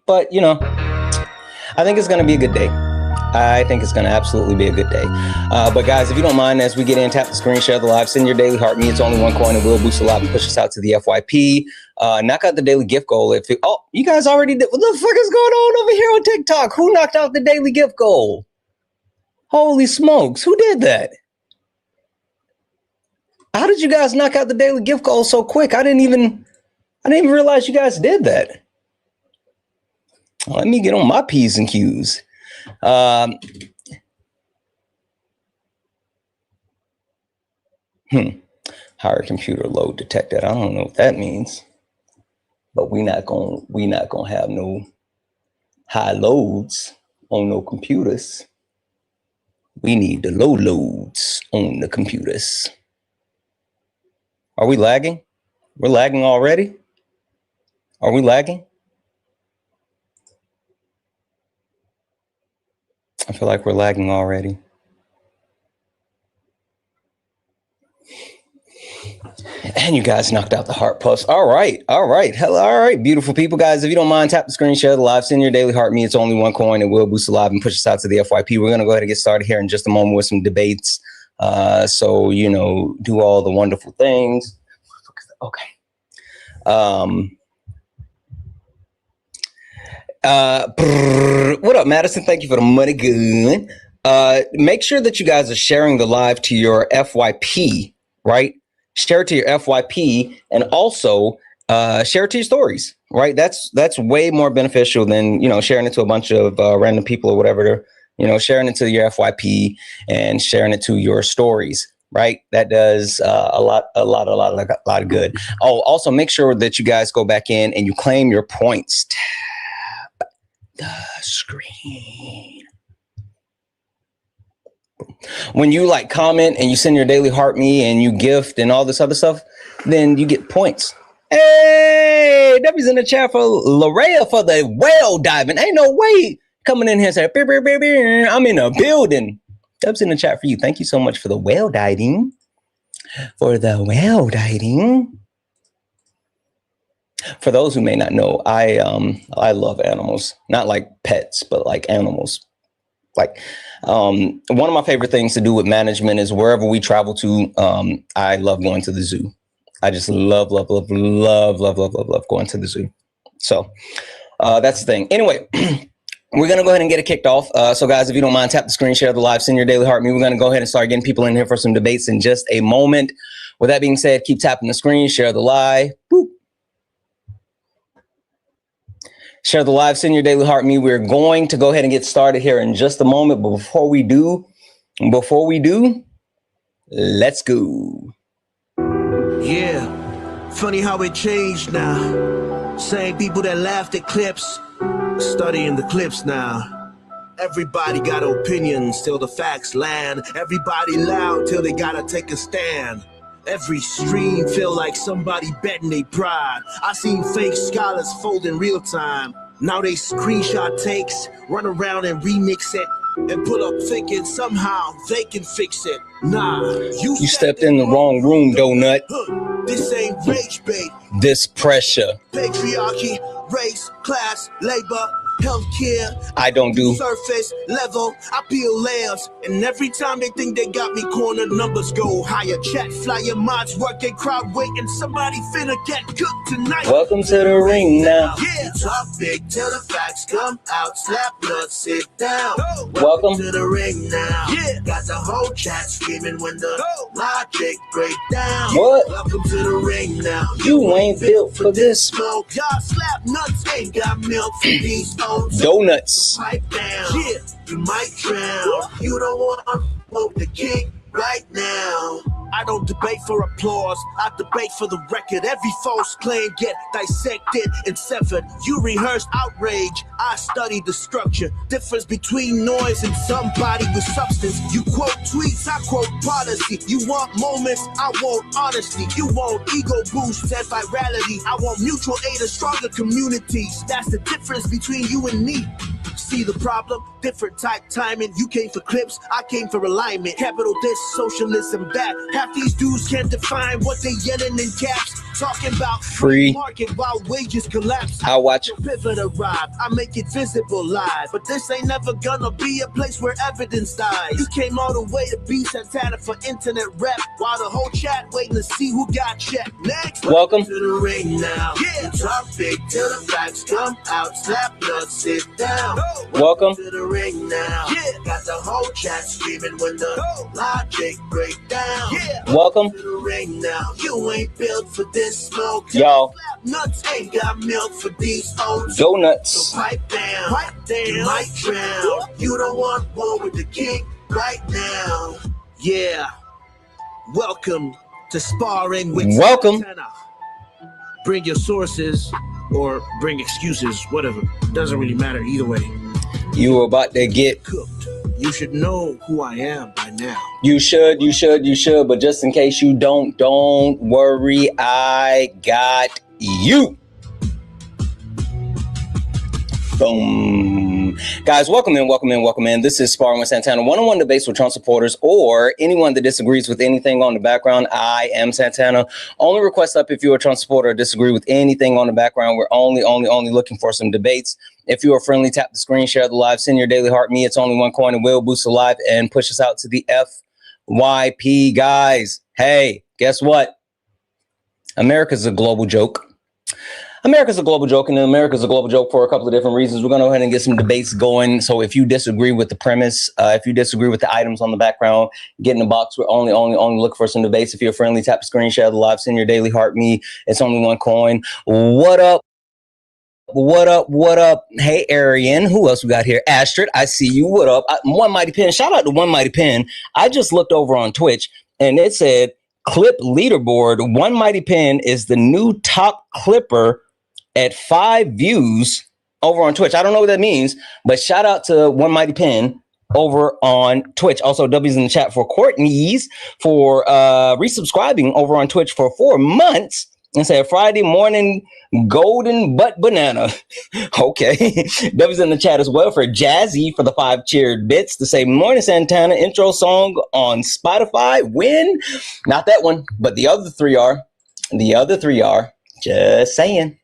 But, you know, I think it's going to be a good day. I think it's going to absolutely be a good day. But guys, if you don't mind, as we get in, tap the screen, share the live, send your daily heart me. It's only one coin. It will boost a lot and push us out to the FYP. Knock out the daily gift goal. Oh, you guys already did. What the fuck is going on over here on TikTok? Who knocked out the daily gift goal? Holy smokes. Who did that? How did you guys knock out the daily gift goal so quick? I didn't even realize you guys did that. Let me get on my P's and Q's. Higher computer load detected. I don't know what that means, but we not gonna have no high loads on no computers. We need the low loads on the computers. Are we lagging? We're lagging already? Are we lagging? I feel like we're lagging already. And you guys knocked out the heart plus. All right. Hello. All right, beautiful people. Guys, if you don't mind, tap the screen, share the live, send your daily heart me. It's only one coin. It will boost the live and push us out to the FYP. We're going to go ahead and get started here in just a moment with some debates. So, you know, do all the wonderful things. Okay. What up, Madison? Thank you for the money. Good. Make sure that you guys are sharing the live to your FYP, right? Share it to your FYP and also share it to your stories, right? That's way more beneficial than, you know, sharing it to a bunch of random people or whatever. You know, sharing it to your FYP and sharing it to your stories, right? That does a lot of good. Oh, also make sure that you guys go back in and you claim your points. Tap the screen. When you like comment and you send your daily heart me and you gift and all this other stuff, then you get points. Hey, W's in the chat for Larea for the whale diving. Ain't no way coming in here and saying, I'm in a building. W's in the chat for you. Thank you so much for the whale diving. For the whale diving. For those who may not know, I love animals, not like pets, but like animals. Like one of my favorite things to do with management is wherever we travel to, I love going to the zoo. I just love going to the zoo. So that's the thing. Anyway, we're going to go ahead and get it kicked off. So guys, if you don't mind, tap the screen, share the live, send your daily heart me. We're going to go ahead and start getting people in here for some debates in just a moment. With that being said, keep tapping the screen, share the live. Boop. Share the live, send your daily heart me. We're going to go ahead and get started here in just a moment. But before we do, let's go. Yeah, funny how it changed now. Same people that laughed at clips, studying the clips now. Everybody got opinions till the facts land. Everybody loud till they gotta take a stand. Every stream feel like somebody betting they pride. I seen fake scholars fold in real time. Now they screenshot takes, run around and remix it, and put up thinking somehow they can fix it. Nah, you stepped in the wrong room, donut. This ain't rage bait. This pressure. Patriarchy, race, class, labor, healthcare. I don't do surface level. I peel layers, and every time they think they got me cornered, numbers go higher. Chat flyer mods working, crowd waiting. Somebody finna get cooked tonight. Welcome to the ring now. Yeah, talk big till the facts come out. Slap blood, sit down. Welcome to the ring now. Yeah, got the whole chat screaming when the logic break down. What? Welcome to the ring now. You ain't built for this smoke. Y'all slap nuts, ain't got milk for these donuts. Pipe down. Yeah, you might drown. You don't want to smoke the king right now. I don't debate for applause, I debate for the record. Every false claim get dissected and severed. You rehearse outrage, I study the structure. Difference between noise and somebody with substance. You quote tweets, I quote policy. You want moments, I want honesty. You want ego boosts and virality. I want mutual aid and stronger communities. That's the difference between you and me. See the problem? Different type timing. You came for clips, I came for alignment. Capital this, socialism that. Half these dudes can't define what they yelling in caps. Talking about free market while wages collapse. I watch Pivot arrive, I make it visible live. But this ain't never gonna be a place where evidence dies. You came all the way to be Santana for internet rap, while the whole chat waiting to see who got checked. Next, welcome to the ring now. Yeah, talk big till the facts come out. Slap nuts, sit down. welcome To the ring now. Yeah, got the whole chat screaming when the logic break down. Yeah, welcome to the ring now. You ain't built for this smoke. y'all. Nuts ain't got milk for these oats. Go nuts. So pipe down, you might drown. You don't want war with the king right now. Yeah, welcome to Sparring with Welcome. Santana. Bring your sources or bring excuses, whatever. Doesn't really matter either way. You were about to get Cooked. You should know who I am by now. you should, but just in case you don't worry, I got you. Boom. Guys, welcome in. This is Sparring with Santana, one-on-one debates with Trump supporters or anyone that disagrees with anything on the background. I am Santana. Only request up if you're a Trump supporter or disagree with anything on the background. We're only looking for some debates. If you are friendly, tap the screen, share the live, send your daily heart me. It's only one coin and will boost the live and push us out to the FYP, guys. Hey, guess what? America's a global joke. America's a global joke, and America's a global joke for a couple of different reasons. We're going to go ahead and get some debates going. So if you disagree with the premise, if you disagree with the items on the background, get in the box. We're only looking for some debates. If you're friendly, tap the screen, share the live, send your daily heart me. It's only one coin. What up? What up? Hey, Arian. Who else we got here? Astrid, I see you. What up? One Mighty Pen. Shout out to One Mighty Pen. I just looked over on Twitch, and it said clip leaderboard. One Mighty Pen is the new top clipper at 5 views over on Twitch. I don't know what that means, but shout out to One Mighty Pen over on Twitch. Also, W's in the chat for Courtney's for resubscribing over on Twitch for 4 months and said Friday morning golden butt banana. Okay. W's in the chat as well for Jazzy for the 5 cheered bits to say morning Santana intro song on Spotify. When? Not that one, but the other three are. Just saying.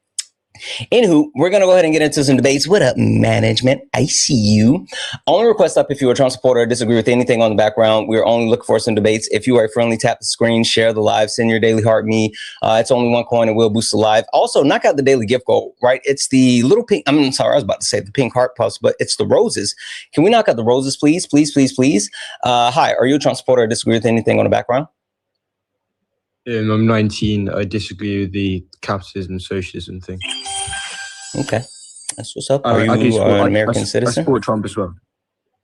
Anywho, we're going to go ahead and get into some debates. What up, management? I see you. Only request up if you're a Trump supporter or disagree with anything on the background. We're only looking for some debates. If you are friendly, tap the screen, share the live, send your daily heart me. It's only one coin and will boost the live. Also, knock out the daily gift goal, right? It's the little pink. I was about to say the pink heart puffs, but it's the roses. Can we knock out the roses, please? Please. Hi, are you a Trump supporter or disagree with anything on the background? I'm 19. I disagree with the capitalism, socialism thing. Okay, that's what's up. Are you an American citizen? I support Trump as well.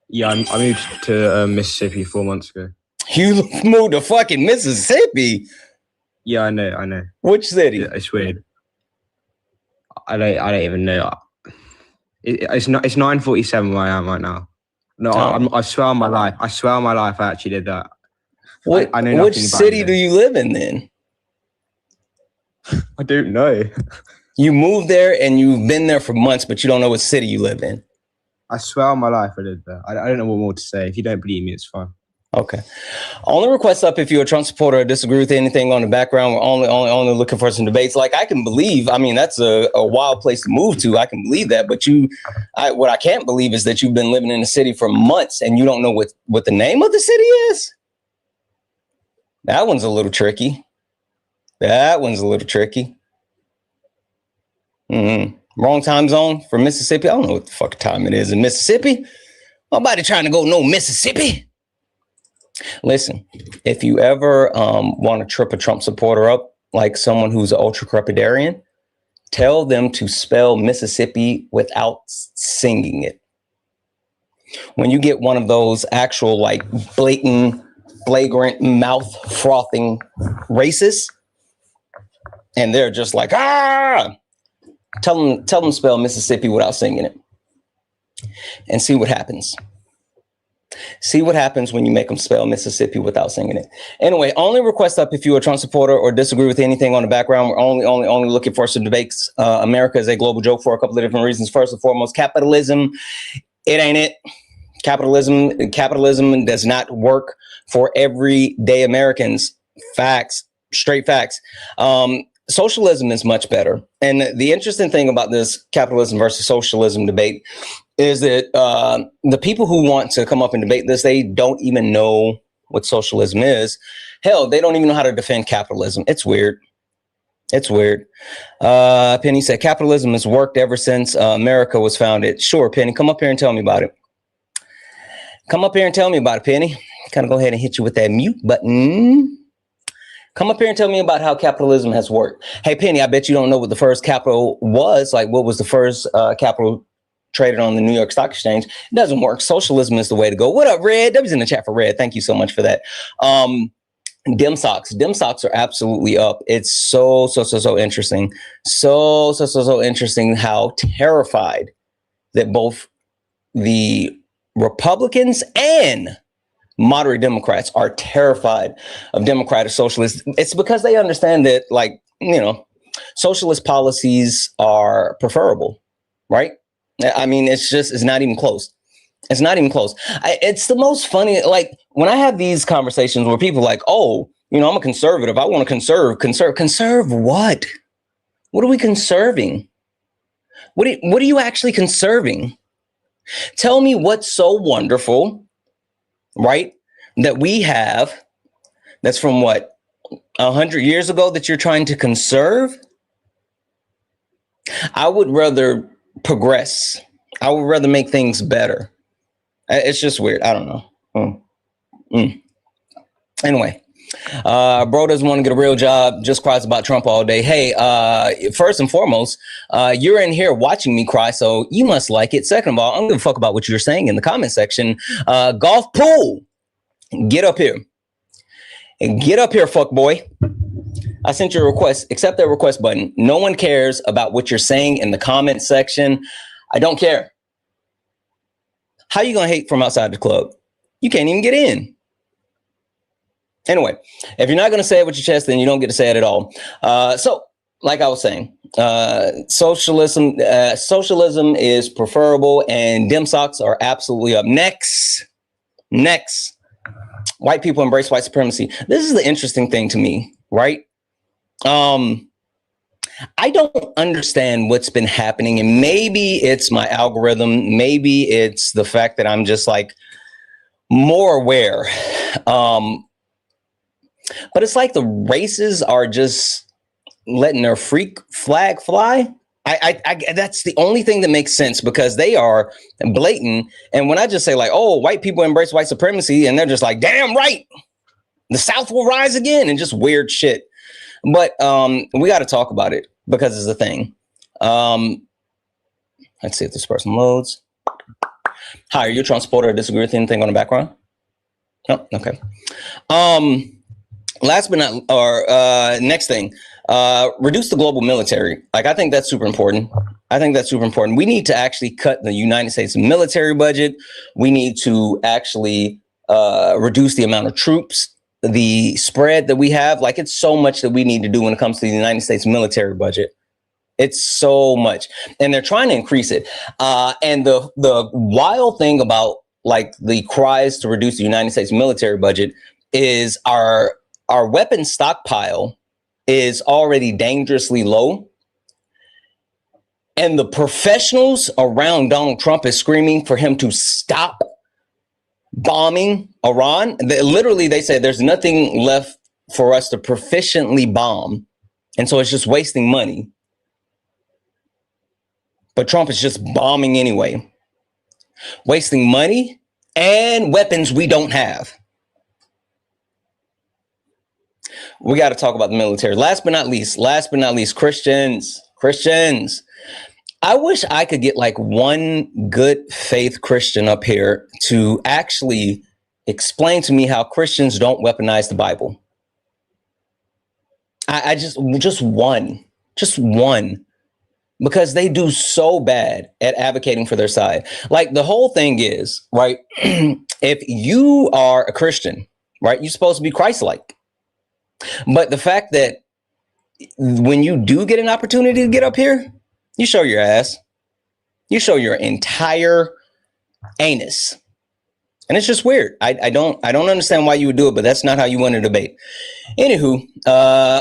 Yeah, I moved to Mississippi 4 months ago. You moved to fucking Mississippi? Yeah, I know. Which city? Yeah, it's weird. I don't even know. It's 9:47 where I am right now. No, I swear on my life. I actually did that. I know which city do you live in then? I don't know. You moved there and you've been there for months, but you don't know what city you live in. I swear on my life I did that. I don't know what more to say. If you don't believe me, it's fine. Okay. Only request up if you're a Trump supporter or disagree with anything on the background. We're only looking for some debates. Like I can believe, that's a wild place to move to. I can believe that. But what I can't believe is that you've been living in the city for months and you don't know what the name of the city is. That one's a little tricky. Wrong time zone for Mississippi. I don't know what the fuck time it is in Mississippi. Nobody trying to go no Mississippi. Listen, if you ever want to trip a Trump supporter up, like someone who's an ultra crepidarian, tell them to spell Mississippi without singing it. When you get one of those actual like blatant, flagrant, mouth frothing racists, and they're just like, tell them spell Mississippi without singing it and see what happens. See what happens when you make them spell Mississippi without singing it. Anyway, only request up if you're a Trump supporter or disagree with anything on the background. We're only looking for some debates. America is a global joke for a couple of different reasons. First and foremost, capitalism. It ain't it. Capitalism does not work for everyday Americans. Facts. Straight facts. socialism is much better. And the interesting thing about this capitalism versus socialism debate is that the people who want to come up and debate this, they don't even know what socialism is. Hell, they don't even know how to defend capitalism. It's weird. It's weird. Penny said capitalism has worked ever since America was founded. Sure, Penny, come up here and tell me about it. Come up here and tell me about it, Penny. Kind of go ahead and hit you with that mute button. Come up here and tell me about how capitalism has worked. Hey, Penny, I bet you don't know what the first capital was. Like, what was the first capital traded on the New York Stock Exchange? It doesn't work. Socialism is the way to go. What up, Red? That was in the chat for Red. Thank you so much for that. Dim socks are absolutely up. It's so interesting. So interesting how terrified that both the Republicans and moderate Democrats are terrified of democratic socialists. It's because they understand that, like, you know, socialist policies are preferable, right? I mean, it's not even close. It's not even close. It's the most funny, like, when I have these conversations where people are like, oh, you know, I'm a conservative. I want to conserve what? What are we conserving? What are you actually conserving? Tell me what's so wonderful, right, that we have that's from what, 100 years ago that you're trying to conserve? I would rather progress. I would rather make things better. It's just weird. I don't know. Anyway, bro doesn't want to get a real job, just cries about Trump all day. Hey, first and foremost, you're in here watching me cry, so you must like it. Second of all, I don't give a fuck about what you're saying in the comment section. Golf pool, get up here. Get up here, fuck boy. I sent you a request. Accept that request button. No one cares about what you're saying in the comment section. I don't care. How you gonna hate from outside the club? You can't even get in. Anyway, if you're not gonna say it with your chest, then you don't get to say it at all. So, like I was saying, socialism is preferable, and dim socks are absolutely up. Next, white people embrace white supremacy. This is the interesting thing to me, right? I don't understand what's been happening, and maybe it's my algorithm. Maybe it's the fact that I'm just like more aware. But it's like the races are just letting their freak flag fly. I that's the only thing that makes sense, because they are blatant. And when I just say like, oh, white people embrace white supremacy, and they're just like, damn right, the South will rise again, and just weird shit. But we got to talk about it because it's a thing. Let's see if this person loads. Hi, are you a Trump supporter or disagree with anything on the background? No, okay. Last but not, or next thing, reduce the global military. Like, I think that's super important. We need to actually cut the United States military budget. We need to actually reduce the amount of troops, the spread that we have. Like, it's so much that we need to do when it comes to the United States military budget. It's so much, and they're trying to increase it. And the wild thing about like the cries to reduce the United States military budget is our weapon stockpile is already dangerously low. And the professionals around Donald Trump is screaming for him to stop bombing Iran. Literally, they said there's nothing left for us to proficiently bomb. And so it's just wasting money. But Trump is just bombing anyway. Wasting money and weapons we don't have. We got to talk about the military. Last but not least, Christians. I wish I could get like one good faith Christian up here to actually explain to me how Christians don't weaponize the Bible. I just one, because they do so bad at advocating for their side. Like, the whole thing is, right, if you are a Christian, right, you're supposed to be Christ-like. But the fact that when you do get an opportunity to get up here, you show your ass. You show your entire anus. And it's just weird. I don't understand why you would do it, but that's not how you win a debate. Anywho,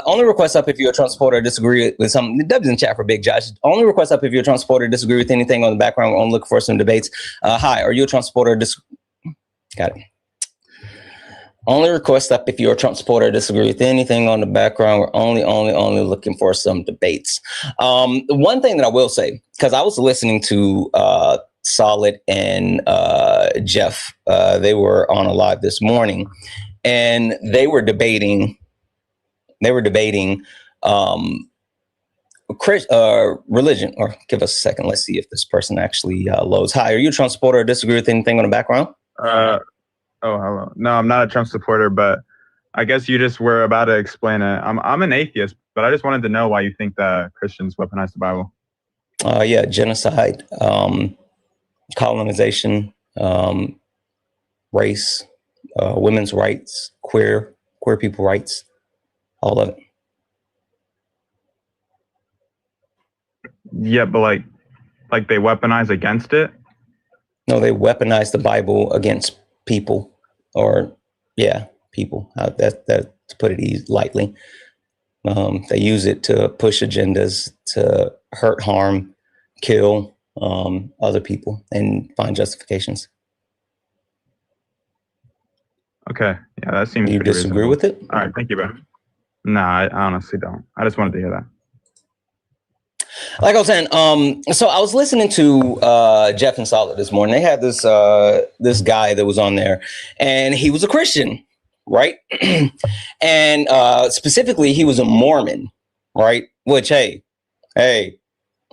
only request up if you're a Trump supporter or disagree with something. The W's in chat for Big Josh. Only request up if you're a Trump supporter or disagree with anything on the background. We're only looking for some debates. Hi, are you a Trump supporter or got it. Only request up if you're a Trump supporter or disagree with anything on the background. We're only looking for some debates. One thing that I will say, because I was listening to Solid and Jeff, they were on a live this morning, and they were debating religion. Or give us a second. Let's see if this person actually loads. Hi, are you a Trump supporter or disagree with anything on the background? Oh, hello. No, I'm not a Trump supporter, but I guess you just were about to explain it. I'm an atheist, but I just wanted to know why you think that Christians weaponize the Bible. Yeah, genocide, colonization, race, women's rights, queer people rights, all of it. Yeah, but like they weaponize against it? No, they weaponize the Bible against people, or people. That to put it lightly. They use it to push agendas, to hurt, harm, kill other people, and find justifications. Okay, yeah, that seems. You disagree with it? All right, thank you, bro. No, I honestly don't. I just wanted to hear that. Like I was saying, so I was listening to Jeff and Solid this morning. They had this this guy that was on there, and he was a Christian, right? And specifically, he was a Mormon, right? Which, hey,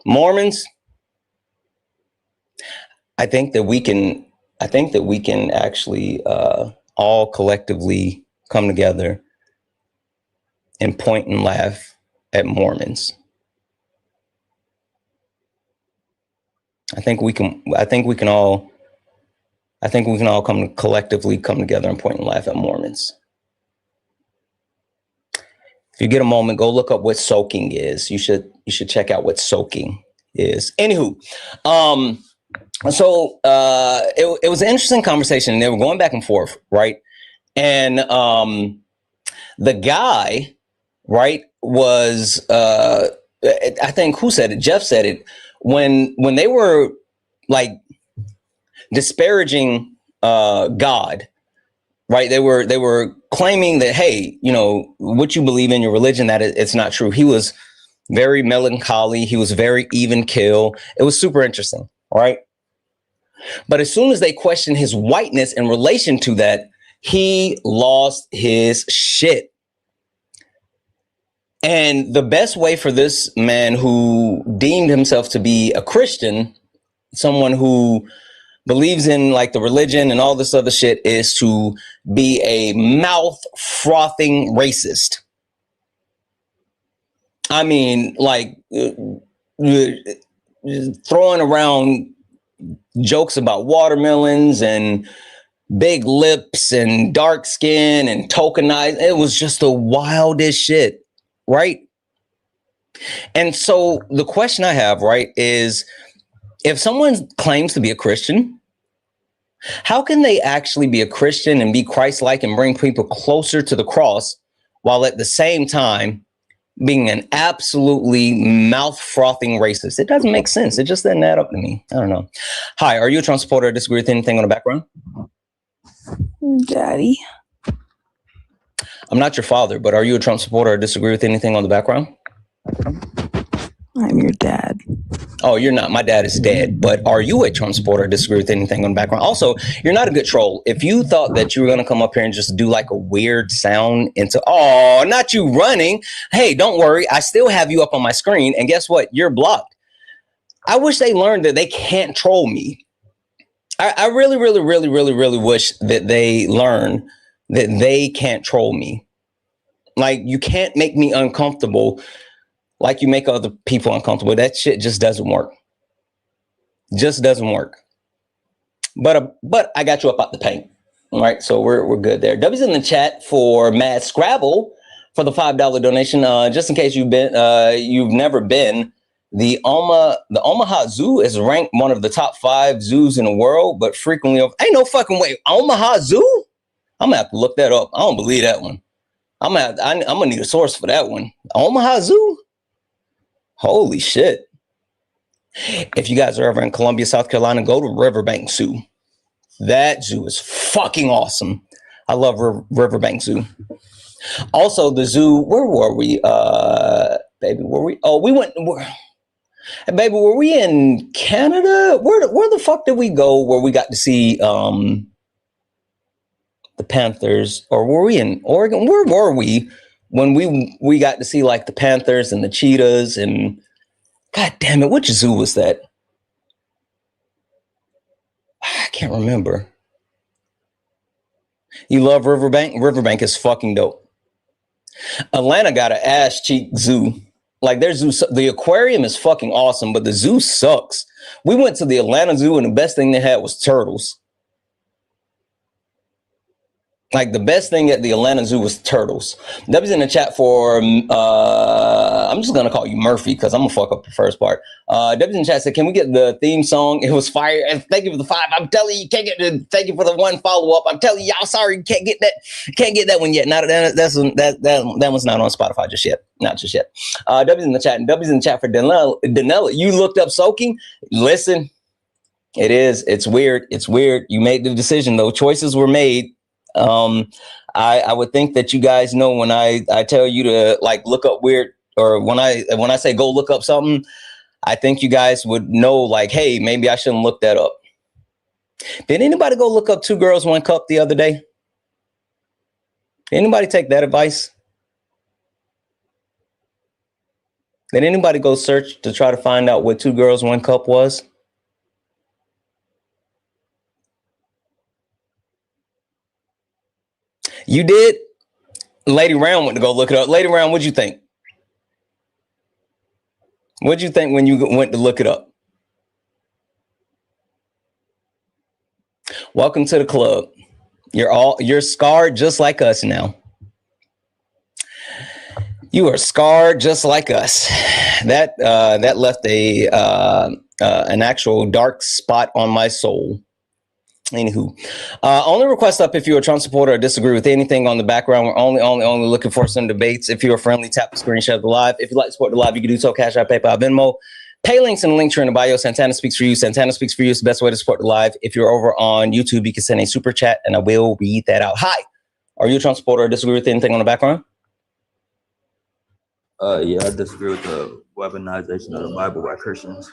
Mormons. I think that we can actually all collectively come together and point and laugh at Mormons. I think we can all collectively come together and point and laugh at Mormons. If you get a moment, go look up what soaking is. You should check out what soaking is. Anywho, so it was an interesting conversation. They were going back and forth, right? And the guy, right, was I think, who said it? Jeff said it. When they were like disparaging God, right? They were claiming that, hey, you know, what you believe in your religion, that it's not true. He was very melancholy. He was very even keel. It was super interesting, right? But as soon as they questioned his whiteness in relation to that, he lost his shit. And the best way for this man who deemed himself to be a Christian, someone who believes in like the religion and all this other shit, is to be a mouth frothing racist. I mean, like throwing around jokes about watermelons and big lips and dark skin and tokenized. It was just the wildest shit. Right. And so the question I have, right, is if someone claims to be a Christian, how can they actually be a Christian and be Christ-like and bring people closer to the cross while at the same time being an absolutely mouth-frothing racist? It doesn't make sense. It just doesn't add up to me. I don't know. Hi, are you a Trump supporter or disagree with anything on the background? Daddy. I'm not your father, but are you a Trump supporter or disagree with anything on the background? I'm your dad. Oh, you're not. My dad is dead. But are you a Trump supporter or disagree with anything on the background? Also, you're not a good troll. If you thought that you were going to come up here and just do like a weird sound into, oh, not you running. Hey, don't worry. I still have you up on my screen. And guess what? You're blocked. I wish they learned that they can't troll me. I really, really, really, really, really wish that they learn that they can't troll me. Like, you can't make me uncomfortable like you make other people uncomfortable. That shit just doesn't work. Just doesn't work. But I got you up out the paint. All right, so we're good there. W's in the chat for Mad Scrabble for the $5 donation. Just in case you've never been The Omaha Zoo is ranked one of the top 5 zoos in the world, but frequently ain't no fucking way. Omaha Zoo? I'm gonna have to look that up. I don't believe that one. I'm gonna need a source for that one. Omaha Zoo? Holy shit. If you guys are ever in Columbia, South Carolina, go to Riverbank Zoo. That zoo is fucking awesome. I love Riverbank Zoo. Also, the zoo, where were we? Baby, were we? Oh, we went. Baby, were we in Canada? Where the fuck did we go where we got to see the Panthers? Or were we in Oregon? Where were we when we got to see like the Panthers and the cheetahs and God damn it, which zoo was that? I can't remember. You love Riverbank? Riverbank is fucking dope. Atlanta got an ass cheek zoo. Like their zoo, the aquarium is fucking awesome, but the zoo sucks. We went to the Atlanta Zoo and the best thing they had was turtles. Like the best thing at the Atlanta Zoo was turtles. W's in the chat for, I'm just going to call you Murphy because I'm going to fuck up the first part. W's in the chat said, can we get the theme song? It was fire. And thank you for the 5. I'm telling you, you can't get the, thank you for the 1 follow-up. I'm telling you, y'all sorry, you can't get that. Can't get that one yet. Not that one's not on Spotify just yet. Not just yet. W's in the chat. And W's in the chat for Danella. You looked up soaking? Listen, it is. It's weird. It's weird. You made the decision though. Choices were made. I would think that you guys know when I tell you to like look up weird, or when I say go look up something, I think you guys would know like, hey, maybe I shouldn't look that up. Did anybody go look up 2 Girls, 1 Cup the other day? Did anybody take that advice? Did anybody go search to try to find out what 2 Girls, 1 Cup was? You did? Lady Round went to go look it up. Lady Round, what'd you think? What'd you think when you went to look it up? Welcome to the club. You're scarred just like us now. You are scarred just like us. That left an actual dark spot on my soul. Anywho, only request up if you're a Trump supporter or disagree with anything on the background. We're only looking for some debates. If you're friendly, tap the screen, share the live. If you'd like to support the live, you can do so. Cash App, PayPal, Venmo. Pay links in the link tree in the bio. Santana speaks for you. Santana speaks for you. It's the best way to support the live. If you're over on YouTube, you can send a super chat and I will read that out. Hi, are you a Trump supporter or disagree with anything on the background? Yeah, I disagree with the weaponization of the Bible by Christians.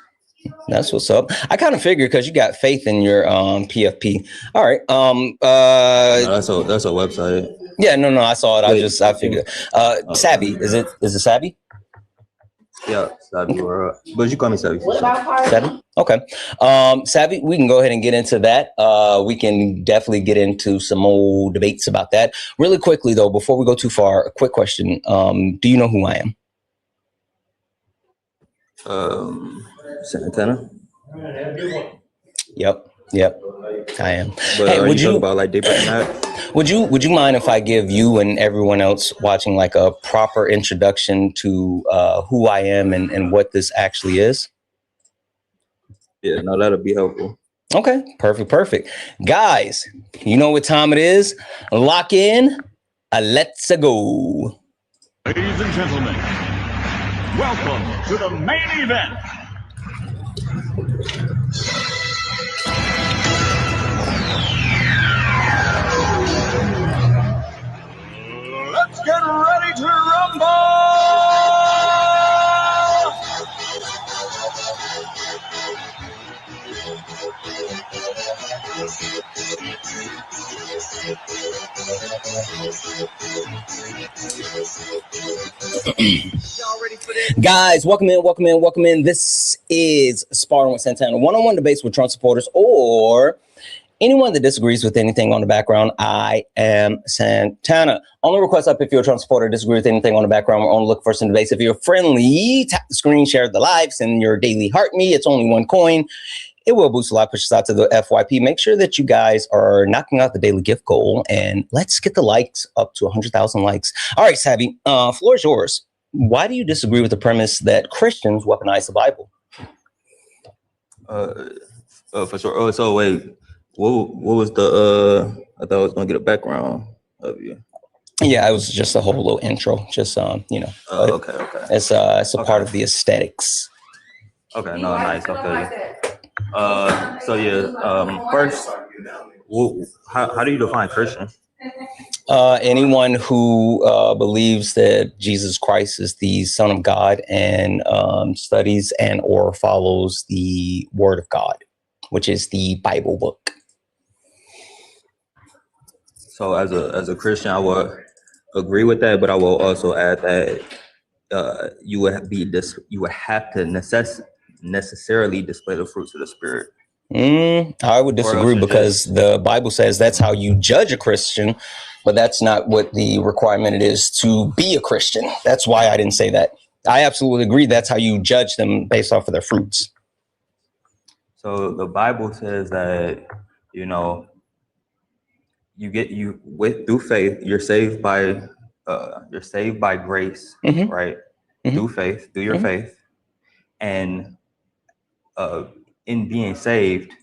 That's what's up. I kind of figured because you got faith in your PFP. All right. No, that's a website. Yeah, no, I saw it. I figured. Savvy. Is it Savvy? Yeah, Savvy. Okay. But you call me Savvy. Savvy? Okay. Savvy, we can go ahead and get into that. We can definitely get into some more debates about that. Really quickly though, before we go too far, a quick question. Do you know who I am? Santana. Yep, I am. But hey, would you about like deeper than that? Would you mind if I give you and everyone else watching like a proper introduction to who I am and what this actually is? Yeah, no, that'll be helpful. Okay, perfect. Guys, you know what time it is? Lock in. Let's go. Ladies and gentlemen, welcome to the main event. Let's get ready to rumble! Guys, welcome in. This is Sparring with Santana. One-on-one debates with Trump supporters or anyone that disagrees with anything on the background. I am Santana. Only request up if you're a Trump supporter, disagree with anything on the background. We're only looking for some debates. If you're friendly, tap the screen, share the live, send your daily heart me. It's only 1 coin. It will boost a lot, push us out to the FYP. Make sure that you guys are knocking out the daily gift goal, and let's get the likes up to 100,000 likes. All right, Savvy, floor is yours. why do you disagree with the premise that Christians weaponize the Bible? For sure. Oh, so wait, what was the? I thought I was gonna get a background of you. Yeah, it was just a whole little intro. Just you know. Okay. It's a part of the aesthetics. Okay, no, nice. Okay. So yeah. First, how do you define Christian? Anyone who believes that Jesus Christ is the Son of God and studies and or follows the Word of God, which is the Bible book. So as a Christian, I would agree with that, but I will also add that you would have to necessarily display the fruits of the Spirit. I would disagree because the Bible says that's how you judge a Christian, but that's not what the requirement it is to be a Christian. That's why I didn't say that. I absolutely agree. That's how you judge them based off of their fruits. So the Bible says that, you know, through faith, you're saved by grace, right? Through faith, through your faith, and in being saved,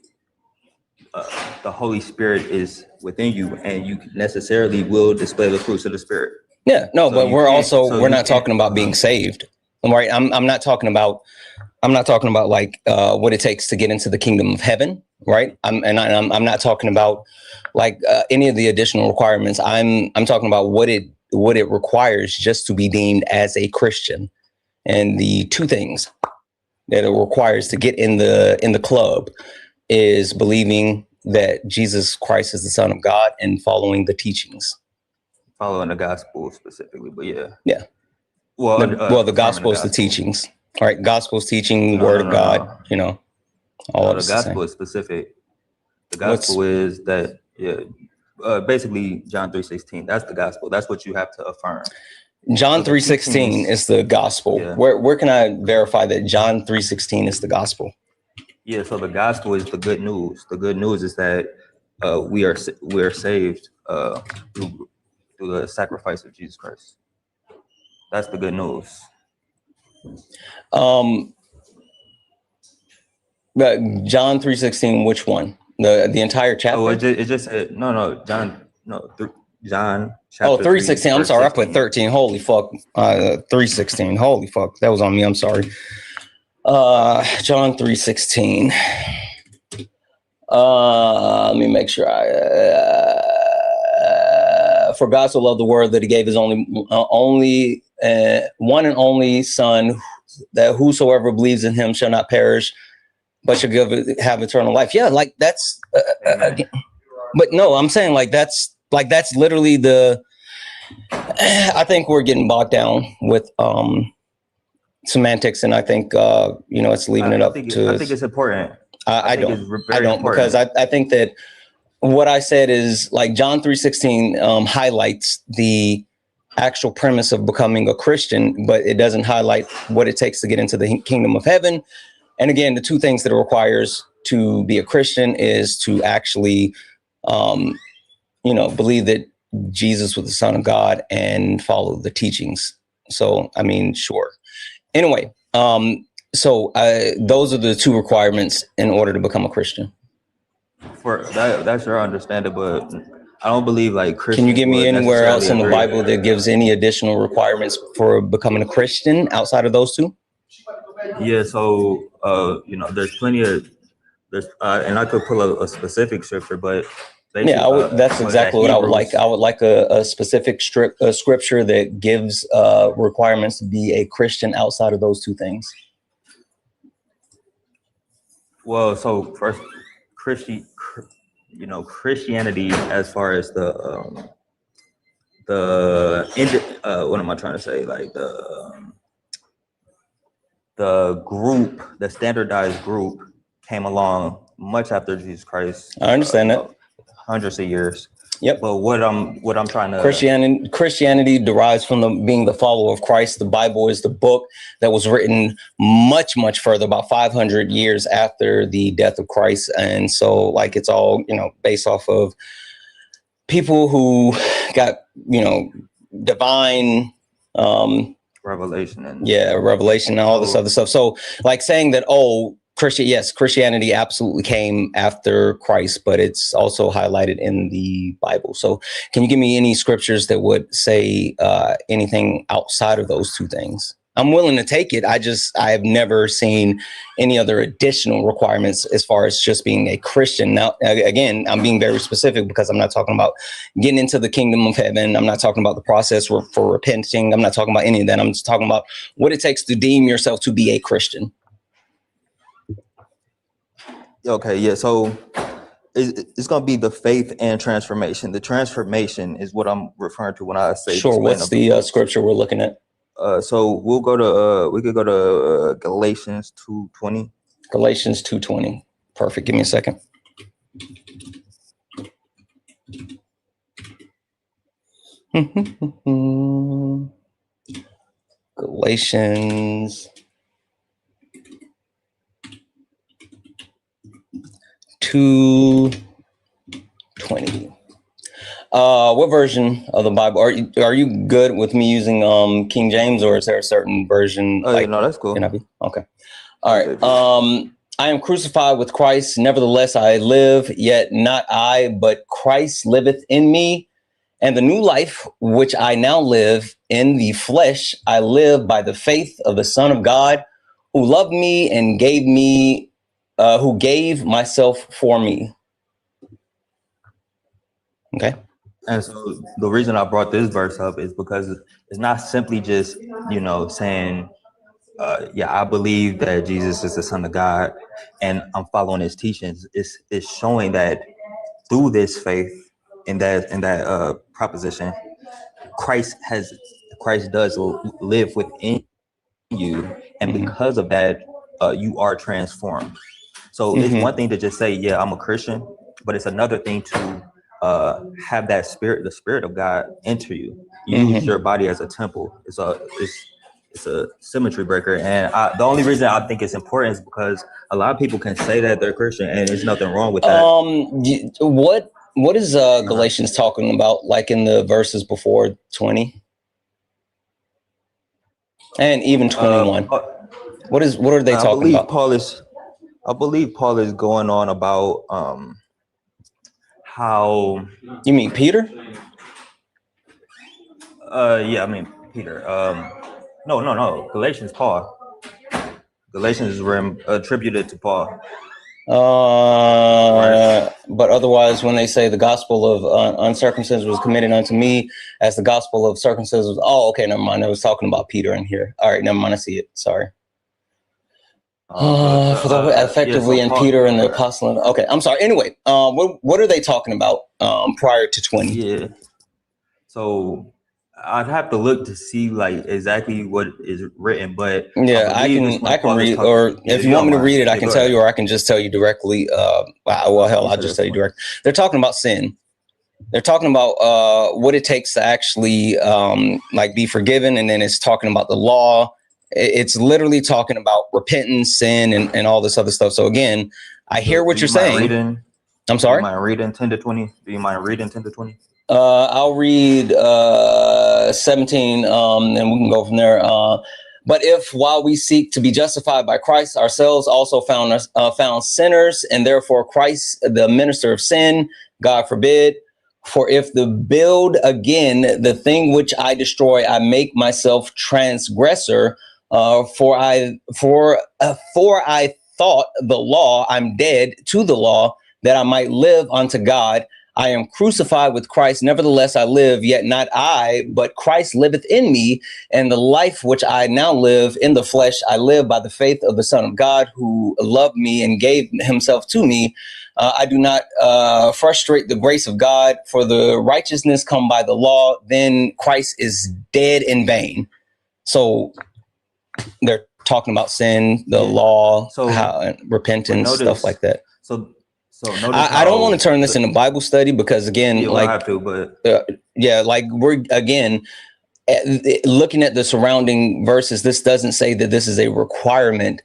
the Holy Spirit is within you, and you necessarily will display the fruits of the Spirit. Yeah, no, so but we're not talking about being saved, right? I'm not talking about like what it takes to get into the kingdom of heaven, right? I'm not talking about like any of the additional requirements. I'm talking about what it requires just to be deemed as a Christian, and the two things that it requires to get in the club is believing that Jesus Christ is the Son of God and following the teachings. Following the gospel specifically, but yeah. Yeah. Well, the gospel is the teachings, right? Gospel's teaching, word of God, you know, all of the gospel is specific. The gospel is that, basically John 3:16. That's the gospel. That's what you have to affirm. John 3:16 is the gospel. Yeah. Where can I verify that John 3:16 is the gospel? Yeah, so the gospel is the good news. The good news is that we are saved through the sacrifice of Jesus Christ. That's the good news. John 3:16, which one? The entire chapter? Oh, it just said John. Oh, 3:16. I'm sorry, 16. I put 13. Holy fuck. 3:16. Holy fuck. That was on me. I'm sorry. John 3:16. Let me make sure for God so loved the world that he gave his only one and only Son, that whosoever believes in him shall not perish, but shall have eternal life. Yeah, like that's but no, I'm saying that's literally the I think we're getting bogged down with semantics, and I think it's leaving it up to. I think it's important. I don't because I think that what I said is like John 3:16 highlights the actual premise of becoming a Christian, but it doesn't highlight what it takes to get into the kingdom of heaven. And again, the two things that it requires to be a Christian is to actually believe that Jesus was the Son of God and follow the teachings. So I mean, sure. Anyway, so those are the two requirements in order to become a Christian. For that's your understanding, but I don't believe like Christians. Can you give me anywhere else in the Bible that gives any additional requirements for becoming a Christian outside of those two? Yeah, so there's plenty of and I could pull a specific scripture, but yeah, that's exactly what I would like. I would like a specific scripture that gives requirements to be a Christian outside of those two things. Well, so first, Christianity, as far as what am I trying to say? Like the standardized group came along much after Jesus Christ. I understand that. Hundreds of years. Yep. But what I'm trying to Christianity derives from being the follower of Christ. The Bible is the book that was written much, much further, about 500 years after the death of Christ. And so like it's all, based off of people who got, divine Revelation and Revelation and all this other stuff. So like saying that, Christianity absolutely came after Christ, but it's also highlighted in the Bible. So can you give me any scriptures that would say anything outside of those two things? I'm willing to take it. I have never seen any other additional requirements as far as just being a Christian. Now, again, I'm being very specific because I'm not talking about getting into the kingdom of heaven. I'm not talking about the process for repenting. I'm not talking about any of that. I'm just talking about what it takes to deem yourself to be a Christian. Okay, yeah. So it's going to be the faith and transformation. The transformation is what I'm referring to when I say. Sure. What's the scripture we're looking at? So we'll go to we could go to Galatians 2:20. Galatians 2:20. Perfect. Give me a second. Galatians 2:20. What version of the Bible are you good with me using King James, or is there a certain version? Oh, no, that's cool. Can I be? Okay. All right. I am crucified with Christ. Nevertheless, I live, yet not I, but Christ liveth in me. And the new life which I now live in the flesh, I live by the faith of the Son of God, who loved me and who gave myself for me. Okay. And so the reason I brought this verse up is because it's not simply just, saying, I believe that Jesus is the Son of God and I'm following his teachings. It's showing that through this faith in that proposition, Christ does live within you. And because of that, you are transformed. So it's one thing to just say, yeah, I'm a Christian, but it's another thing to have that spirit, the Spirit of God, enter you. You use your body as a temple. It's a symmetry breaker, and the only reason I think it's important is because a lot of people can say that they're Christian, and there's nothing wrong with that. What is Galatians talking about? Like in the verses before 20, and even 21. What are they talking about? I believe Paul is going on about how. You mean Peter? Yeah, I mean Peter. No. Galatians, Paul. Galatians is attributed to Paul. Right. But otherwise, when they say the gospel of uncircumcision was committed unto me as the gospel of circumcision was, okay, never mind. I was talking about Peter in here. All right, never mind. I see it. Sorry. Effectively in Peter and the apostle. Okay, I'm sorry. Anyway, what are they talking about prior to 20? Yeah. So I'd have to look to see like exactly what is written, but yeah, I can read, or if you want me to read it, I can tell you, or I can just tell you directly. I'll just tell you directly. They're talking about sin. They're talking about what it takes to actually be forgiven, and then it's talking about the law. It's literally talking about repentance, sin, and all this other stuff. So again, I hear what you're saying. I'm sorry. Do you mind reading 10 to 20? Do you mind reading 10 to 20? I'll read 17, and we can go from there. But if while we seek to be justified by Christ, ourselves also found sinners, and therefore Christ, the minister of sin, God forbid. For if the build again the thing which I destroy, I make myself transgressor. For I thought the law, I'm dead to the law, that I might live unto God. I am crucified with Christ. Nevertheless, I live, yet not I, but Christ liveth in me. And the life which I now live in the flesh, I live by the faith of the Son of God, who loved me and gave himself to me. I do not frustrate the grace of God, for the righteousness come by the law. Then Christ is dead in vain. So they're talking about sin, the law, repentance, stuff like that. So I don't want to turn this into Bible study because again, we're again looking at the surrounding verses. This doesn't say that this is a requirement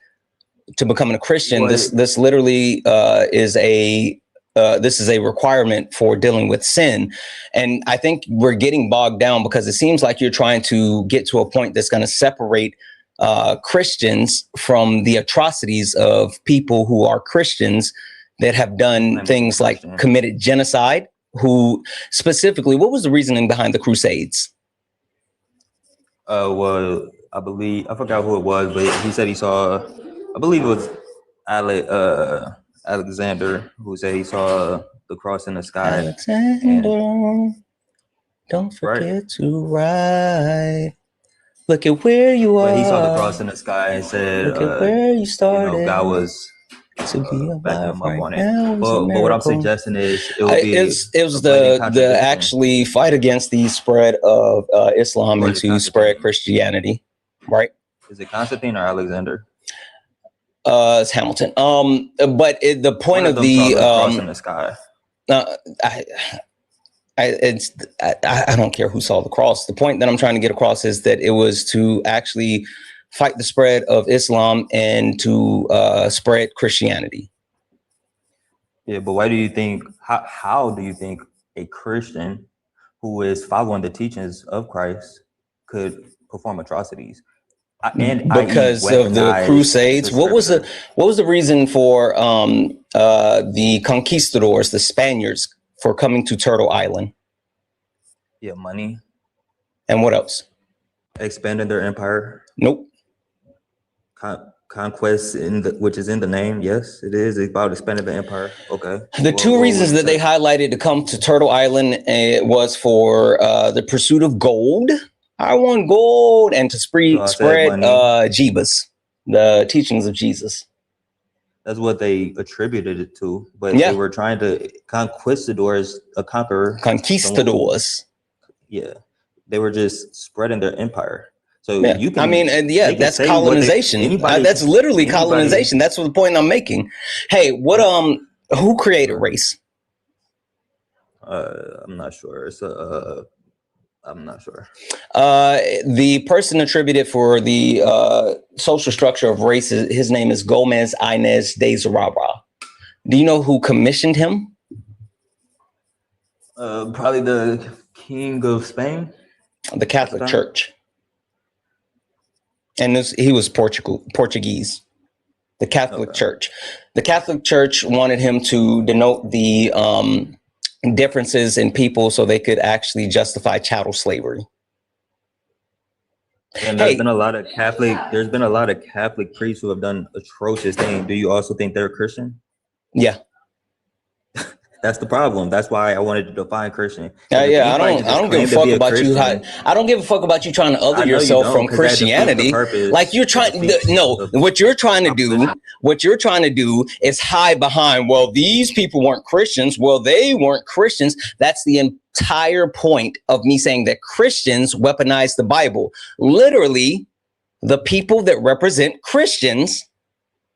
to becoming a Christian. This literally is a this is a requirement for dealing with sin. And I think we're getting bogged down because it seems like you're trying to get to a point that's going to separate Christians from the atrocities of people who are Christians that have done things like committed genocide. Who specifically, what was the reasoning behind the Crusades? Well, I forgot who it was, but he said he saw, I believe it was Alexander, who said he saw the cross in the sky. Alexander, don't forget to write. Look at where you are. But he saw the cross in the sky and said, look at where you started. God was to be backing him up on it. Now But what I'm suggesting is it was the actually fight against the spread of Islam and to spread Christianity, right? Is it Constantine or Alexander? It's Hamilton. But the point of the cross in the sky. I don't care who saw the cross. The point that I'm trying to get across is that it was to actually fight the spread of Islam and to spread Christianity. Yeah, but why do you think? How do you think a Christian who is following the teachings of Christ could perform atrocities? And because of the Crusades. What was the reason for the conquistadors, the Spaniards, for coming to Turtle Island? Yeah, money. And what else? Expanding their empire. Nope. Conquest which is in the name. Yes, it is. It's about expanding the empire. Okay. The two reasons that they highlighted to come to Turtle Island was for the pursuit of gold. I want gold, and to spread Jebus, the teachings of Jesus. That's what they attributed it to, but they were trying to conquistadors, conquistadors. Yeah, they were just spreading their empire. So you can, that's colonization. That's literally colonization. That's the point I'm making. Hey, who created race? I'm not sure. I'm not sure. The person attributed for the social structure of race, his name is Gomez Inez de Zurara. Do you know who commissioned him? Probably the King of Spain. The Catholic Church. And he was Portuguese. The Catholic Church. The Catholic Church wanted him to denote the differences in people so they could actually justify chattel slavery. And there's been a lot of Catholic priests who have done atrocious things. Do you also think they're Christian? Yeah. That's the problem. That's why I wanted to define Christian. I don't give a fuck about you. I don't give a fuck about you trying to other yourself from Christianity. Like you're trying. What you're trying to do is hide behind. Well, these people weren't Christians. Well, they weren't Christians. That's the entire point of me saying that Christians weaponize the Bible. Literally, the people that represent Christians.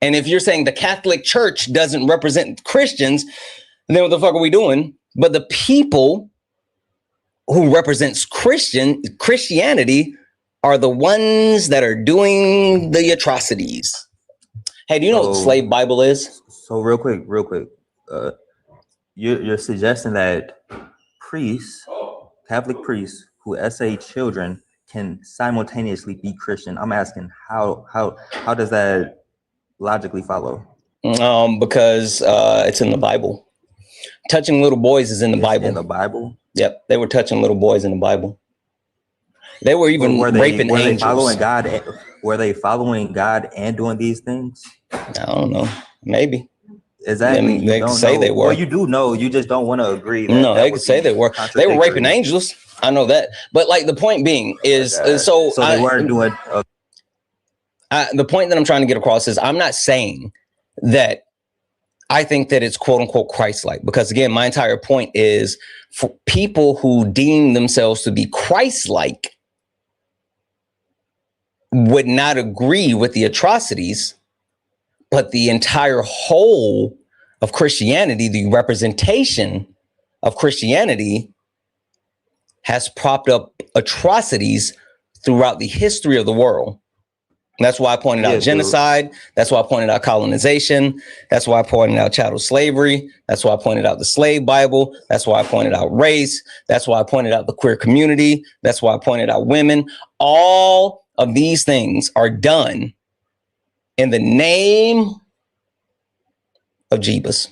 And if you're saying the Catholic Church doesn't represent Christians, then what the fuck are we doing? But the people who represents Christianity are the ones that are doing the atrocities. Hey, do you know what the slave Bible is? So real quick, you're suggesting that Catholic priests who essay children can simultaneously be Christian. I'm asking how does that logically follow? Because it's in the Bible. Touching little boys is in the Bible. In the Bible? Yep, they were touching little boys in the Bible. They were even raping angels. Were they following God and doing these things? I don't know. Maybe. Exactly. They could say they were. Well, you do know. You just don't want to agree. No, they could say they were. They were raping angels. I know that. But like the point being is, so they weren't doing. The point that I'm trying to get across is I'm not saying that I think that it's quote unquote Christ-like, because again, my entire point is for people who deem themselves to be Christ-like would not agree with the atrocities, but the entire whole of Christianity, the representation of Christianity has propped up atrocities throughout the history of the world. That's why I pointed out genocide. That's why I pointed out colonization. That's why I pointed out chattel slavery. That's why I pointed out the slave Bible. That's why I pointed out race. That's why I pointed out the queer community. That's why I pointed out women. All of these things are done in the name of Jeebus.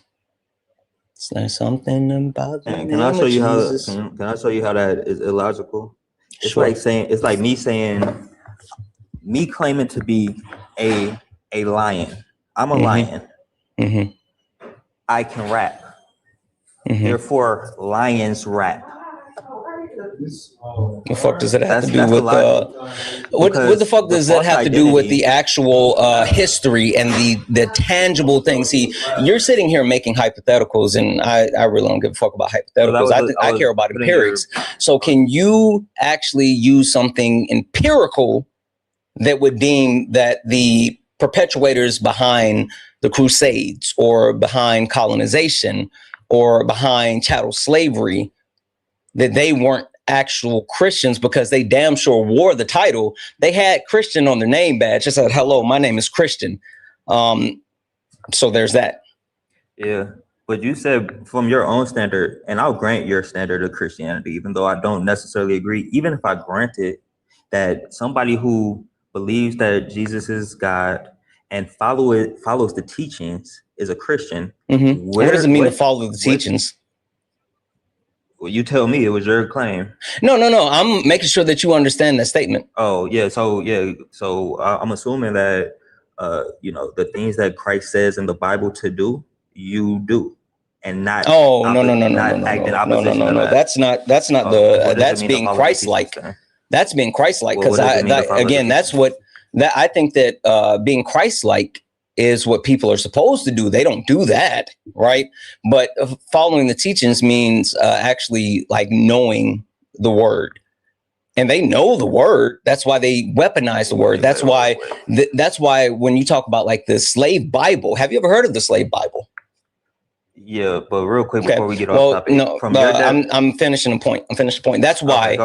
There's something about the name can I show of you Jesus. how? Can I show you how that is illogical? It's Sure. like saying, it's like me claiming to be a lion. I'm a lion. I can rap. Therefore, lions rap. What the fuck does it have to do with what the fuck does that have to do with the actual history and the tangible things? See, you're sitting here making hypotheticals, and I really don't give a fuck about hypotheticals. I care about empirics. So can you actually use something empirical that would deem that the perpetuators behind the Crusades or behind colonization or behind chattel slavery, that they weren't actual Christians because they damn sure wore the title? They had Christian on their name badge. They said, hello, my name is Christian. So there's that. Yeah. But you said from your own standard, and I'll grant your standard of Christianity, even though I don't necessarily agree, even if I granted that somebody who believes that Jesus is God and follows the teachings is a Christian. What does it mean to follow the teachings? Well, you tell me. It was your claim. No. I'm making sure that you understand that statement. Oh, yeah. So I'm assuming that, the things that Christ says in the Bible to do, you do. And not. Oh, no. That's being Christ-like. That's being Christ-like, because I think that being Christ-like is what people are supposed to do. They don't do that, right? But following the teachings means actually like knowing the word, and they know the word. That's why they weaponize the word. That's why when you talk about like the slave Bible, have you ever heard of the slave Bible? Yeah, but real quick before we get off topic, I'm finishing the point. That's why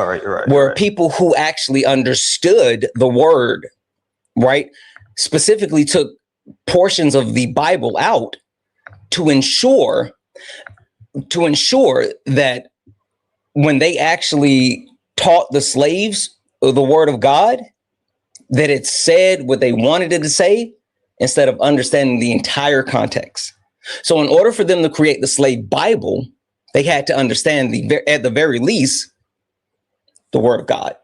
where people who actually understood the word, right, specifically took portions of the Bible out to ensure that when they actually taught the slaves the word of God, that it said what they wanted it to say instead of understanding the entire context. So in order for them to create the slave Bible, they had to understand at the very least the word of God.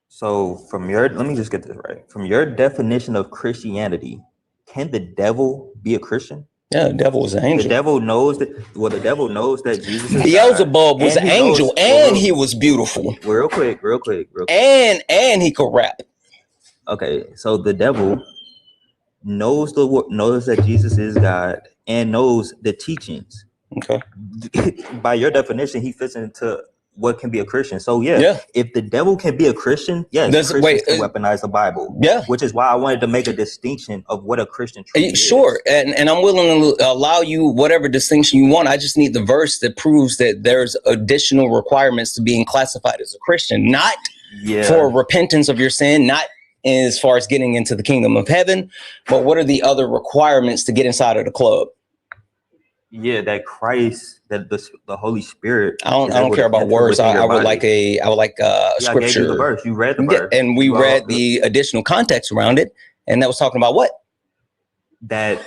So let me just get this right. From your definition of Christianity, can the devil be a Christian? Yeah, the devil was an angel. The devil knows that. Well, the devil knows that Jesus is Beelzebub was an angel, and he was beautiful. Real quick. And he could rap. Okay, so the devil knows that Jesus is God and knows the teachings. Okay. By your definition, he fits into what can be a Christian. So if the devil can be a Christian, yes, Christians can weaponize the Bible. Yeah, which is why I wanted to make a distinction of what a Christian truly is. Sure, and I'm willing to allow you whatever distinction you want. I just need the verse that proves that there's additional requirements to being classified as a Christian, not for repentance of your sin, not as far as getting into the kingdom of heaven, but what are the other requirements to get inside of the club? Yeah, that Christ, that the Holy Spirit. I don't care about words. I would like scripture. I gave you the verse. You read the verse, and we read the additional context around it, and that was talking about what? That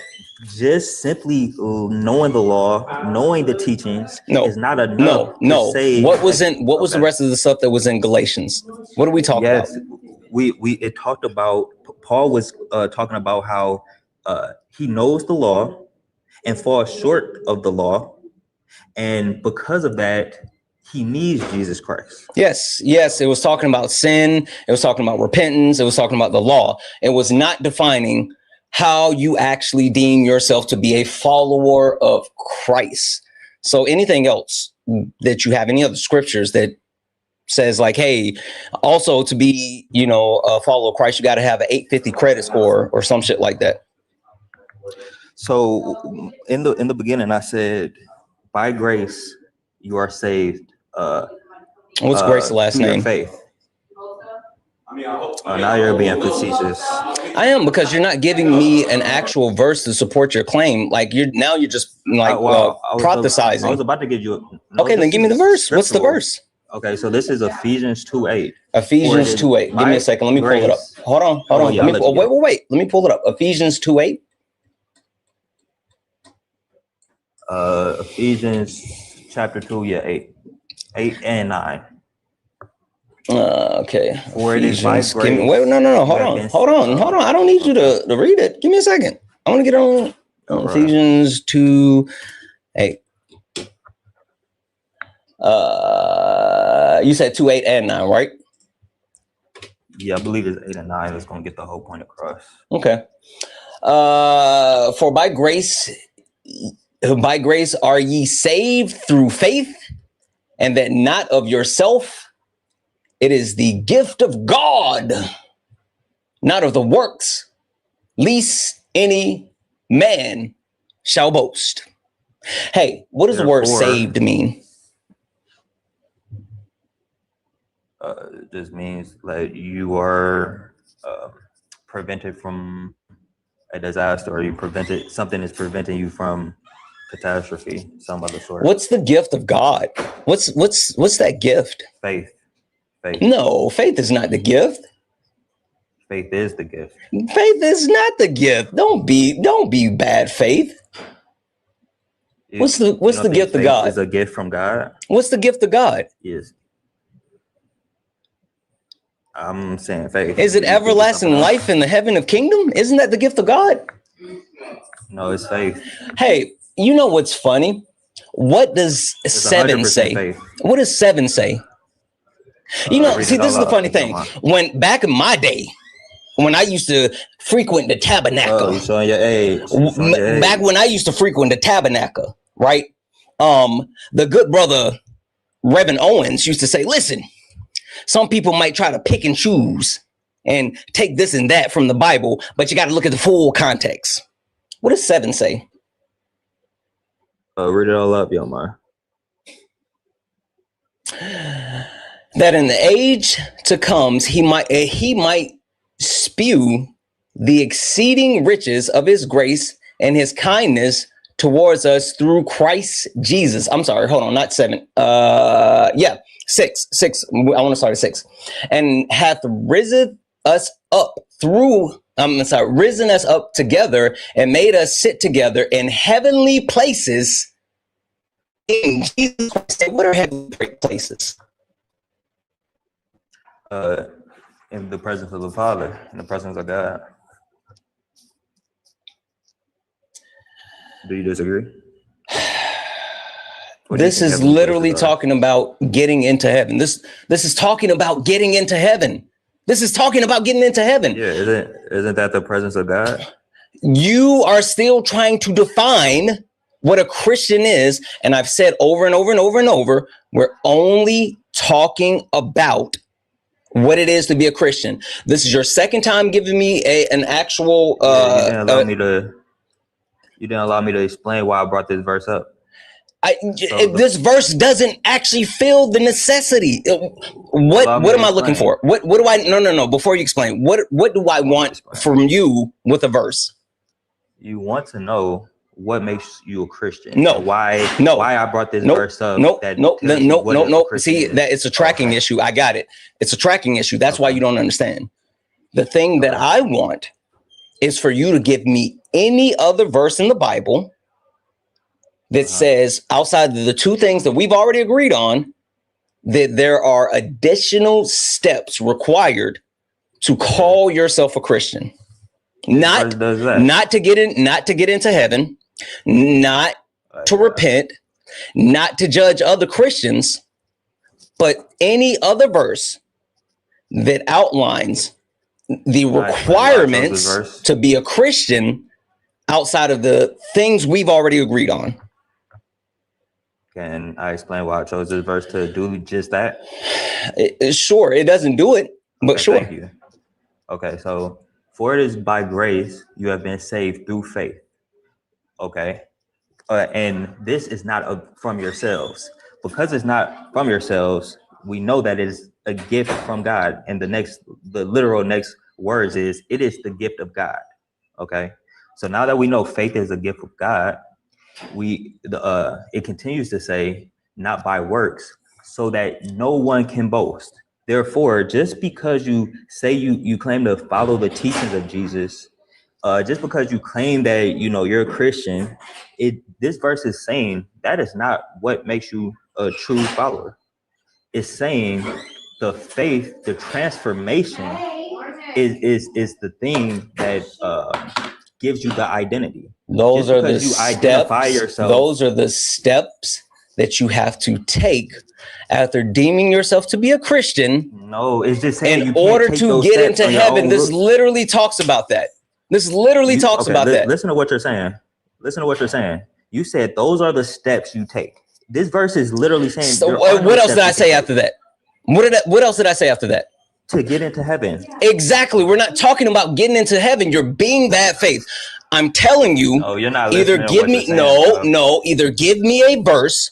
just simply knowing the law, knowing the teachings, is not enough. No. What was the rest of the stuff that was in Galatians? What are we talking about? It talked about, Paul was talking about how he knows the law and falls short of the law, and because of that, he needs Jesus Christ. Yes. It was talking about sin. It was talking about repentance. It was talking about the law. It was not defining how you actually deem yourself to be a follower of Christ. So anything else that you have, any other scriptures that says like, hey, also to be, a follower of Christ, you got to have an 850 credit score or some shit like that. So in the beginning, I said, by grace, you are saved. What's grace the last name? Faith. Now you're being facetious. I am, because you're not giving me an actual verse to support your claim. Like you're just like prophesizing. I was about to give you. Okay, then give me the verse. What's the verse? Okay, so this is Ephesians 2:8. Ephesians 2:8. Give me a second. Let me pull it up. Hold on. Yeah, wait. Let me pull it up. Ephesians 2:8. Ephesians chapter 2, 8 and 9. Okay. Where it is by grace. Wait, no. Hold on. I don't need you to read it. Give me a second. I want to get on Ephesians 2:8. You said 2:8 and 9, right? Yeah, I believe it's 8 and 9. It's going to get the whole point across. Okay. For by grace are ye saved through faith, and that not of yourself. It is the gift of God, not of the works, lest any man shall boast. Hey, what does the word saved mean? This means that you are prevented from a disaster, or something is preventing you from catastrophe, some other sort. What's the gift of God? What's that gift? Faith. No, faith is not the gift. Faith is the gift. Faith is not the gift. Don't be bad faith. What's the gift of God? Is a gift from God. What's the gift of God? Yes. I'm saying faith. Is it everlasting life in the heaven of kingdom? Isn't that the gift of God? No, it's faith. Hey, you know what's funny? What does 7 say? Faith. What does 7 say? See, this is the funny thing. When back in my day, when I used to frequent the tabernacle, showing your age. Back when I used to frequent the tabernacle, right? The good brother Reverend Owens used to say, listen, some people might try to pick and choose and take this and that from the Bible, but you got to look at the full context. What does 7 say? Read it all up, yo, man. That in the age to comes, he might spew the exceeding riches of his grace and his kindness towards us through Christ Jesus. I'm sorry, hold on, not 7. 6. I want to start at 6. And hath risen us up together and made us sit together in heavenly places in Jesus Christ. What are heavenly places? In the presence of the Father, in the presence of God. Do you disagree? This is literally talking about getting into heaven. This is talking about getting into heaven. This is talking about getting into heaven. Yeah, isn't that the presence of God? You are still trying to define what a Christian is, and I've said over and over and over and over, we're only talking about what it is to be a Christian. This is your second time giving me an actual. You didn't allow me to explain why I brought this verse up. This verse doesn't actually fill the necessity. What am I looking for? What do I? No. Before you explain, what do I want from you with a verse? You want to know what makes you a Christian. No. Why I brought this verse up. No. See, that it's a tracking issue. I got it. It's a tracking issue. That's why you don't understand. The thing that I want is for you to give me any other verse in the Bible that says, outside of the two things that we've already agreed on, that there are additional steps required to call yourself a Christian. Not to get into heaven, not to repent, not to judge other Christians, but any other verse that outlines the requirements to be a Christian outside of the things we've already agreed on. Can I explain why I chose this verse to do just that? Sure, it doesn't do it, but sure. Thank you. Okay, so for it is by grace you have been saved through faith. Okay, and this is not from yourselves. Because it's not from yourselves, we know that it is a gift from God. And the literal next words is, it is the gift of God. Okay. So now that we know faith is a gift of God, it continues to say, not by works, so that no one can boast. Therefore, just because you say you claim to follow the teachings of Jesus, just because you claim that you're a Christian, this verse is saying that is not what makes you a true follower. It's saying the faith, the transformation is the thing that gives you the identity. Those are the you identify steps. yourself. Those are the steps that you have to take after deeming yourself to be a Christian. No, it's just saying in order to get into heaven. This literally talks about that. This literally talks about that. Listen to what you're saying. Listen to what you're saying. You said those are the steps you take. This verse is literally saying. So what else did I say after that? What else did I say after that? To get into heaven. Exactly. We're not talking about getting into heaven. You're being bad faith. I'm telling you. No, you're not. Either give me Either give me a verse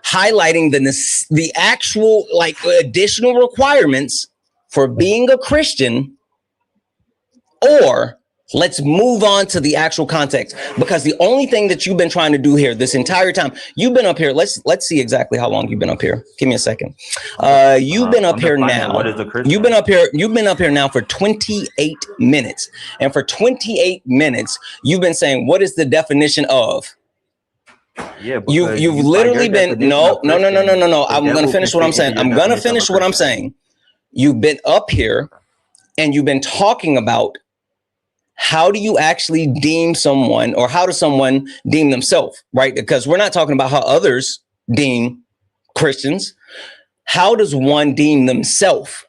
highlighting the actual additional requirements for being a Christian, or let's move on to the actual context, because the only thing that you've been trying to do here this entire time, you've been up here. Let's see exactly how long you've been up here. Give me a second. You've been up here now. What is the Christian? You've been up here now for 28 minutes. And for 28 minutes, you've been saying, what is the definition of? Yeah, you've literally been no. I'm gonna finish what I'm saying. You've been up here and you've been talking about how do you actually deem someone, or how does someone deem themselves, right? Because we're not talking about how others deem Christians. How does one deem themselves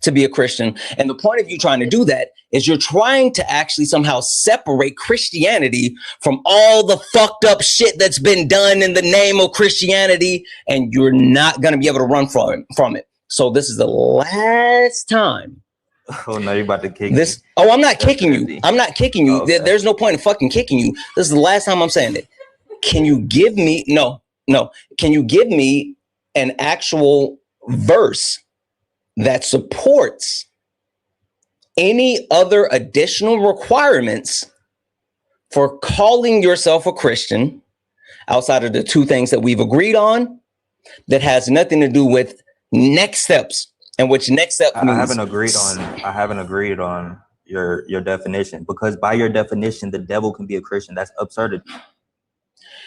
to be a Christian? And the point of you trying to do that is you're trying to actually somehow separate Christianity from all the fucked up shit that's been done in the name of Christianity, and you're not going to be able to run from it. So this is the last time. Oh, no, you're about to kick this. Me. Oh, I'm not kicking you. I'm not kicking you. Okay. There's no point in fucking kicking you. This is the last time I'm saying it. Can you give me Can you give me an actual verse that supports any other additional requirements for calling yourself a Christian outside of the two things that we've agreed on, that has nothing to do with next steps? And which next step means. I haven't agreed on your definition, because by your definition, the devil can be a Christian. That's absurdity.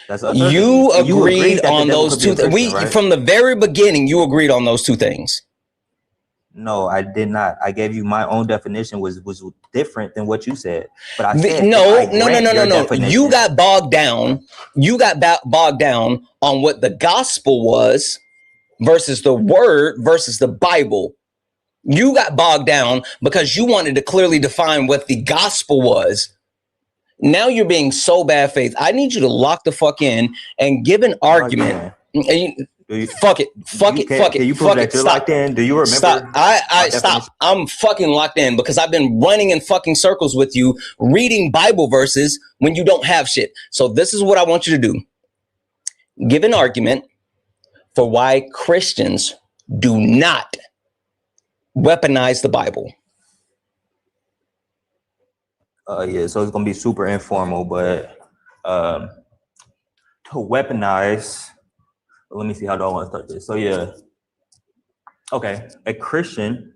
You agreed on those two things. Right? From the very beginning, you agreed on those two things. No, I did not. I gave you my own definition was different than what you said. But I said no. You got bogged down. You got bogged down on what the gospel was versus the word versus the Bible. You got bogged down because you wanted to clearly define what the gospel was. Now you're being so bad faith. I need you to lock the fuck in and give an argument. Fuck it. Can you prove that you're locked in? Do you remember? Stop. Stop. I'm fucking locked in because I've been running in fucking circles with you, reading Bible verses when you don't have shit. So this is what I want you to do. Give an argument for why Christians do not weaponize the Bible. Yeah, so it's gonna be super informal, but to weaponize. Let me see, how do I want to start this? So yeah, okay. A Christian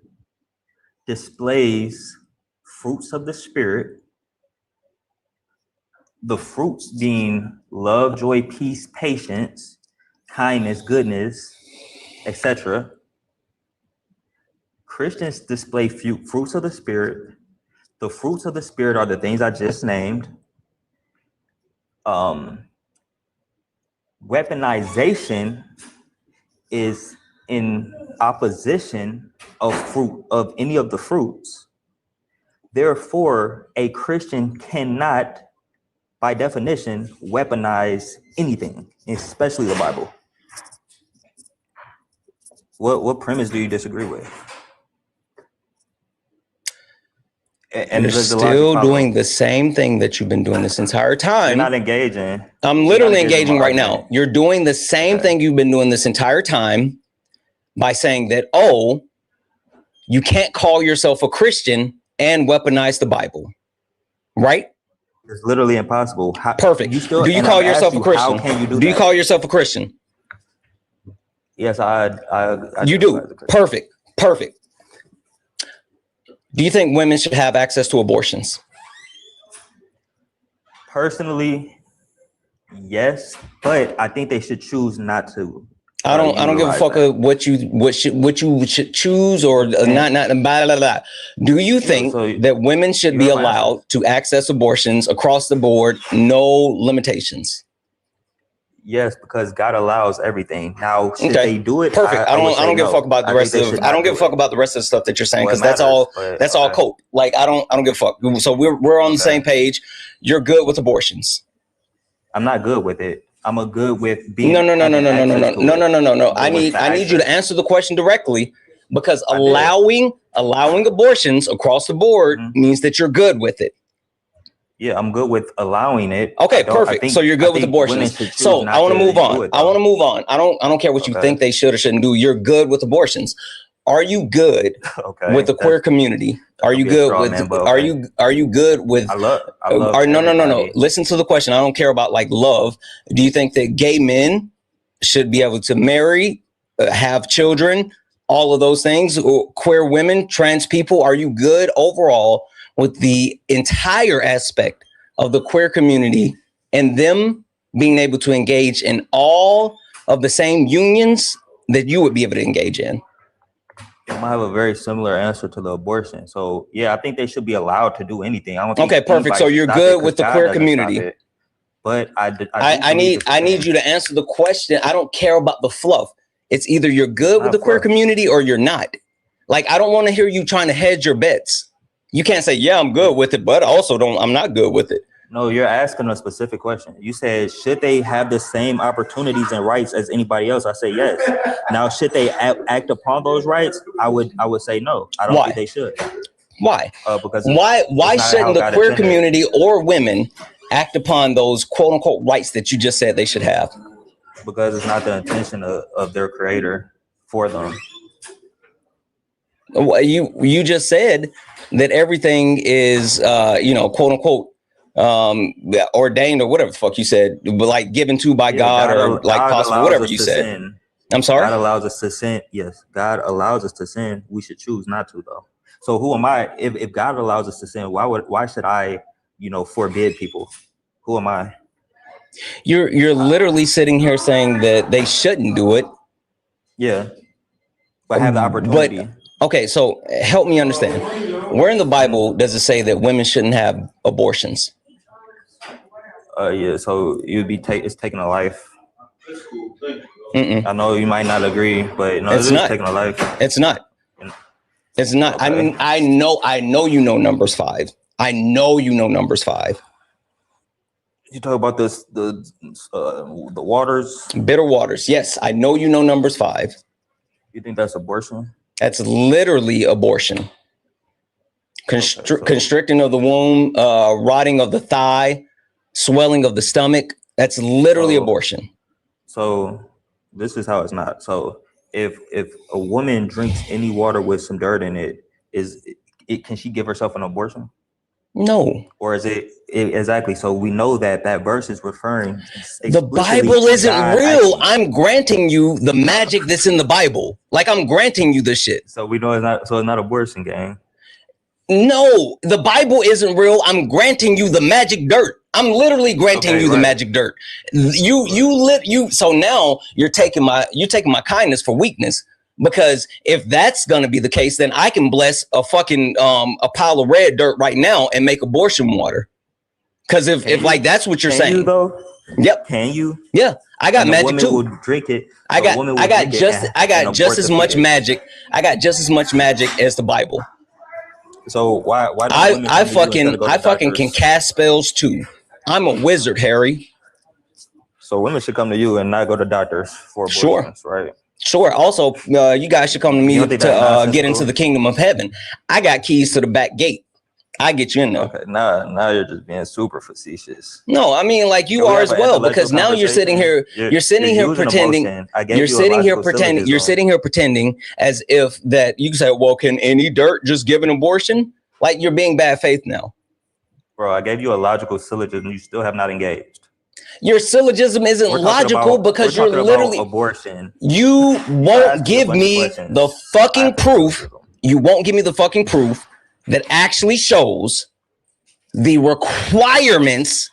displays fruits of the Spirit. The fruits being love, joy, peace, patience, kindness, goodness, etc. Christians display fruits of the Spirit. The fruits of the Spirit are the things I just named. Weaponization is in opposition of any of the fruits. Therefore, a Christian cannot, by definition, weaponize anything, especially the Bible. What premise do you disagree with? And you're still doing the same thing that you've been doing this entire time. You're not engaging. I'm literally engaging right now. You're doing the same thing you've been doing this entire time. by saying that, oh, you can't call yourself a Christian and weaponize the Bible, right? It's literally impossible. Perfect. Do you call yourself a Christian? How can you do you call yourself a Christian? Yes, I you do. Perfect. Perfect. Do you think women should have access to abortions? Personally, yes, but I think they should choose not to. I don't give a fuck what you should choose or not blah, blah, blah. Do you think that women should be allowed to access abortions across the board, no limitations? Yes, because God allows everything. Now, should they do it? Perfect. I don't give a fuck about the rest of. I don't give a fuck about the rest of the stuff that you're saying, because that's all cope. Like I don't give a fuck. So we're on the same page. You're good with abortions. I'm not good with it. I'm a good with being. No. I need you to answer the question directly, because allowing abortions across the board means that you're good with it. Yeah, I'm good with allowing it. Okay, perfect. So you're good with abortions. So I want to move on. I don't care what you think they should or shouldn't do. You're good with abortions. Are you good with the queer community? Are you good with? Are you good with? I love. No. Listen to the question. I don't care about like love. Do you think that gay men should be able to marry, have children, all of those things? Or queer women, trans people. Are you good overall with the entire aspect of the queer community and them being able to engage in all of the same unions that you would be able to engage in? I have a very similar answer to the abortion. So yeah, I think they should be allowed to do anything. I don't think okay, perfect. So you're good with the queer community. But I need you to answer the question. I don't care about the fluff. It's either you're good with the queer community or you're not. Like, I don't want to hear you trying to hedge your bets. You can't say, yeah, I'm good with it, but also I'm not good with it. No, you're asking a specific question. You said, should they have the same opportunities and rights as anybody else? I say yes. Now, should they act upon those rights? I would say no. I don't think they should. Why? Because why shouldn't the queer community or women act upon those quote unquote rights that you just said they should have? Because it's not the intention of their creator for them. Well, you just said that everything is quote unquote ordained or whatever the fuck you said, but like given to by God or like possible, whatever you said. Sin. I'm sorry. God allows us to sin. Yes, God allows us to sin. We should choose not to, though. So who am I? If God allows us to sin, why should I, forbid people? Who am I? You're literally sitting here saying that they shouldn't do it. Yeah, but have the opportunity. Okay, so help me understand. Where in the Bible does it say that women shouldn't have abortions? Yeah, so it's taking a life. I know you might not agree, but no, it's not taking a life. It's not. It's not. Okay. I mean, I know you know Numbers 5. I know you know Numbers 5. You talk about the waters, bitter waters. Yes, I know you know Numbers 5. You think that's abortion? That's literally abortion. Constricting of the womb, rotting of the thigh, swelling of the stomach. That's literally abortion. So this is how it's not. So if a woman drinks any water with some dirt in it, can she give herself an abortion? No. Or is it exactly? So we know that verse is referring. The Bible isn't real. I'm granting you the magic that's in the Bible. Like, I'm granting you this shit. So we know it's not. So it's not abortion, gang. No, the Bible isn't real. I'm granting you the magic dirt. I'm literally granting you the magic dirt. So now you're taking my kindness for weakness. Because if that's going to be the case, then I can bless a fucking a pile of red dirt right now and make abortion water. Because if like that's what you're saying, though. Yep. Can you? Yeah, I got magic too. Will drink it. I got just as much magic. I got just as much magic as the Bible. So why I fucking can cast spells too. I'm a wizard, Harry. So women should come to you and not go to doctors for abortions, right? Sure. Also, you guys should come to me to get into the kingdom of heaven. I got keys to the back gate. I get you in there. Okay, now you're just being super facetious. No, I mean, like you are as well, because now you're sitting here, you're sitting here pretending, you're sitting here pretending as if that you say, well, can any dirt just give an abortion? Like you're being bad faith now. Bro, I gave you a logical syllogism. You still have not engaged. Your syllogism isn't logical because you're literally abortion. You won't give me the fucking proof. You won't give me the fucking proof that actually shows the requirements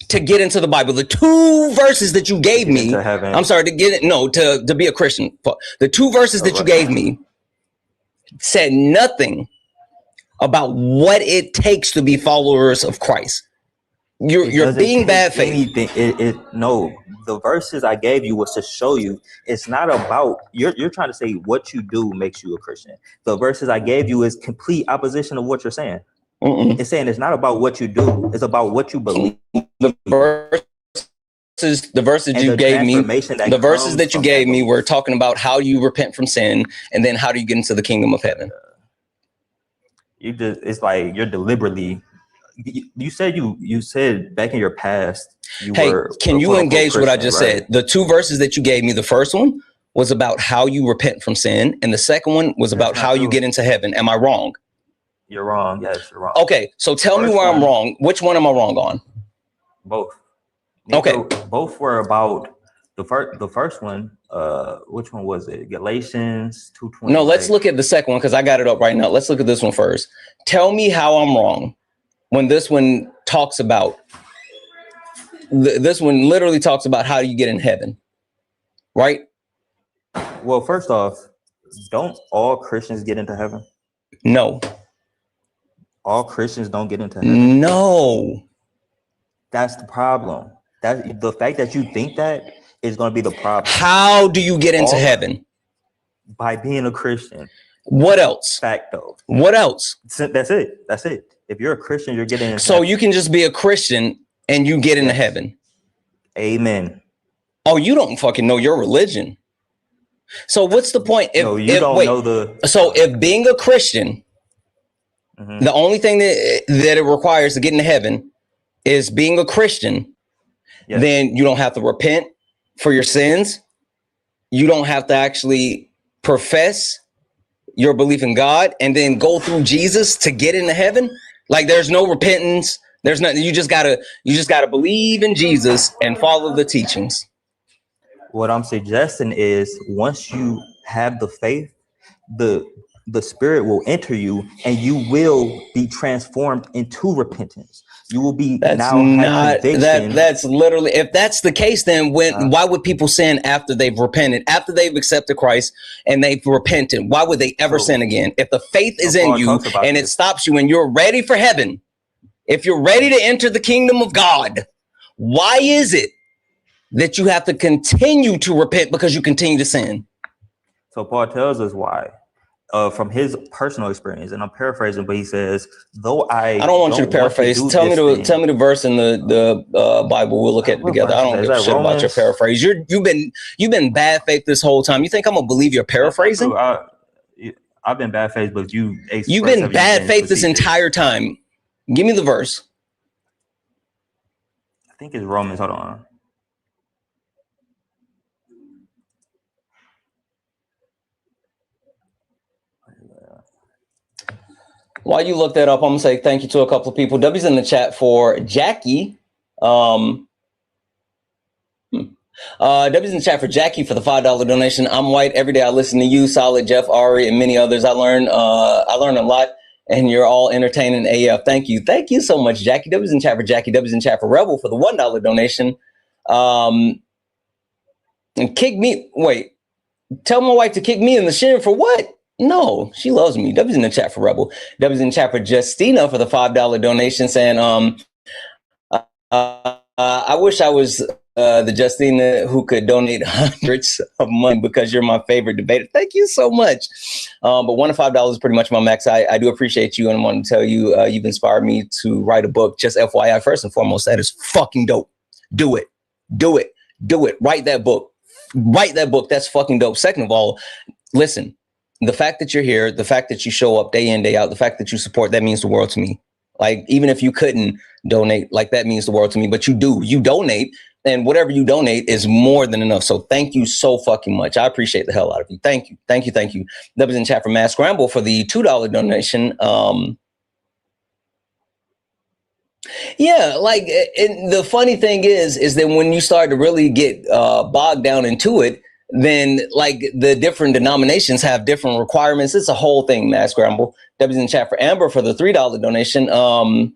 to get into the Bible. The 2 verses that you gave me, I'm sorry, to be a Christian. The 2 verses that you gave me said nothing about what it takes to be followers of Christ. You're being bad faith. No, the verses I gave you was to show you it's not about you're trying to say what you do makes you a Christian. The verses I gave you is complete opposition of what you're saying. It's saying it's not about what you do, it's about what you believe. The verses you gave me, the verses that you gave me were talking about how you repent from sin and then how do you get into the kingdom of heaven. It's like you're deliberately. You said back in your past. Can you engage what I just said? The 2 verses that you gave me, the first one was about how you repent from sin, and the second one was about how you get into heaven. Am I wrong? You're wrong. Yes, you're wrong. Okay, so tell me where I'm wrong. Which one am I wrong on? Both. Okay. Both were about the first one. Which one was it? Galatians 2:20. No, let's look at the second one because I got it up right now. Let's look at this one first. Tell me how I'm wrong when this one talks about. This one literally talks about how you get in heaven, right? Well, first off, don't all Christians get into heaven? No. All Christians don't get into heaven? No. That's the problem. That the fact that you think that is going to be the problem. How do you get into heaven? By being a Christian. What else? Fact though. What else? That's it. That's it. If you're a Christian, you're getting into heaven. You can just be a Christian and you get into heaven. Amen. Oh, you don't fucking know your religion. So what's the point? So if being a Christian, the only thing that it requires to get into heaven is being a Christian, then you don't have to repent for your sins. You don't have to actually profess your belief in God and then go through Jesus to get into heaven. Like there's no repentance. There's nothing. You just gotta believe in Jesus and follow the teachings. What I'm suggesting is once you have the faith, the Spirit will enter you and you will be transformed into repentance. You will be that's literally, if that's the case, then why would people sin after they've repented, after they've accepted Christ and they've repented? Why would they ever sin again? If the faith is in you and it stops you and you're ready for heaven, if you're ready to enter the kingdom of God, why is it that you have to continue to repent because you continue to sin? So Paul tells us why. From his personal experience, and I'm paraphrasing, but he says, "Though I don't want you to paraphrase. Tell me the verse in the Bible. We'll look at it together. I don't give a shit about your paraphrase. You've been bad faith this whole time. You think I'm gonna believe you're paraphrasing? I've been bad faith, but you've been bad faith this entire time. Give me the verse. I think it's Romans. Hold on. While you look that up, I'm gonna say thank you to a couple of people. W's in the chat for Jackie. W's in the chat for Jackie for the $5 donation. I'm white. Every day I listen to you, Solid, Jeff, Ari, and many others. I learn a lot, and you're all entertaining AF. Thank you so much, Jackie. W's in chat for Jackie. W's in chat for Rebel for the $1 donation. And kick me. Wait, tell my wife to kick me in the shin for what? No, she loves me. W's in the chat for Rebel. W's in the chat for Justina for the $5 donation, saying, I wish I was the Justina who could donate hundreds of money because you're my favorite debater. Thank you so much. But $1 to $5 is pretty much my max. I do appreciate you, and I want to tell you, you've inspired me to write a book. Just FYI, first and foremost, that is fucking dope. Do it. Write that book. That's fucking dope. Second of all, listen. The fact that you're here, the fact that you show up day in, day out, the fact that you support, that means the world to me. Like, even if you couldn't donate, like, that means the world to me, but you do, you donate, and whatever you donate is more than enough. So thank you so fucking much. I appreciate the hell out of you. Thank you. Thank you. Thank you. That was in chat for Mass Scramble for the $2 donation. Yeah, like, and the funny thing is that when you start to really get bogged down into it, then like the different denominations have different requirements. It's a whole thing, Mass Scramble. That was in chat for Amber for the $3 donation. I'm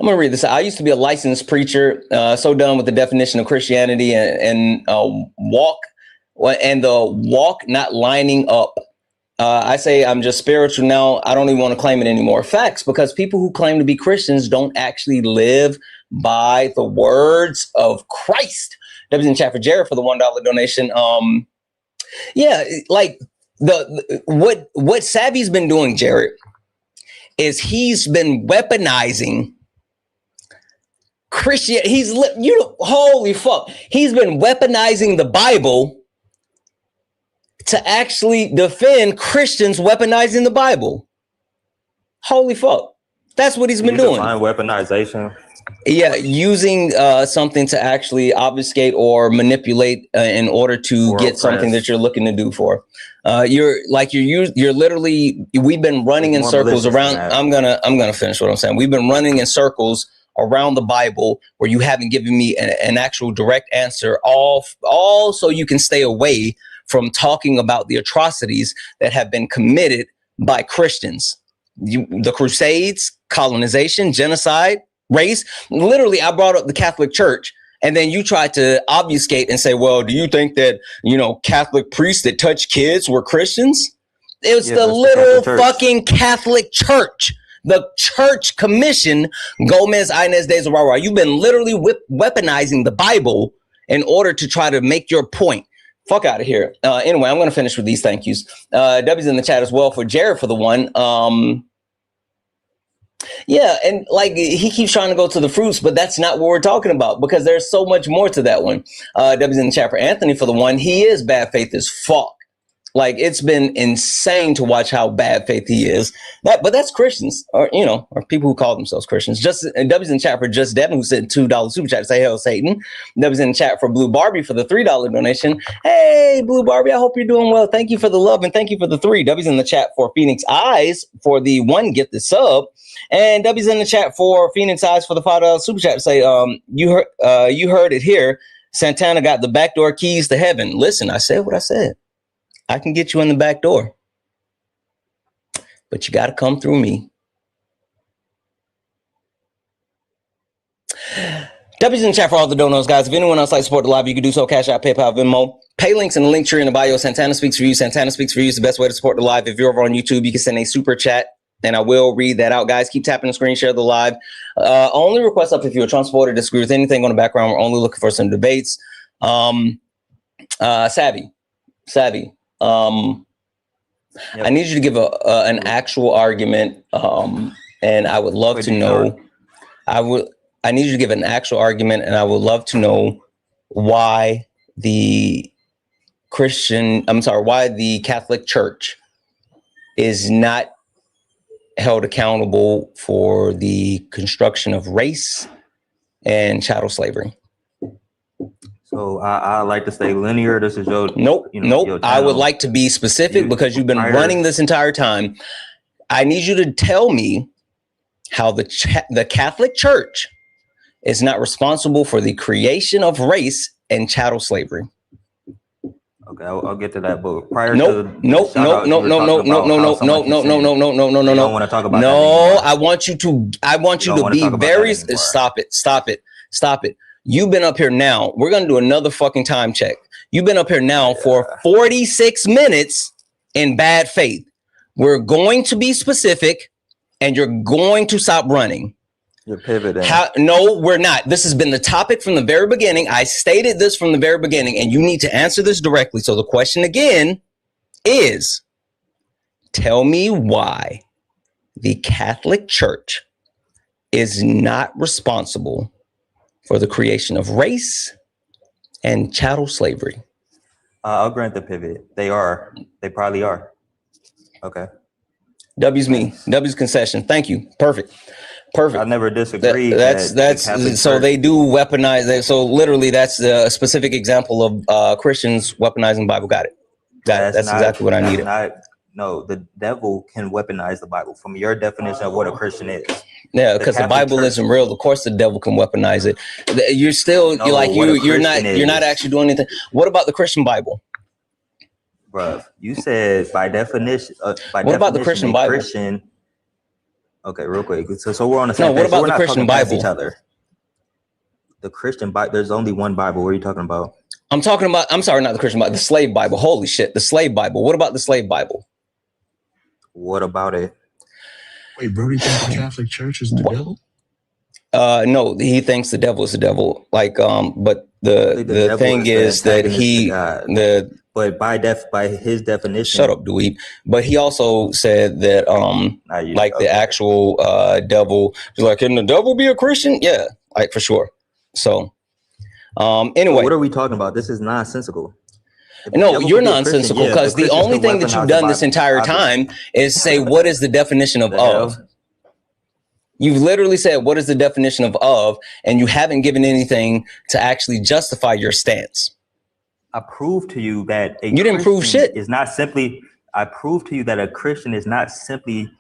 gonna read this. I used to be a licensed preacher, so done with the definition of Christianity and walk not lining up. I say I'm just spiritual now. I don't even want to claim it anymore. Facts, because people who claim to be Christians don't actually live by the words of Christ. That was in chat for Jared for the $1 donation. Yeah, like what Savvy's been doing, Jared, is he's been weaponizing Christian. Holy fuck. He's been weaponizing the Bible to actually defend Christians weaponizing the Bible. Holy fuck. That's what he's been doing. Define weaponization. Yeah, using something to actually obfuscate or manipulate in order to get something that you're looking to do for. You're literally, we've been running in circles around. I'm gonna finish what I'm saying. We've been running in circles around the Bible where you haven't given me an actual direct answer, all so you can stay away from talking about the atrocities that have been committed by Christians. The Crusades, colonization, genocide, race. Literally, I brought up the Catholic Church, and then you tried to obfuscate and say, well, do you think that, Catholic priests that touch kids were Christians? It was the literal fucking Catholic Church. The church commission, Gomez, Inez de Zerara. You've been literally weaponizing the Bible in order to try to make your point. Fuck out of here. Anyway, I'm going to finish with these thank yous. W's in the chat as well for Jared for the one. Yeah, and like he keeps trying to go to the fruits, but that's not what we're talking about because there's so much more to that one. W's in the chat for Anthony for the one. He is bad faith as fuck. Like, it's been insane to watch how bad faith he is. But that's Christians, or people who call themselves Christians. W's in the chat for Just Devin, who said $2 super chat to say hell Satan. W's in the chat for Blue Barbie for the $3 donation. Hey, Blue Barbie, I hope you're doing well. Thank you for the love and thank you for the 3. W's in the chat for Phoenix Eyes for the 1 gifted sub. And W's in the chat for Phoenix Eyes for the $5 super chat to say, you heard it here. Santana got the backdoor keys to heaven. Listen, I said what I said. I can get you in the back door, but you got to come through me. W's in the chat for all the donos, guys. If anyone else likes to support the live, you can do so. Cash App, PayPal, Venmo. Pay links in the link tree in the bio. Santana Speaks for You. Santana Speaks for You is the best way to support the live. If you're over on YouTube, you can send a super chat, and I will read that out, guys. Keep tapping the screen, share the live. Only request up if you're a Trump supporter, disagree with anything on the background. We're only looking for some debates. Savvy. Yep. I need you to give an actual argument, and I would love to know. I need you to give an actual argument, and I would love to know why the Catholic Church is not held accountable for the construction of race and chattel slavery. So I like to stay linear. This is your nope. I would like to be specific because you've been running this entire time. I need you to tell me how the Catholic Church is not responsible for the creation of race and chattel slavery. Okay, I'll get to that. But prior no. I want you to be very stop it. You've been up here now. We're going to do another fucking time check. You've been up here now for 46 minutes in bad faith. We're going to be specific and you're going to stop running. You're pivoting. No, we're not. This has been the topic from the very beginning. I stated this from the very beginning and you need to answer this directly. So the question again is, tell me why the Catholic Church is not responsible for the creation of race and chattel slavery. I'll grant the pivot. They are. They probably are. Okay. W's me. W's concession. Thank you. Perfect. I never disagreed. That's so they do weaponize that. So literally, that's a specific example of Christians weaponizing Bible. Got it. That's exactly what I needed. No, the devil can weaponize the Bible from your definition of what a Christian is. Yeah, because the Bible isn't real. Of course, the devil can weaponize it. You're still you're not actually doing anything. What about the Christian Bible? Bruh, you said by definition. What about the Christian Bible? Okay, real quick. So we're on the same page. What about the Christian Bible? Each other. The Christian Bible. There's only one Bible. What are you talking about? I'm sorry, not the Christian Bible. The slave Bible. Holy shit, the slave Bible. What about the slave Bible? What about it? Wait, bro, you think the Catholic Church is the devil? No, he thinks the devil is the devil. Like, but the thing is that but by his definition. Shut up, dweeb. But he also said that the actual devil is like, can the devil be a Christian? Yeah, like for sure. So anyway, so what are we talking about? This is nonsensical. No, you're nonsensical because the only thing that you've done this entire time is say, what is the definition of? You've literally said, what is the definition of, and you haven't given anything to actually justify your stance. I proved to you that you didn't prove shit. I proved to you that a Christian is not simply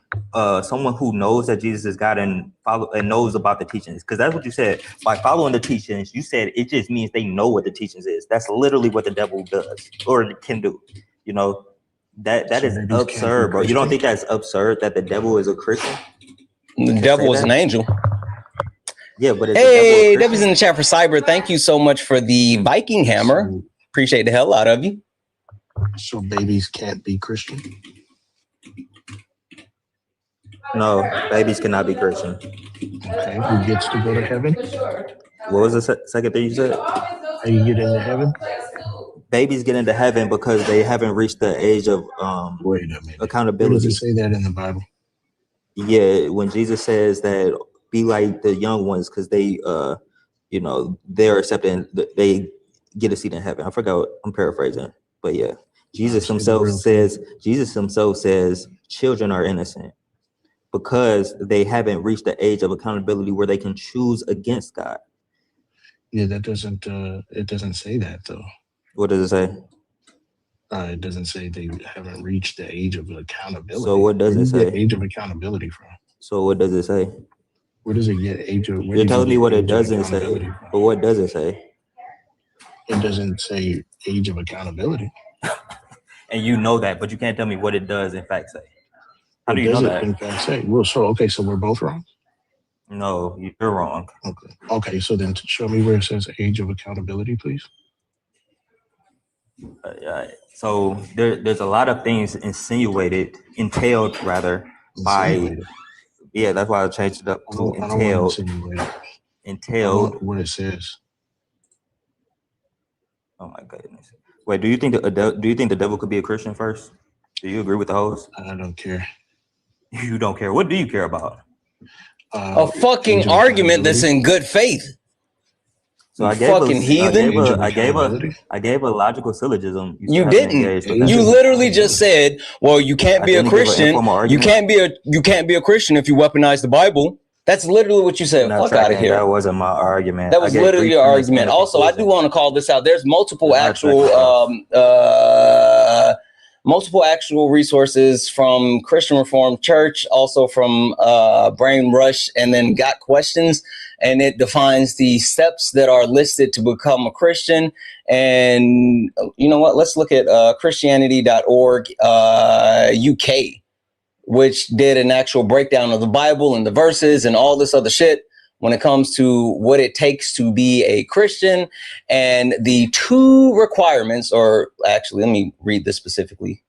someone who knows that Jesus is God and knows about the teachings. Because that's what you said. By following the teachings, you said it just means they know what the teachings is. That's literally what the devil does or can do. You know, that is absurd, bro. You don't think that's absurd that the devil is a Christian? The devil is an angel. Yeah, but hey, Debbie's in the chat for Cyber. Thank you so much for the Viking hammer. Appreciate the hell out of you. So babies can't be Christian? No, babies cannot be Christian. Okay, who gets to go to heaven? What was the second thing you said? How you get into heaven? Babies get into heaven because they haven't reached the age of wait a minute. Accountability. Where does it say that in the Bible? Yeah, when Jesus says that be like the young ones because they they're accepting, they get a seat in heaven. I forgot, I'm paraphrasing, but yeah. Jesus himself says children are innocent because they haven't reached the age of accountability where they can choose against God. Yeah, that doesn't it doesn't say that though. What does it say? It doesn't say they haven't reached the age of accountability. So what does it say? Age of accountability from? So what does it say? Where does it get age of? You're telling me what it doesn't say, but what does it say? It doesn't say age of accountability. And you know that, but you can't tell me what it does in fact say. How do you know that? In fact say? Well, so we're both wrong. No, you're wrong. Okay. So then show me where it says age of accountability, please. So there's a lot of things entailed by. Yeah, that's why I changed it up to entailed. What it says. Oh my goodness! Wait, do you think the devil could be a Christian first? Do you agree with the host? I don't care. You don't care. What do you care about? A fucking argument that's in good faith. So I gave a logical syllogism. You didn't. You literally just said, "Well, you can't be a Christian. You can't be a Christian if you weaponize the Bible." That's literally what you said. Fuck out of here. That wasn't my argument. That was literally your argument. Also, I do want to call this out. There's multiple actual resources from Christian Reformed Church, also from Brain Rush, and then Got Questions, and it defines the steps that are listed to become a Christian. And you know what? Let's look at Christianity.org UK, which did an actual breakdown of the Bible and the verses and all this other shit when it comes to what it takes to be a Christian and the two requirements, or actually, let me read this specifically.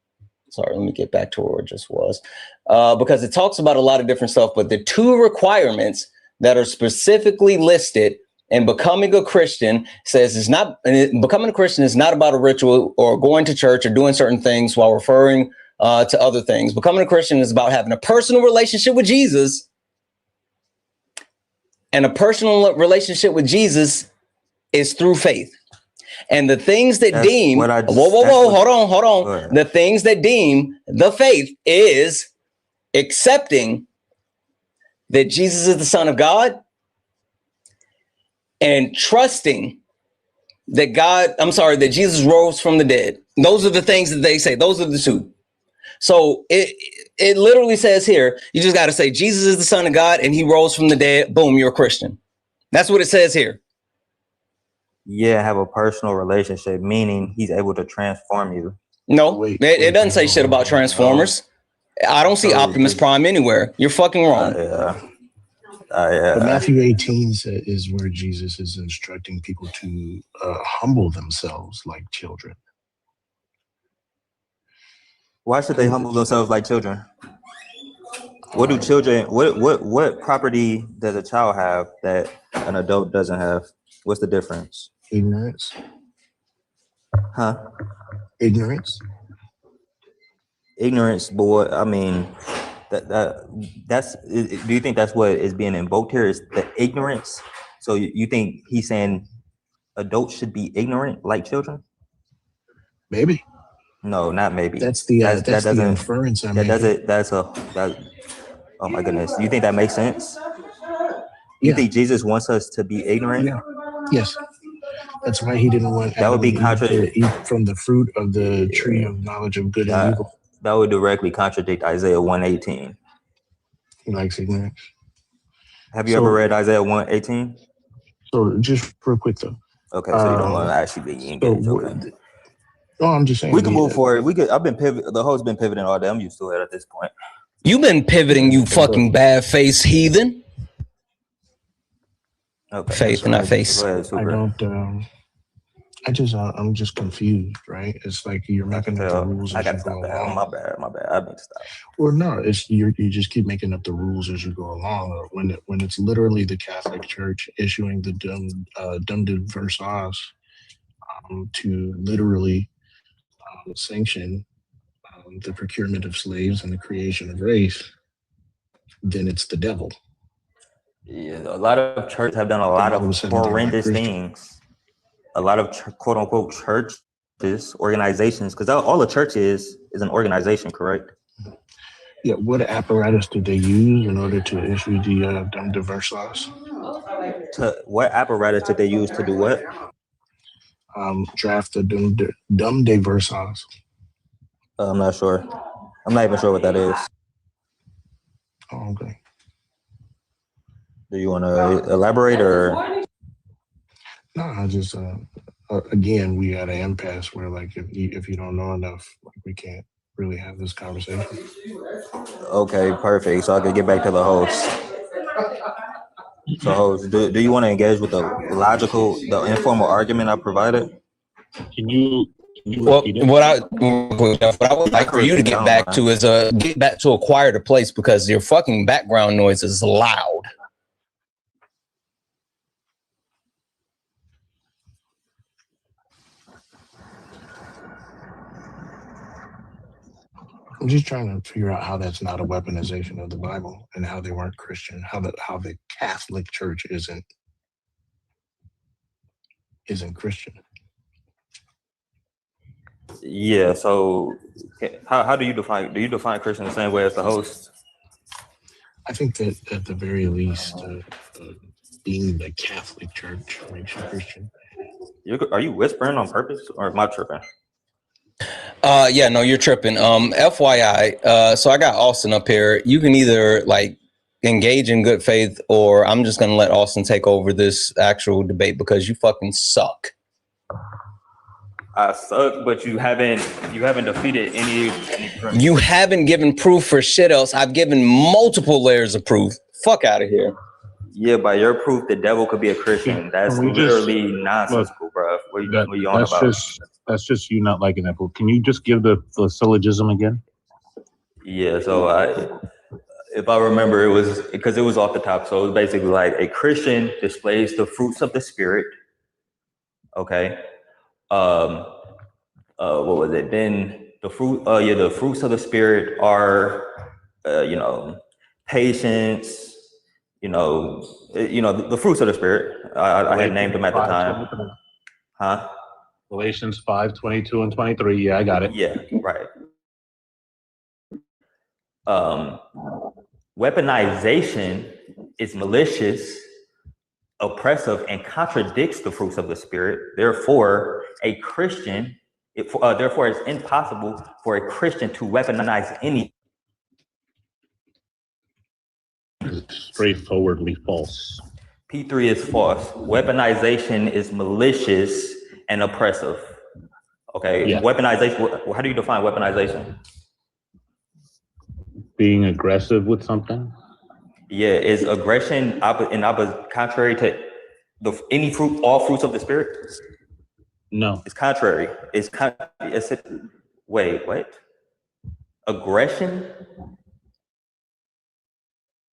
Sorry, let me get back to where it just was, because it talks about a lot of different stuff, but the two requirements that are specifically listed in becoming a Christian says becoming a Christian is not about a ritual or going to church or doing certain things while referring to other things. Becoming a Christian is about having a personal relationship with Jesus. And a personal relationship with Jesus is through faith. And the things that hold on. The things that deem the faith is accepting that Jesus is the Son of God and trusting that Jesus rose from the dead. Those are the things that they say. Those are the two. So it literally says here, you just got to say Jesus is the Son of God and he rose from the dead. Boom, you're a Christian. That's what it says here. Yeah, have a personal relationship, meaning he's able to transform you. No, it doesn't say shit about Transformers. I don't see Optimus Prime anywhere. You're fucking wrong. But Matthew 18 is where Jesus is instructing people to humble themselves like children. Why should they humble themselves like children? What do children? What property does a child have that an adult doesn't have? What's the difference? Ignorance. Huh? Ignorance. Ignorance, boy. I mean, that's. Do you think that's what is being invoked here? Is the ignorance? So you think he's saying adults should be ignorant like children? Maybe. No, not maybe. That's the inference I made. Oh my goodness. You think that makes sense? You think Jesus wants us to be ignorant? Yeah. Yes. That's why he didn't want that would be to eat from the fruit of the tree of knowledge of good and evil. That would directly contradict Isaiah 1:18. He likes ignorance. Have you ever read Isaiah 1:18? So just real quick though. Okay, so you don't want to actually be engaged. Okay. No, I'm just saying we can move forward. I've been the host been pivoting all day. I'm used to it at this point. You've been pivoting, you fucking bad-faced heathen. Okay. Faith in that face. I'm just confused, right? It's like you're making up the rules as you go along. My bad. I need to stop. Well, no, it's you just keep making up the rules as you go along. Or when it's literally the Catholic Church issuing the dumb diversas to literally sanction the procurement of slaves and the creation of race, then it's the devil. Yeah, a lot of churches have done a lot of horrendous things. A lot of quote unquote churches, organizations, because all a church is an organization, correct? Yeah. What apparatus did they use in order to issue the dumb diverse laws? What apparatus did they use to do what? Draft the dumb diverse laws. I'm not sure. I'm not even sure what that is. Oh, okay. Do you want to elaborate or? No, I just again we at an impasse where like if you don't know enough, like we can't really have this conversation. Okay, perfect. So I could get back to the host. So host, do you want to engage with the informal argument I provided? Can you what I would like for you to get back to is get back to a quieter place because your fucking background noise is loud. I'm just trying to figure out how that's not a weaponization of the Bible and how they weren't Christian, how the Catholic Church isn't Christian. Yeah. So, how do you define? Do you define Christian the same way as the host? I think that at the very least, being the Catholic Church makes you Christian. Are you whispering on purpose, or am I tripping? Yeah, no, you're tripping. FYI, so I got Austin up here. You can either like engage in good faith, or I'm just gonna let Austin take over this actual debate because you fucking suck. I suck, but you haven't defeated any. You haven't given proof for shit else. I've given multiple layers of proof. Fuck out of here. Yeah, by your proof, the devil could be a Christian. That's literally nonsensical, bro. What are you on about? That's just you not liking that book. Can you just give the syllogism again? Yeah, so if I remember, it was because it was off the top. So it was basically like a Christian displays the fruits of the spirit. Okay. What was it? Then the fruits of the spirit are, patience. The fruits of the spirit. I had named them at the time. Huh? Galatians 5:22 and 23. Yeah, I got it. Yeah, right. weaponization is malicious, oppressive, and contradicts the fruits of the Spirit. Therefore, a Christian, therefore, it's impossible for a Christian to weaponize any. Straightforwardly false. P3 is false. Weaponization is malicious and oppressive. Okay, Yeah. Weaponization, how do you define weaponization? Being aggressive with something? Yeah, is aggression contrary to all fruits of the Spirit? No. It's contrary. Wait, what? Aggression?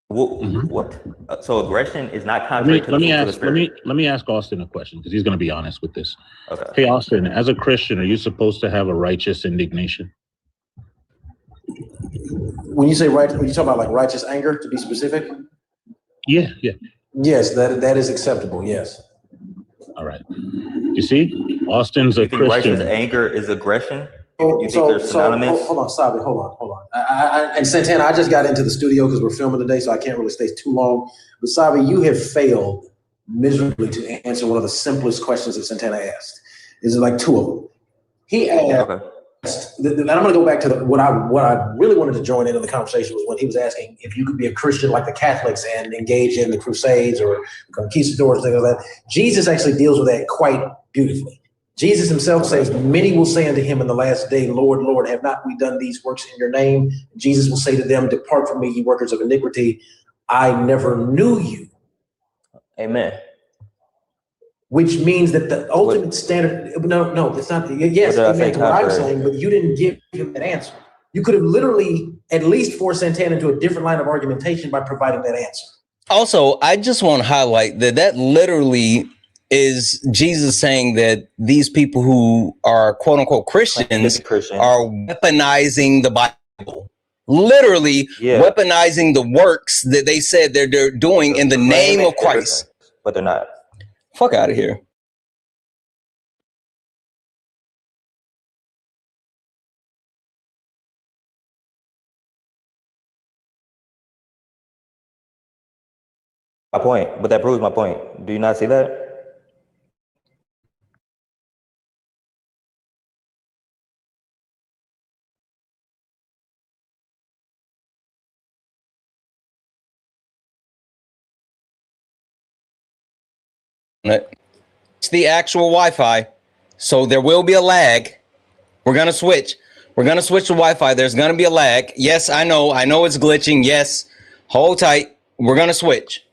What? So aggression is not contrary to the fruits of the Spirit. Let me ask Austin a question, because he's going to be honest with this. Okay. Hey, Austin, as a Christian, are you supposed to have a righteous indignation? When you say right, when you talk about like righteous anger, to be specific? Yeah. Yes, that is acceptable. Yes. All right. You see, Austin's a Christian. Righteous anger is aggression? You think they're synonymous? Hold on, Sabi, hold on. And Santana, I just got into the studio because we're filming today, so I can't really stay too long. But Sabi, you have failed miserably to answer one of the simplest questions that Santana asked. Is it like two of them? He asked. Okay. And I'm going to go back to what I really wanted to join into the conversation was when he was asking if you could be a Christian like the Catholics and engage in the Crusades or conquistadors, things like that. Jesus actually deals with that quite beautifully. Jesus himself says, many will say unto him in the last day, Lord, Lord, have not we done these works in your name? Jesus will say to them, depart from me, ye workers of iniquity. I never knew you. Amen. Which means that the ultimate standard, no, it's not. Yes, amen to what I'm saying, but you didn't give him that answer. You could have literally at least forced Santana into a different line of argumentation by providing that answer. Also, I just want to highlight that literally is Jesus saying that these people who are quote unquote Christians are weaponizing the Bible. Literally weaponizing the works that they said they're doing in the name of Christ. But they're not. Fuck out of here. My point, but that proves my point. Do you not see that? It's the actual Wi-Fi, so there will be a lag. We're gonna switch to Wi-Fi. There's gonna be a lag. Yes, I know it's glitching. Yes, hold tight. We're gonna switch.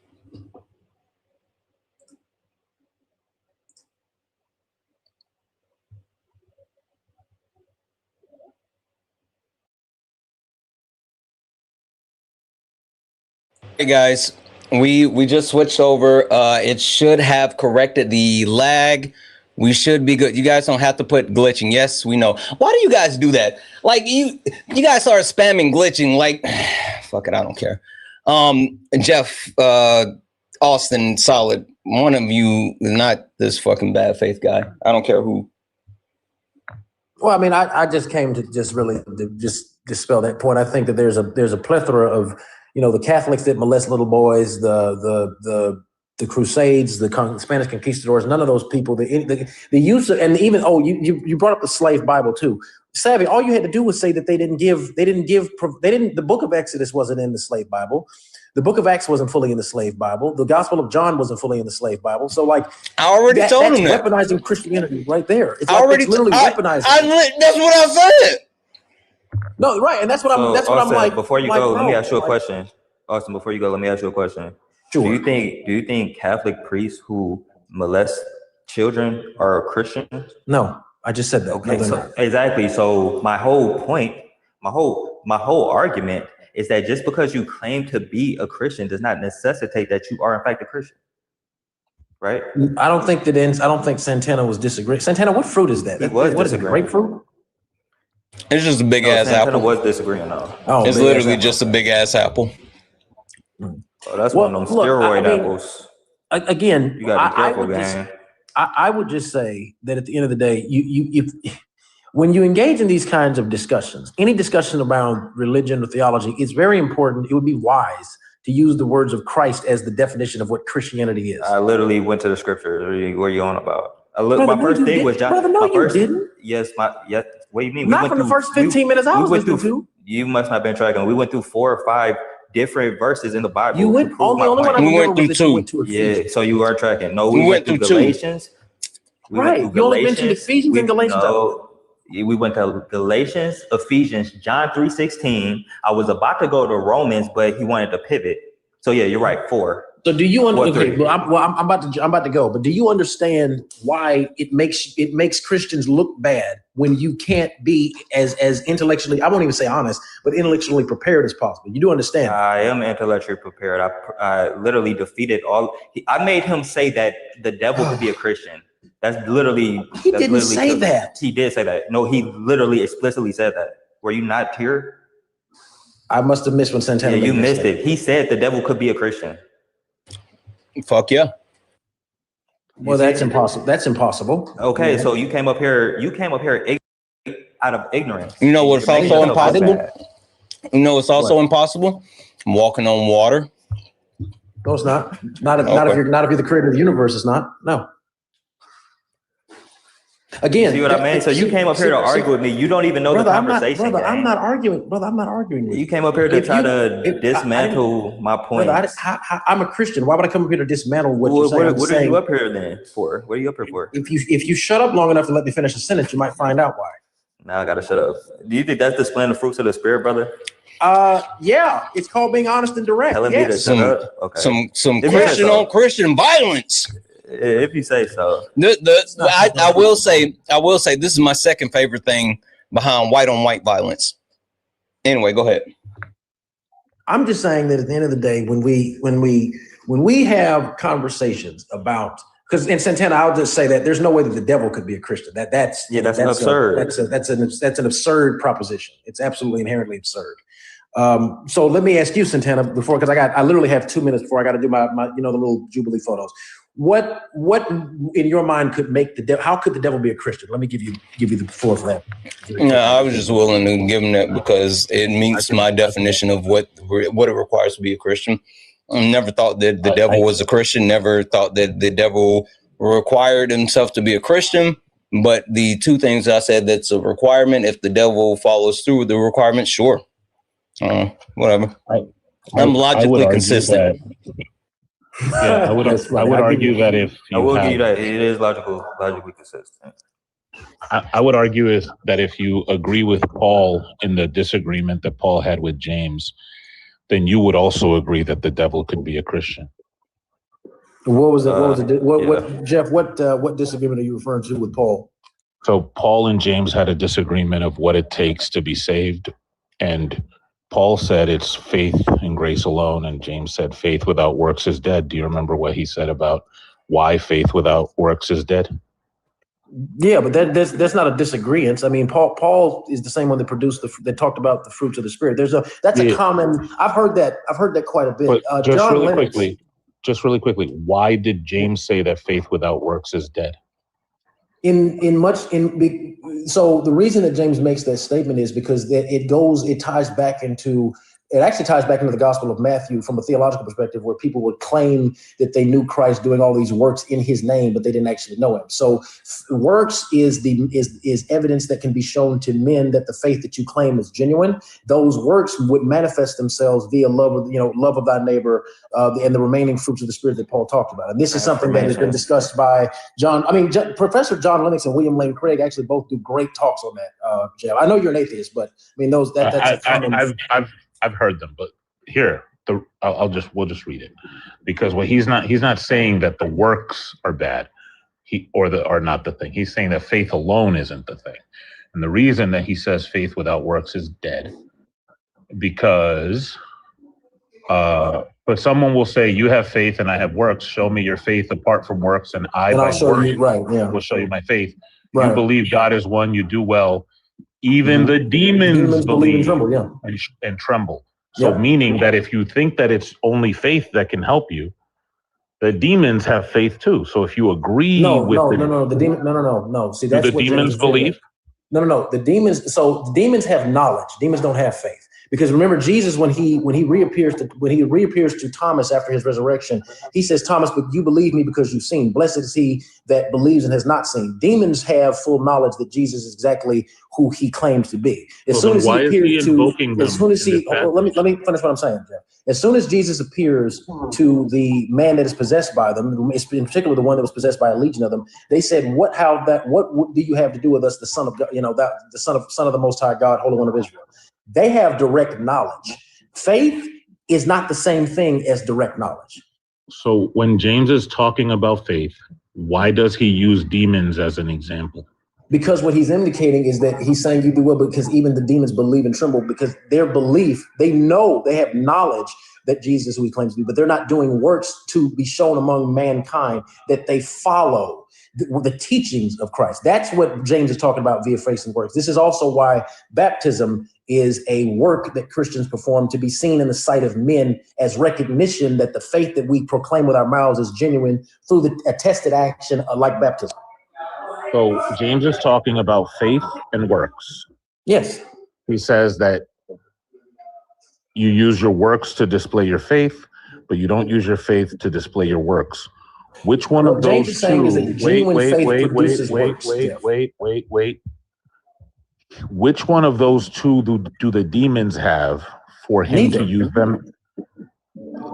Hey guys, we just switched over. It should have corrected the lag. We should be good. You guys don't have to put glitching. Yes, we know. Why do you guys do that? Like you guys start spamming glitching. Like, fuck it, I don't care. Jeff, Austin, solid. One of you, not this fucking bad faith guy. I don't care who. Well, I mean, I just came to just really to just dispel that point. I think that there's a plethora of, you know, the Catholics that molest little boys, the Crusades, the Spanish conquistadors. None of those people, the use of, and even you brought up the slave Bible too. Savvy, all you had to do was say that they didn't. The Book of Exodus wasn't in the slave Bible. The Book of Acts wasn't fully in the slave Bible. The Gospel of John wasn't fully in the slave Bible. So, like, I already told him that. Weaponizing Christianity right there. It's literally weaponizing. That's what I said. No, right, and that's what I'm. That's what Austin, I'm like. Before you go, let me ask you a question. Austin, before you go, let me ask you a question. Sure. Do you think Catholic priests who molest children are Christians? No, I just said that. Okay, no, so exactly. So my whole point, my whole argument is that just because you claim to be a Christian does not necessitate that you are in fact a Christian, right? I don't think Santana was disagreeing. Santana, what fruit is that? What is it? Grapefruit? It's just a big ass Santana apple. Was disagreeing though. Oh, it's literally just a big ass apple. Oh, that's one of them steroid apples. Again, you gotta be careful, man. I would just say that at the end of the day, when you engage in these kinds of discussions, any discussion around religion or theology, it's very important. It would be wise to use the words of Christ as the definition of what Christianity is. I literally went to the scripture. What are you on about? Brother, My first thing was John. Brother, no, you didn't. Yes, yes. What do you mean? Not from the first 15 minutes I was listening to. You must not have been tracking. We went through 4 or 5 different verses in the Bible. You went the only one I remember was that you went to Ephesians. Yeah, so you are tracking. No, we went through Galatians. Right. You only mentioned Ephesians and Galatians. No, we went to Galatians, Ephesians, John 3:16. I was about to go to Romans, but he wanted to pivot. So yeah, you're right. 4. So do you understand? Okay, I'm about to go. But do you understand why it makes Christians look bad when you can't be as intellectually, I won't even say honest, but intellectually prepared as possible? You do understand? I am intellectually prepared. I literally defeated all. I made him say that the devil could be a Christian. That's literally. He didn't say that. He did say that. No, he literally explicitly said that. Were you not here? I must have missed when Santana. Yeah, you missed it. He said the devil could be a Christian. Fuck yeah. Well, that's impossible. That's impossible. Okay, so you came up here out of ignorance. You know what's also impossible? You know what's also impossible? I'm walking on water. No, it's not. Not if you're the creator of the universe. It's not. No. Again, see what I mean? So you came up here to argue with me. You don't even know the conversation. I'm not arguing. Brother, I'm not arguing with you. You came up here to try to dismantle my point. I'm a Christian. Why would I come up here to dismantle what you're saying? What are you up here then for? What are you up here for? If you shut up long enough to let me finish a sentence, you might find out why. Now I gotta shut up. Do you think that's displaying the fruits of the spirit, brother? Yeah, it's called being honest and direct. Yes. Some Christian on Christian violence. If you say so. I will say this is my second favorite thing behind white on white violence. Anyway, go ahead. I'm just saying that at the end of the day, when we have conversations about, because in Santana, I'll just say that there's no way that the devil could be a Christian. That's absurd. That's an absurd proposition. It's absolutely inherently absurd. So let me ask you, Santana, because I literally have 2 minutes before I got to do my the little Jubilee photos. What in your mind could make the devil? How could the devil be a Christian? Let me give you the floor for that. No, I was just willing to give him that because it meets my definition of what it requires to be a Christian. I never thought that the devil was a Christian. Never thought that the devil required himself to be a Christian. But the two things I said that's a requirement. If the devil follows through with the requirement, sure, whatever. I'm logically consistent. Yeah, I would argue that if I will give you that it is logically consistent. I would argue that if you agree with Paul in the disagreement that Paul had with James, then you would also agree that the devil could be a Christian. What was it? Jeff? What disagreement are you referring to with Paul? So Paul and James had a disagreement of what it takes to be saved, and Paul said it's faith and grace alone, and James said faith without works is dead. Do you remember what he said about why faith without works is dead? Yeah, but that's not a disagreement. I mean, Paul is the same one that talked about the fruits of the Spirit. That's a common. I've heard that quite a bit. But just really quickly, why did James say that faith without works is dead? So the reason that James makes that statement is because it ties back into the Gospel of Matthew from a theological perspective, where people would claim that they knew Christ doing all these works in his name, but they didn't actually know him. So works is evidence that can be shown to men that the faith that you claim is genuine. Those works would manifest themselves via love of thy neighbor, and the remaining fruits of the Spirit that Paul talked about. And this is something that has been discussed by Professor John Lennox and William Lane Craig actually both do great talks on that. Jeff, I know you're an atheist, but I mean I've heard them, but here we'll just read it, because he's not saying that the works are bad, are not the thing. He's saying that faith alone isn't the thing, and the reason that he says faith without works is dead, because but someone will say, you have faith and I have works. Show me your faith apart from works, and will show you my faith. Right. You believe God is one. You do well. Even the demons believe and tremble. So meaning that if you think that it's only faith that can help you, the demons have faith too. So if you agree the demons, no. See, that's what demons believe. No. The demons have knowledge. Demons don't have faith. Because remember, Jesus, when he reappears to Thomas after his resurrection, he says, Thomas, but you believe me because you've seen. Blessed is he that believes and has not seen. Demons have full knowledge that Jesus is exactly who he claims to be. As soon as he appears to, let me finish what I'm saying, Jeff. As soon as Jesus appears to the man that is possessed by them, in particular the one that was possessed by a legion of them, they said, "What do you have to do with us, the Son of God? The Son of the Most High God, Holy One of Israel." They have direct knowledge. Faith is not the same thing as direct knowledge. So when James is talking about faith, why does he use demons as an example? Because what he's indicating is that he's saying you do well because even the demons believe and tremble because their belief, they know, they have knowledge that Jesus is who he claims to be, but they're not doing works to be shown among mankind that they follow the teachings of Christ. That's what James is talking about via faith and works. This is also why baptism is a work that Christians perform to be seen in the sight of men as recognition that the faith that we proclaim with our mouths is genuine through the attested action like baptism. So James is talking about faith and works. Yes. He says that you use your works to display your faith, but you don't use your faith to display your works. Which one of James those is saying two? is that genuine faith produces works. Wait. Which one of those two do the demons have for him to use them?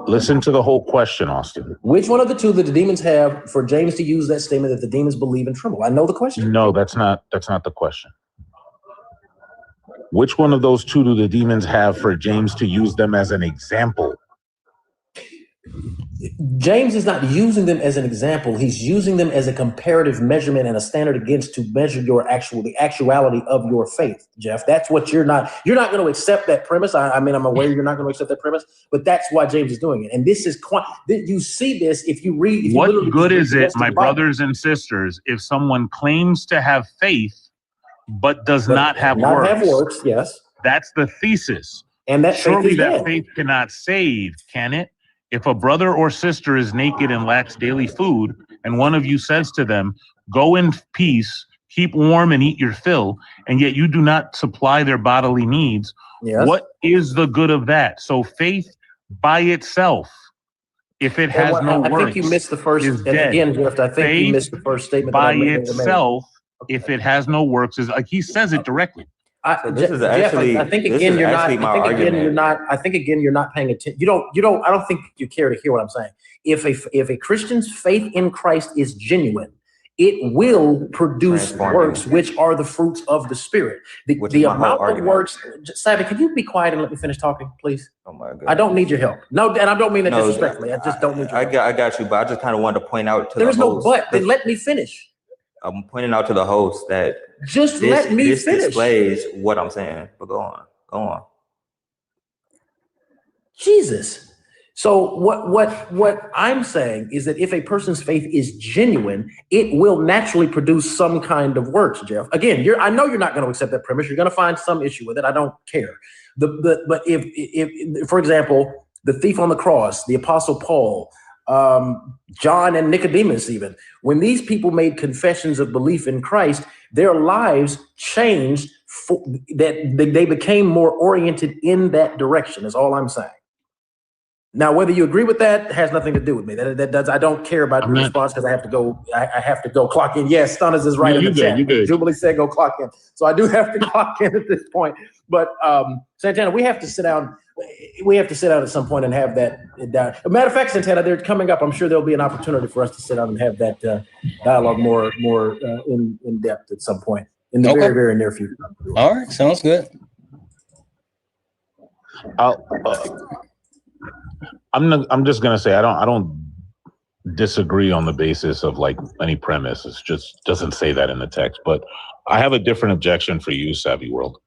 Listen to the whole question, Austin. Which one of the two that the demons have for James to use that statement that the demons believe and tremble? I know the question. No, that's not the question. Which one of those two do the demons have for James to use them as an example? James is not using them as an example. He's using them as a comparative measurement and a standard against to measure the actuality of your faith, Jeff. That's what you're not going to accept that premise. I mean, I'm aware you're not going to accept that premise, but that's why James is doing it. And this is you see this if you read. What good is it, my brothers and sisters, if someone claims to have faith but does not have works? Yes, that's the thesis. And that surely that faith cannot save, can it? If a brother or sister is naked and lacks daily food, and one of you says to them, "Go in peace, keep warm and eat your fill," and yet you do not supply their bodily needs, what is the good of that? So faith by itself, if it has no works, I think you missed the first. And again, Jeff, I think you missed the first statement. By itself, if it has no works, is like he says it directly. I think again you're not paying attention. I don't think you care to hear what I'm saying. If a Christian's faith in Christ is genuine, it will produce works which are the fruits of the Spirit. The amount of works. Savvy, can you be quiet and let me finish talking, please? Oh my God. I don't need your help. No, and I don't mean that disrespectfully. I just don't need your help. I got you, but I just kind of wanted to point out to there is no but. Then let me finish. I'm pointing out to the host that let me finish. Displays what I'm saying. But go on. Jesus. So what I'm saying is that if a person's faith is genuine, it will naturally produce some kind of works, Jeff. Again, I know you're not going to accept that premise. You're going to find some issue with it. I don't care. But if for example, the thief on the cross, the Apostle Paul, John and Nicodemus, even when these people made confessions of belief in Christ, their lives changed. That they became more oriented in that direction. Is all I'm saying. Now, whether you agree with that has nothing to do with me. That does. I don't care about the response because I have to go. I have to go clock in. Yes, Stunners is right in the chat. Jubilee said go clock in, so I do have to clock in at this point. But Santana, we have to sit down. We have to sit down at some point and have that down. As a matter of fact, Santana, they're coming up. I'm sure there'll be an opportunity for us to sit down and have that dialogue more in depth at some point in the very, very near future. All right, sounds good. I'm just gonna say I don't disagree on the basis of like any premise. It just doesn't say that in the text. But I have a different objection for you, Savvy World.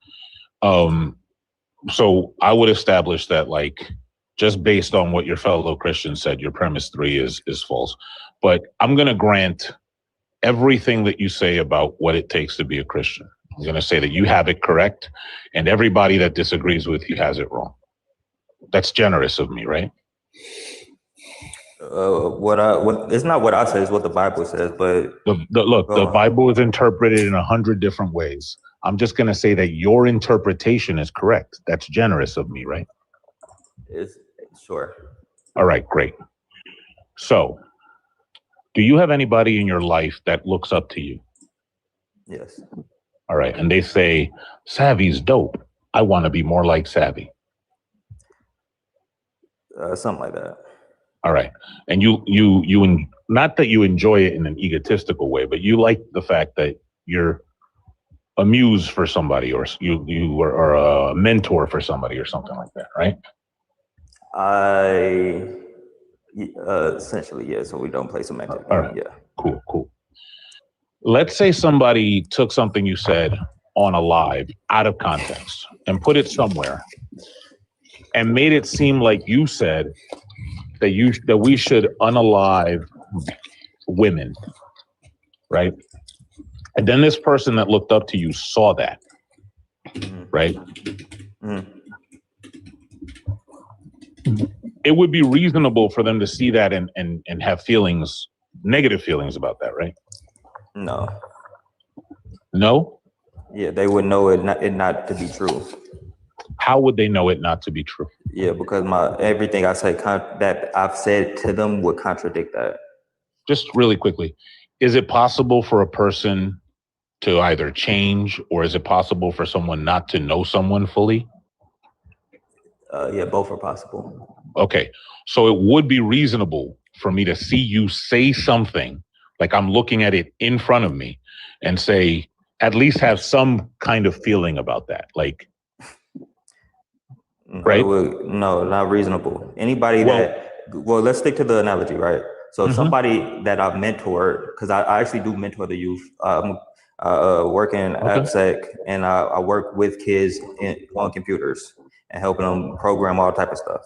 So I would establish that, like, just based on what your fellow Christian said, your premise 3 is false. But I'm going to grant everything that you say about what it takes to be a Christian. I'm going to say that you have it correct, and everybody that disagrees with you has it wrong. That's generous of me, right? It's not what I say, it's what the Bible says. But the Bible is interpreted in 100 different ways. I'm just going to say that your interpretation is correct. That's generous of me, right? It's sure. All right, great. So, do you have anybody in your life that looks up to you? Yes. All right, and they say, Savvy's dope. I want to be more like Savvy. Something like that. All right, and you not that you enjoy it in an egotistical way, but you like the fact that you're a muse for somebody, or you are a mentor for somebody, or something like that, right? Essentially, yeah. So we don't play semantic. All right. Yeah. Cool. Let's say somebody took something you said on a live out of context and put it somewhere and made it seem like you said that we should unalive women, right? And then this person that looked up to you saw that, right? It would be reasonable for them to see that and have feelings, negative feelings about that, right? No. No? Yeah, they would know it not to be true. How would they know it not to be true? Yeah, because everything I say that I've said to them would contradict that. Just really quickly, is it possible for a person to either change, or is it possible for someone not to know someone fully? Yeah, both are possible. Okay, so it would be reasonable for me to see you say something, like I'm looking at it in front of me, and say, at least have some kind of feeling about that, like, right? No, not reasonable. Anybody let's stick to the analogy, right? So somebody that I've mentored, because I actually do mentor the youth. Working at AppSec, and I work with kids on computers and helping them program all type of stuff.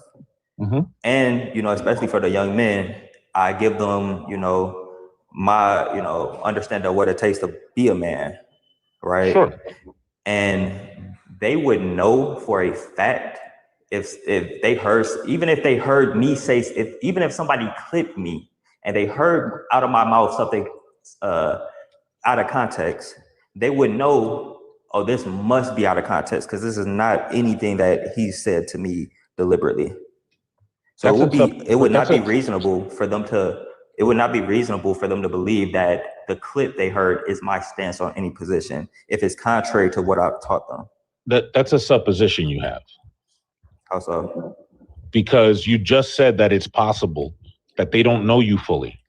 And, especially for the young men, I give them, my, understanding of what it takes to be a man, right? Sure. And they would know for a fact if they heard, even if they heard me say, even if somebody clipped me and they heard out of my mouth something out of context, they would know, oh, this must be out of context because this is not anything that he said to me deliberately. So it would not be reasonable for them to believe that the clip they heard is my stance on any position if it's contrary to what I've taught them. That's a supposition you have. How so? Because you just said that it's possible that they don't know you fully.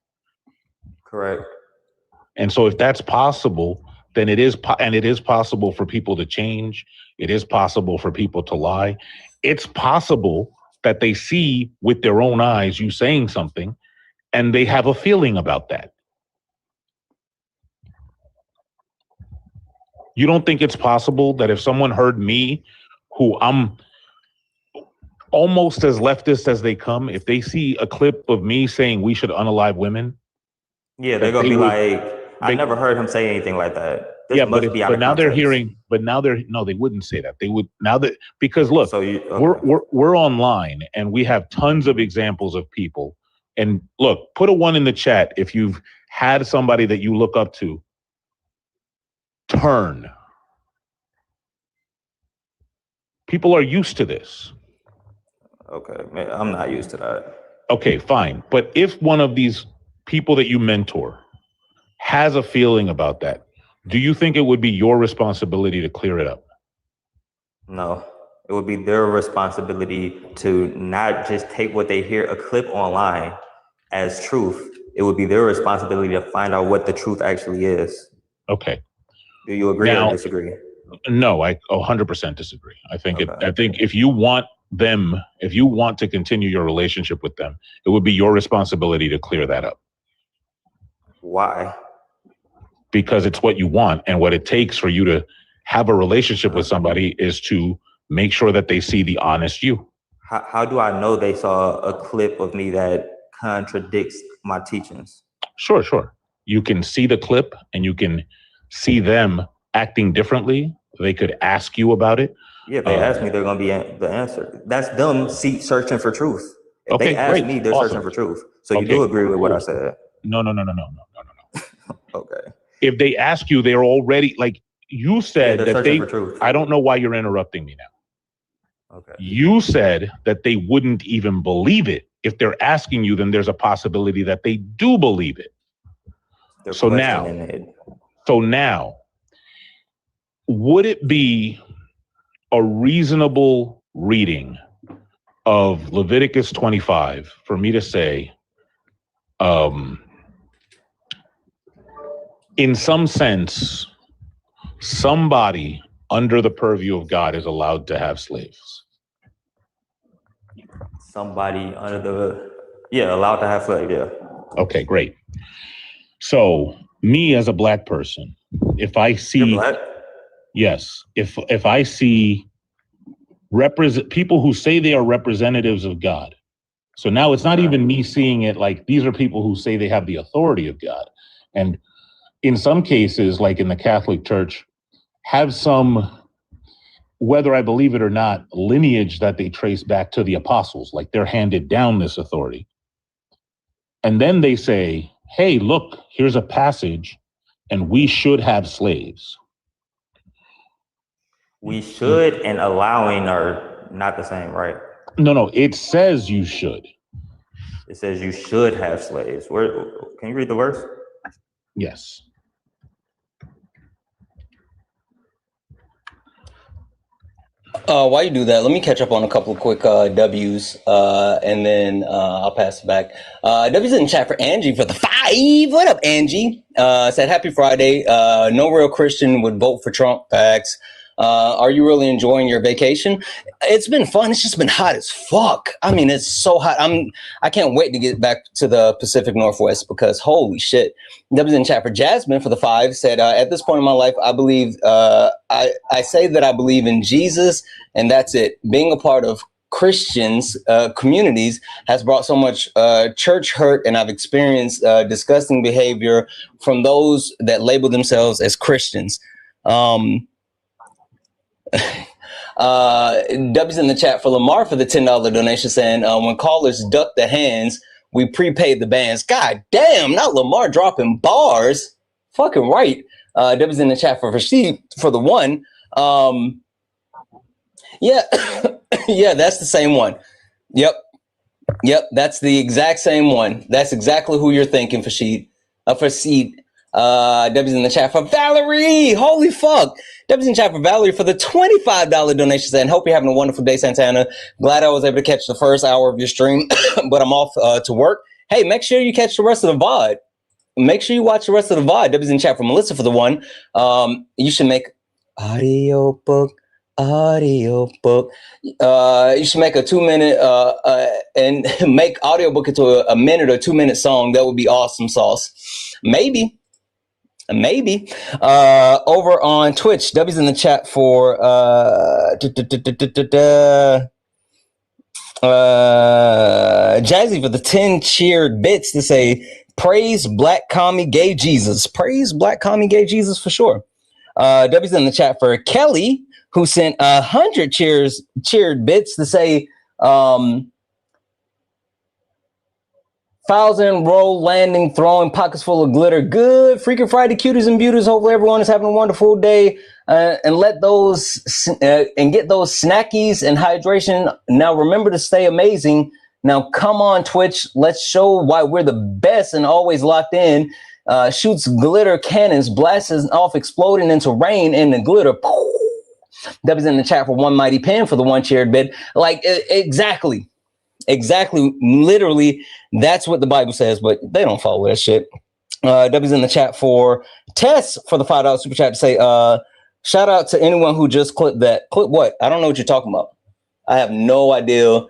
Correct. And so if that's possible, then it is possible for people to change. It is possible for people to lie. It's possible that they see with their own eyes you saying something and they have a feeling about that. You don't think it's possible that if someone heard me, who I'm almost as leftist as they come, if they see a clip of me saying we should unalive women? Yeah, they're gonna be like, I never heard him say anything like that. This must be out of now context. they're hearing, no, they wouldn't say that. They would now that, because look, we're online and we have tons of examples of people. And look, put a 1 in the chat if you've had somebody that you look up to turn. People are used to this. Okay, man, I'm not used to that. Okay, fine. But if one of these people that you mentor has a feeling about that, do you think it would be your responsibility to clear it up? No, it would be their responsibility to not just take what they hear a clip online as truth. It would be their responsibility to find out what the truth actually is. Okay. Do you agree or disagree? No, I 100% disagree. I think if you want to continue your relationship with them, it would be your responsibility to clear that up. Why? Because it's what you want, and what it takes for you to have a relationship with somebody is to make sure that they see the honest you. How do I know they saw a clip of me that contradicts my teachings? Sure. You can see the clip and you can see them acting differently. They could ask you about it. Yeah, if they ask me, they're going to be the answer. That's them searching for truth. If they ask me, they're searching for truth. So you do agree with what I said? No. Okay. If they ask you, they're already, like, You said that they. I don't know why you're interrupting me now. Okay. You said that they wouldn't even believe it. If they're asking you, then there's a possibility that they do believe it. So now, would it be a reasonable reading of Leviticus 25 for me to say, in some sense, somebody under the purview of God is allowed to have slaves? Somebody allowed to have slaves, yeah. Okay, great. So me as a black person, if I see, You're black? Yes, if I see people who say they are representatives of God. So now it's not even me seeing it like these are people who say they have the authority of God. And in some cases, like in the Catholic Church, have some, whether I believe it or not, lineage that they trace back to the apostles, like they're handed down this authority. And then they say, hey, look, here's a passage and we should have slaves. We should and allowing are not the same, right? No, it says you should. It says you should have slaves. Where? Can you read the verse? Yes. While you do that, let me catch up on a couple of quick W's, and then I'll pass it back. W's in the chat for Angie for the 5. What up, Angie? Said happy Friday. No real Christian would vote for Trump. Facts. Are you really enjoying your vacation? It's been fun. It's just been hot as fuck. I mean, it's so hot. I can't wait to get back to the Pacific Northwest because holy shit. W's in chat for Jasmine for the 5 said, at this point in my life, I believe, I say that I believe in Jesus and that's it. Being a part of Christians communities has brought so much church hurt, and I've experienced disgusting behavior from those that label themselves as Christians. W's in the chat for Lamar for the $10 donation saying, when callers duck the hands, we prepaid the bands. God damn, not Lamar dropping bars. Fucking right. W's in the chat for Rashid for the 1. Yeah, yeah, that's the same one. Yep, that's the exact same one. That's exactly who you're thinking, Fashid. W's in the chat for Valerie. Holy fuck. W's in the chat for Valerie for the $25 donation saying, hope you're having a wonderful day, Santana. Glad I was able to catch the first hour of your stream, but I'm off to work. Hey, make sure you catch the rest of the VOD. Make sure you watch the rest of the VOD. W's in the chat for Melissa for the 1. You should make audiobook. You should make a 2-minute and make audiobook into a minute or 2-minute song. That would be awesome sauce. Maybe. Over on Twitch, W's in the chat for Jazzy for the 10 cheered bits to say, praise Black Commie Gay Jesus. Praise Black Commie Gay Jesus for sure. W's in the chat for Kelly, who sent 100 cheered bits to say, fouls in, roll, landing, throwing, pockets full of glitter. Good freaking Friday, cuties and beauties. Hopefully everyone is having a wonderful day. And let those and get those snackies and hydration. Now remember to stay amazing. Now come on, Twitch. Let's show why we're the best and always locked in. Shoots glitter cannons, blasts off, exploding into rain and the glitter. That was in the chat for One Mighty Pen for the 1 cheered bit. Like exactly, literally, that's what the Bible says, but they don't follow that shit. W's in the chat for Tess for the $5 super chat to say, shout out to anyone who just clipped that. Clip what? I don't know what you're talking about. I have no idea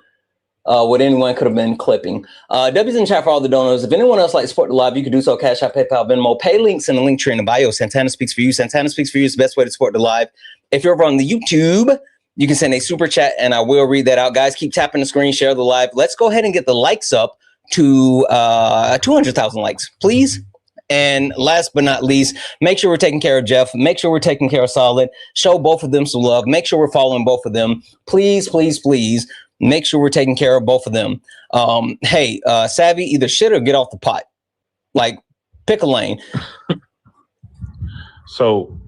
what anyone could have been clipping. W's in the chat for all the donors. If anyone else like to support the live, you can do so. Cash App, PayPal, Venmo, pay links in the link tree in the bio. Santana speaks for you. Santana speaks for you is the best way to support the live. If you're over on the YouTube, you can send a super chat and I will read that out. Guys, keep tapping the screen, share the live. Let's go ahead and get the likes up to 200,000 likes, please. And last but not least, make sure we're taking care of Jeff. Make sure we're taking care of Solid. Show both of them some love. Make sure we're following both of them. Please. Make sure we're taking care of both of them. Hey, Savvy, either shit or get off the pot. Like, pick a lane. So,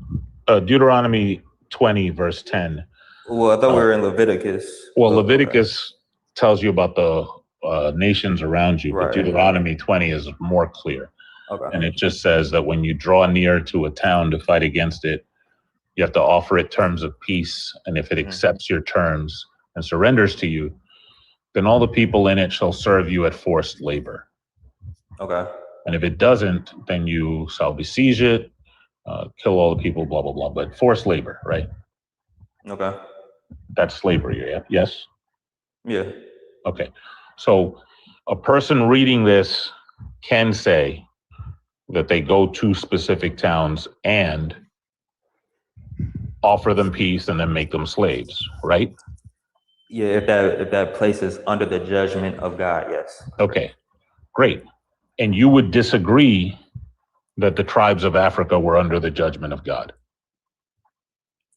Deuteronomy 20, verse 10. Well, I thought we were in Leviticus. Well, Leviticus tells you about the nations around you, but Right. Deuteronomy 20 is more clear. Okay. And it just says that when you draw near to a town to fight against it, you have to offer it terms of peace. And if it accepts your terms and surrenders to you, then all the people in it shall serve you at forced labor. Okay. And if it doesn't, then you shall besiege it, kill all the people, blah, blah, blah. But forced labor, right? Okay. That's slavery, yeah? Yes? Yeah. Okay. So a person reading this can say that they go to specific towns and offer them peace and then make them slaves, right? Yeah, if that place is under the judgment of God, yes. Okay, great. And you would disagree that the tribes of Africa were under the judgment of God?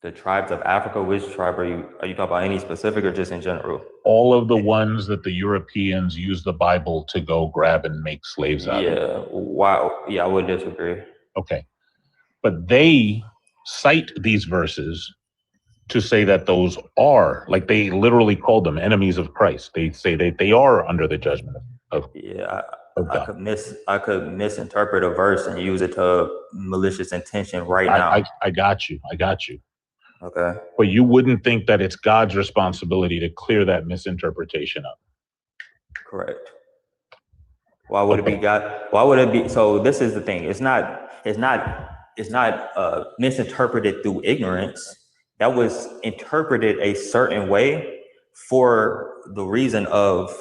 The tribes of Africa, which tribe are you talking about, any specific or just in general? All of the ones that the Europeans use the Bible to go grab and make slaves out of. Yeah, wow. Yeah, I would disagree. Okay. But they cite these verses to say that those are, like they literally called them enemies of Christ. They say that they are under the judgment of God. I could misinterpret a verse and use it to malicious intention now. I got you. Okay. But you wouldn't think that it's God's responsibility to clear that misinterpretation up. Correct. Why would it be God? Why would it be? So this is the thing. It's not misinterpreted through ignorance. That was interpreted a certain way for the reason of,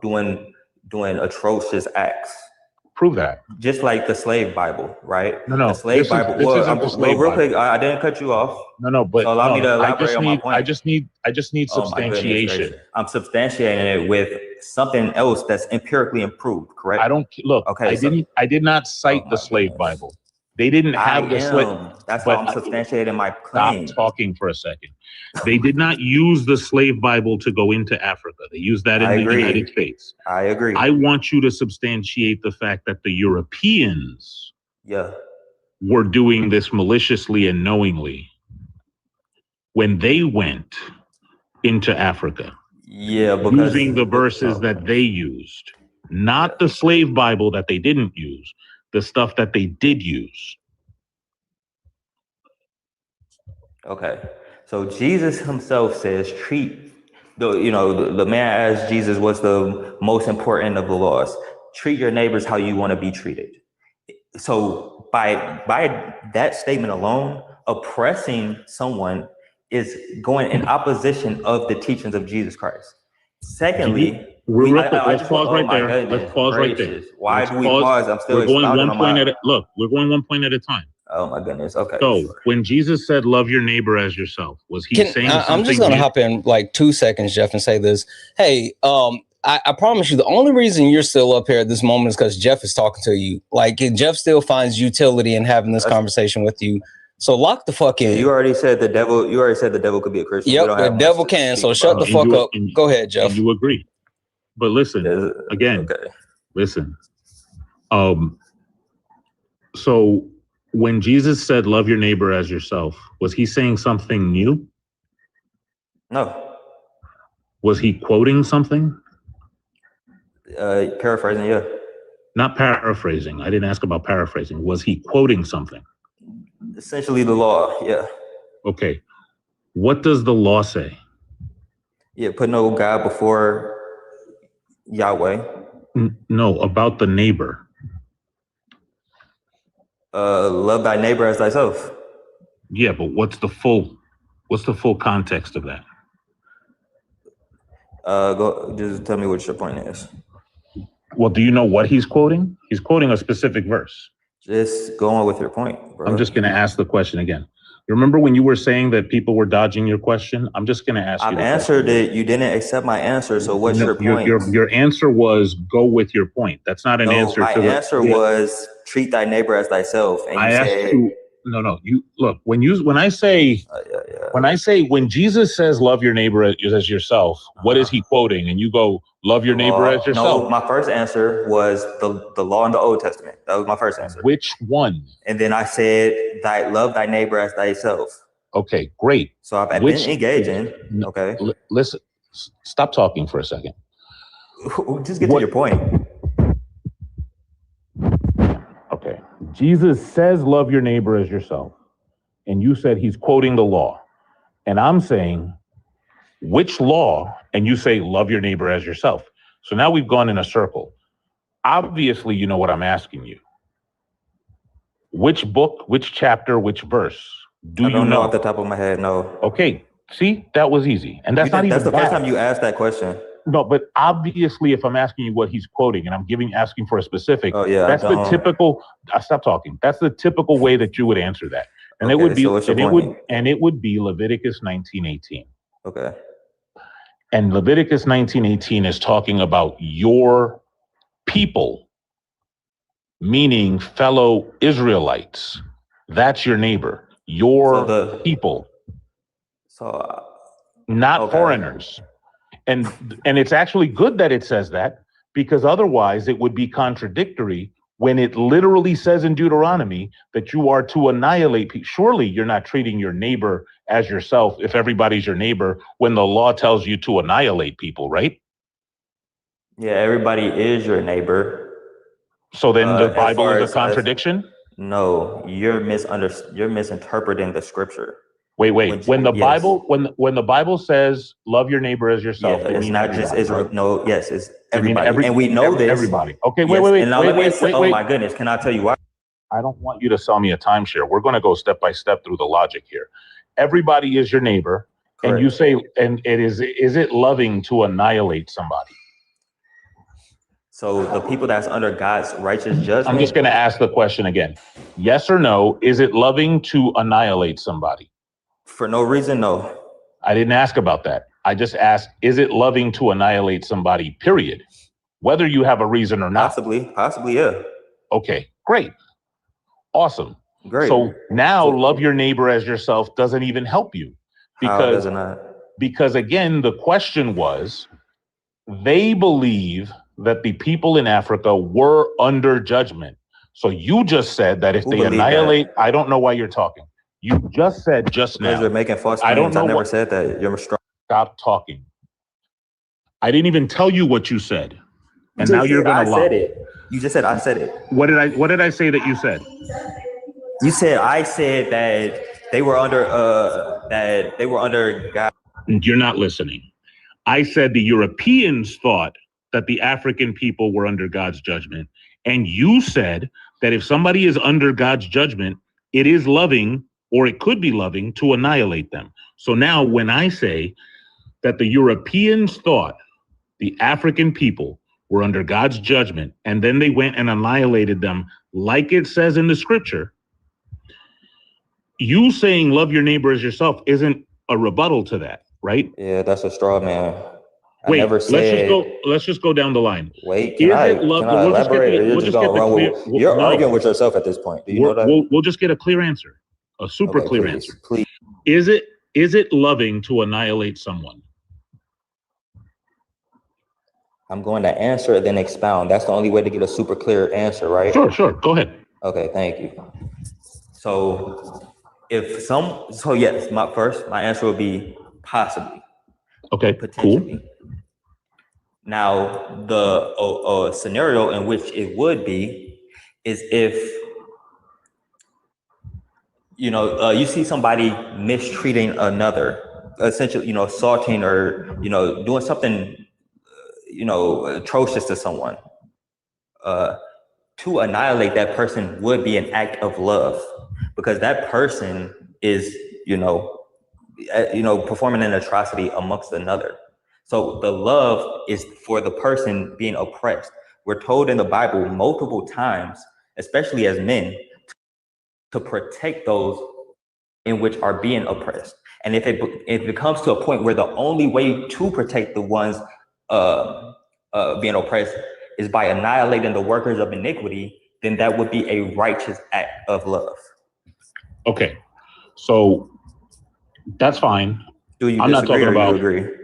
doing atrocious acts. Prove that. Just like the slave Bible, right? No. The slave Bible. Real quick, I didn't cut you off. No, but so allow me to elaborate on my point. I just need substantiation. I'm substantiating it with something else that's empirically improved, correct? I don't look. Okay, I did not cite the slave Bible. They didn't have the slave. That's why I'm substantiating my claim. Stop talking for a second. They did not use the slave Bible to go into Africa. They used that in the United States. I agree. I want you to substantiate the fact that the Europeans were doing this maliciously and knowingly when they went into Africa. Yeah, because using the verses that they used, not the slave Bible that they didn't use, the stuff that they did use. Okay. So Jesus himself says, the man asked Jesus what's the most important of the laws. Treat your neighbors how you want to be treated. So by that statement alone, oppressing someone is going in opposition of the teachings of Jesus Christ. Secondly, let's pause right there. Let's pause right there. Why do we pause? I'm still expounding on my... Look, we're going one point at a time. Oh my goodness. Okay. So when Jesus said, "Love your neighbor as yourself," was he saying something? I'm just going to hop in like 2 seconds, Jeff, and say this. Hey, I promise you, the only reason you're still up here at this moment is because Jeff is talking to you. Like, Jeff still finds utility in having this conversation with you. So lock the fuck in. You already said the devil. You already said the devil could be a Christian. Yep, the devil can. So shut the fuck up. Go ahead, Jeff. You agree? But listen again. Okay. Listen. So when Jesus said, "Love your neighbor as yourself," was he saying something new? No. Was he quoting something? Paraphrasing, yeah. Not paraphrasing. I didn't ask about paraphrasing. Was he quoting something? Essentially the law, yeah. Okay. What does the law say? Yeah, put no God before Yahweh. No, about the neighbor. Love thy neighbor as thyself. Yeah, but what's the full context of that? Just tell me what your point is. Well, do you know what he's quoting? He's quoting a specific verse. Just go on with your point, bro. I'm just going to ask the question again. Remember when you were saying that people were dodging your question? I'm just going to ask you. I've answered it. You didn't accept my answer. So what's your point? Your answer was go with your point. That's not an answer. My answer was treat thy neighbor as thyself. And I asked you. No. You look when I say when Jesus says love your neighbor as yourself, what is he quoting? And you go love your neighbor as yourself. No, my first answer was the law in the Old Testament. That was my first answer. Which one? And then I said love thy neighbor as thyself. Okay, great. So I've been engaging. Okay. Listen, stop talking for a second. Just get to your point. Okay. Jesus says, love your neighbor as yourself. And you said he's quoting the law. And I'm saying, which law? And you say, love your neighbor as yourself. So now we've gone in a circle. Obviously, you know what I'm asking you. Which book, which chapter, which verse? I don't know off the top of my head, no. Okay. See, that was easy. And that's That's the first time you asked that question. No, but obviously, if I'm asking you what he's quoting and I'm asking for a specific, that's the typical. Stop talking. That's the typical way that you would answer that, and it would be, it would be Leviticus 19:18. Okay. And Leviticus 19:18 is talking about your people, meaning fellow Israelites. That's your neighbor, your people. So, not foreigners. And it's actually good that it says that, because otherwise it would be contradictory when it literally says in Deuteronomy that you are to annihilate people. Surely you're not treating your neighbor as yourself if everybody's your neighbor when the law tells you to annihilate people, right? Yeah, everybody is your neighbor. So then the Bible is a contradiction? No, you're misinterpreting the scripture. Wait. When the Bible says love your neighbor as yourself, it's not just Israel. No, yes, it's everybody, and we know this. Everybody. Okay, wait. Oh my goodness, can I tell you why? I don't want you to sell me a timeshare. We're going to go step by step through the logic here. Everybody is your neighbor, correct. And you say, and is it loving to annihilate somebody? So the people that's under God's righteous judgment. I'm just going to ask the question again. Yes or no? Is it loving to annihilate somebody? For no reason, no. I didn't ask about that. I just asked, is it loving to annihilate somebody, period? Whether you have a reason or not. Possibly, yeah. Okay, great. Awesome. Great. So now love your neighbor as yourself doesn't even help you. How does it not? Because again, the question was, they believe that the people in Africa were under judgment. So you just said that if they annihilate, I don't know why you're talking. You just said just now. Because you're making false claims. I never said that. You're strong. Stop talking. I didn't even tell you what you said. And now you're going to lie. I said it. You just said I said it. What did I say that you said? You said I said that they were under God. You're not listening. I said the Europeans thought that the African people were under God's judgment. And you said that if somebody is under God's judgment, it is loving, or it could be loving, to annihilate them. So now when I say that the Europeans thought the African people were under God's judgment, and then they went and annihilated them like it says in the scripture, you saying love your neighbor as yourself isn't a rebuttal to that, right? Yeah, that's a straw man. Wait, let's just go down the line. Wait, can I elaborate, or you're just going to run with? You're arguing with yourself at this point. Do you know that? We'll just get a clear answer, a super clear answer. Please. Is it loving to annihilate someone? I'm going to answer and then expound. That's the only way to get a super clear answer, right? Sure. Go ahead. Okay, thank you. So yes, my answer would be possibly. Okay, potentially. Cool. Now, the scenario in which it would be is if, you see somebody mistreating another, essentially, assaulting or, doing something, atrocious to someone. To annihilate that person would be an act of love, because that person is, performing an atrocity amongst another. So the love is for the person being oppressed. We're told in the Bible multiple times, especially as men, to protect those in which are being oppressed. And if it comes to a point where the only way to protect the ones being oppressed is by annihilating the workers of iniquity, then that would be a righteous act of love. Okay, so that's fine. Do you I'm disagree, not talking about. You agree?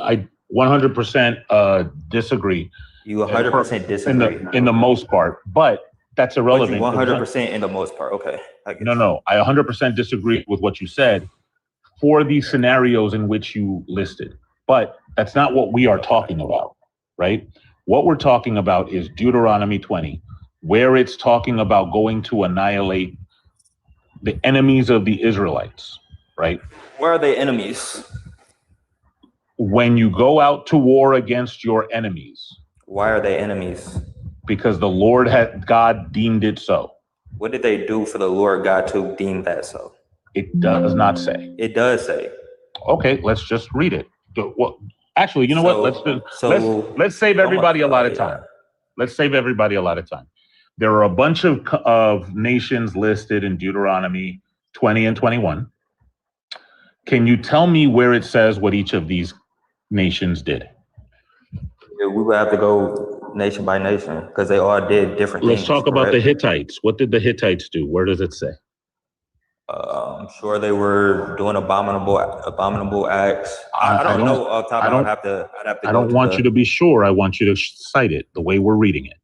I 100% disagree. You 100% disagree in the most part, but that's irrelevant. 100% in the most part. Okay. No, I 100% disagree with what you said for these scenarios in which you listed. But that's not what we are talking about, right? What we're talking about is Deuteronomy 20, where it's talking about going to annihilate the enemies of the Israelites, right? Where are they enemies? When you go out to war against your enemies. Why are they enemies? Because the Lord God deemed it so. What did they do for the Lord God to deem that so? It does not say. It does say. Okay, let's just read it. Well, actually, you know what? Let's save everybody a lot of time. Let's save everybody a lot of time. There are a bunch of nations listed in Deuteronomy 20 and 21. Can you tell me where it says what each of these nations did? Yeah, we would have to go nation by nation because they all did different things. Let's talk about the Hittites. What did the Hittites do? Where does it say? I'm sure they were doing abominable acts. I don't know off top. I'd have to. I don't want you to be sure. I want you to cite it the way we're reading it.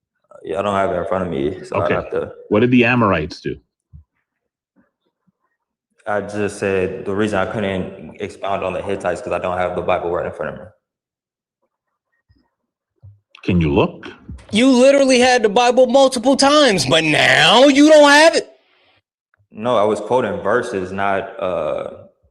Yeah, I don't have it in front of me, so okay. I have to. What did the Amorites do? I just said the reason I couldn't expound on the Hittites because I don't have the Bible right in front of me. Can you look? You literally had the Bible multiple times, but now you don't have it. No, I was quoting verses, not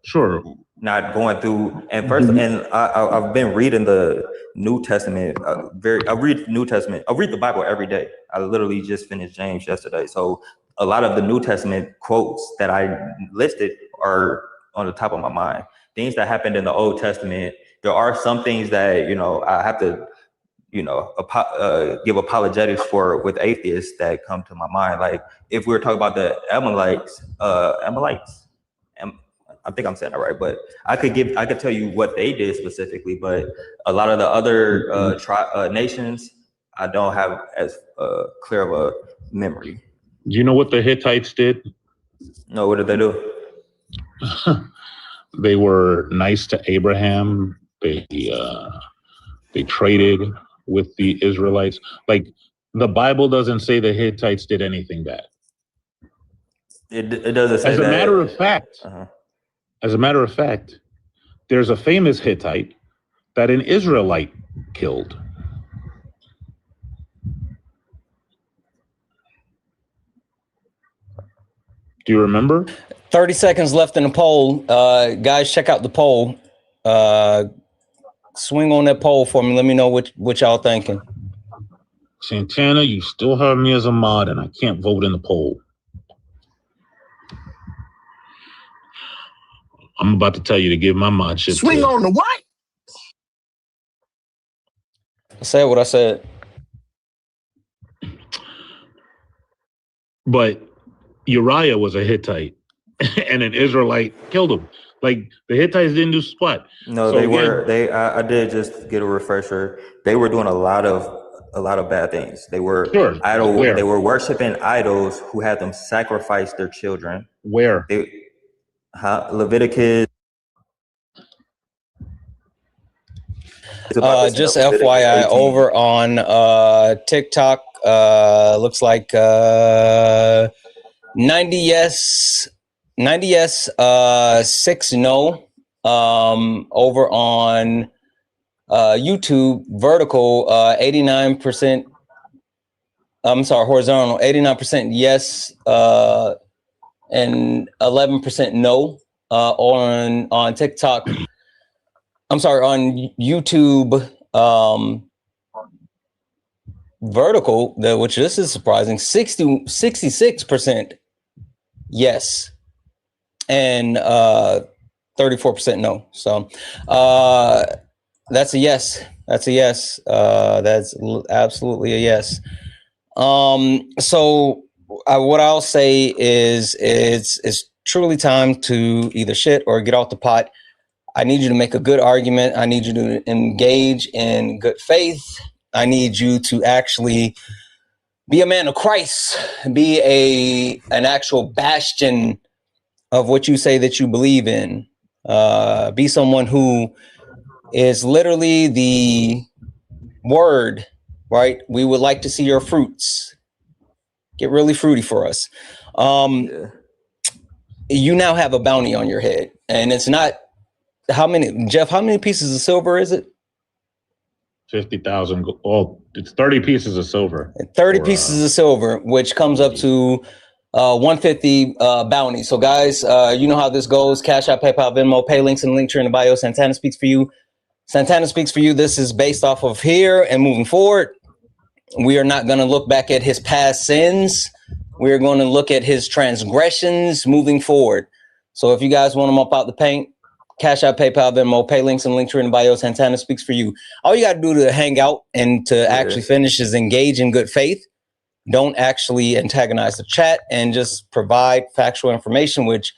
sure, not going through. And first, and I've been reading the New Testament. I read New Testament. I read the Bible every day. I literally just finished James yesterday, so a lot of the New Testament quotes that I listed are on the top of my mind. Things that happened in the Old Testament. There are some things that I have to. Give apologetics for with atheists that come to my mind. Like if we were talking about the Amalekites, I think I'm saying that right, but I could tell you what they did specifically, but a lot of the other nations, I don't have as clear of a memory. Do you know what the Hittites did? No, what did they do? They were nice to Abraham. They traded with the Israelites. Like the Bible doesn't say the Hittites did anything bad. It doesn't say that. As a matter of fact, there's a famous Hittite that an Israelite killed. Do you remember? 30 seconds left in the poll. Guys, check out the poll. Swing on that poll for me. Let me know what y'all thinking. Santana, you still have me as a mod, and I can't vote in the poll. I'm about to tell you to give my mod shit. Swing on the what? I said what I said. But Uriah was a Hittite, and an Israelite killed him. Like the Hittites didn't do squat. No, so I did just get a refresher. They were doing a lot of bad things. They were idol. Where? They were worshiping idols who had them sacrifice their children. Where? Leviticus. Just FYI, over on TikTok, looks like 90 yes. 6 no. Over on YouTube, vertical 89%. I'm sorry, horizontal 89% yes, and 11% no. On TikTok, I'm sorry, on YouTube, vertical, which this is surprising, 66% yes. And 34% no. So that's a yes. That's a yes. That's absolutely a yes. So what I'll say is it's truly time to either shit or get off the pot. I need you to make a good argument. I need you to engage in good faith. I need you to actually be a man of Christ, be an actual bastion of what you say that you believe in. Be someone who is literally the word, right? We would like to see your fruits. get really fruity for us. You now have a bounty on your head, and it's not how many, Jeff, how many pieces of silver is it? 50,000. Oh, it's 30 pieces of silver. 30 pieces of silver, which comes up to 150 bounty. So guys, you know how this goes. Cash App, PayPal, Venmo, pay links in the link tree in the bio. Santana speaks for you. Santana speaks for you. This is based off of here and moving forward. We are not going to look back at his past sins. We're going to look at his transgressions moving forward. So if you guys want him up out the paint, Cash App, PayPal, Venmo, pay links in the link tree in the bio. Santana speaks for you. All you got to do to hang out and to actually finish is engage in good faith. Don't actually antagonize the chat and just provide factual information, which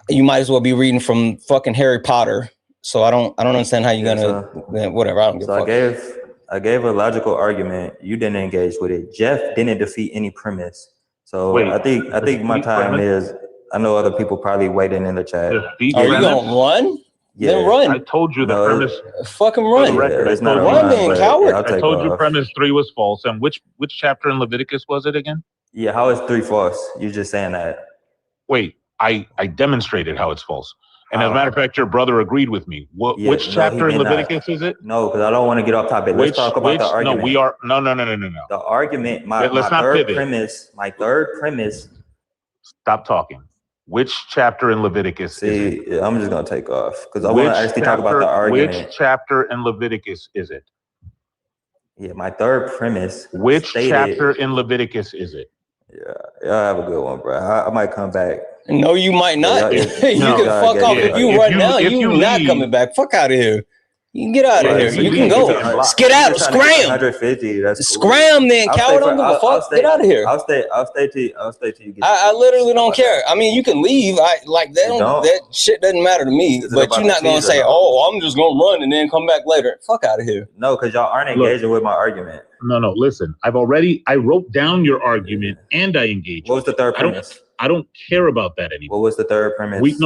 you might as well be reading from fucking Harry Potter. So I don't understand how you're gonna whatever. I don't give a fuck. I gave a logical argument. You didn't engage with it. Jeff didn't defeat any premise. So wait, I think my time is. I know other people probably waiting in the chat. Are you gonna run? Yeah. Then run. I told you the premise. Fucking run. It's not run, then, coward. I told you premise 3 was false. And which chapter in Leviticus was it again? Yeah, how is 3 false? You're just saying that. Wait, I demonstrated how it's false. And as a matter of fact, your brother agreed with me. Which chapter in Leviticus is it? No, because I don't want to get off topic. Let's talk about the argument. No, we are. No. The argument, my third premise. Stop talking. Which chapter in Leviticus is it? I'm just going to take off because I want to actually talk about the argument. Which chapter in Leviticus is it? Yeah, my third premise. Which chapter in Leviticus is it? Yeah, have a good one, bro. I might come back. No, you might not. You can fuck off if you run now. You're not coming back. Fuck out of here. You can get out of here. You can go. Skedaddle, scram. 150. That's scram, then, coward. Don't give a fuck. Get out of here. I'll stay till you get. I literally don't care. I mean, you can leave. That shit doesn't matter to me. But you're not gonna say, "Oh, I'm just gonna run and then come back later." Fuck out of here. No, because y'all aren't engaging with my argument. No. Listen, I wrote down your argument and I engaged. What was the third premise? I don't care about that anymore. What was the third premise? We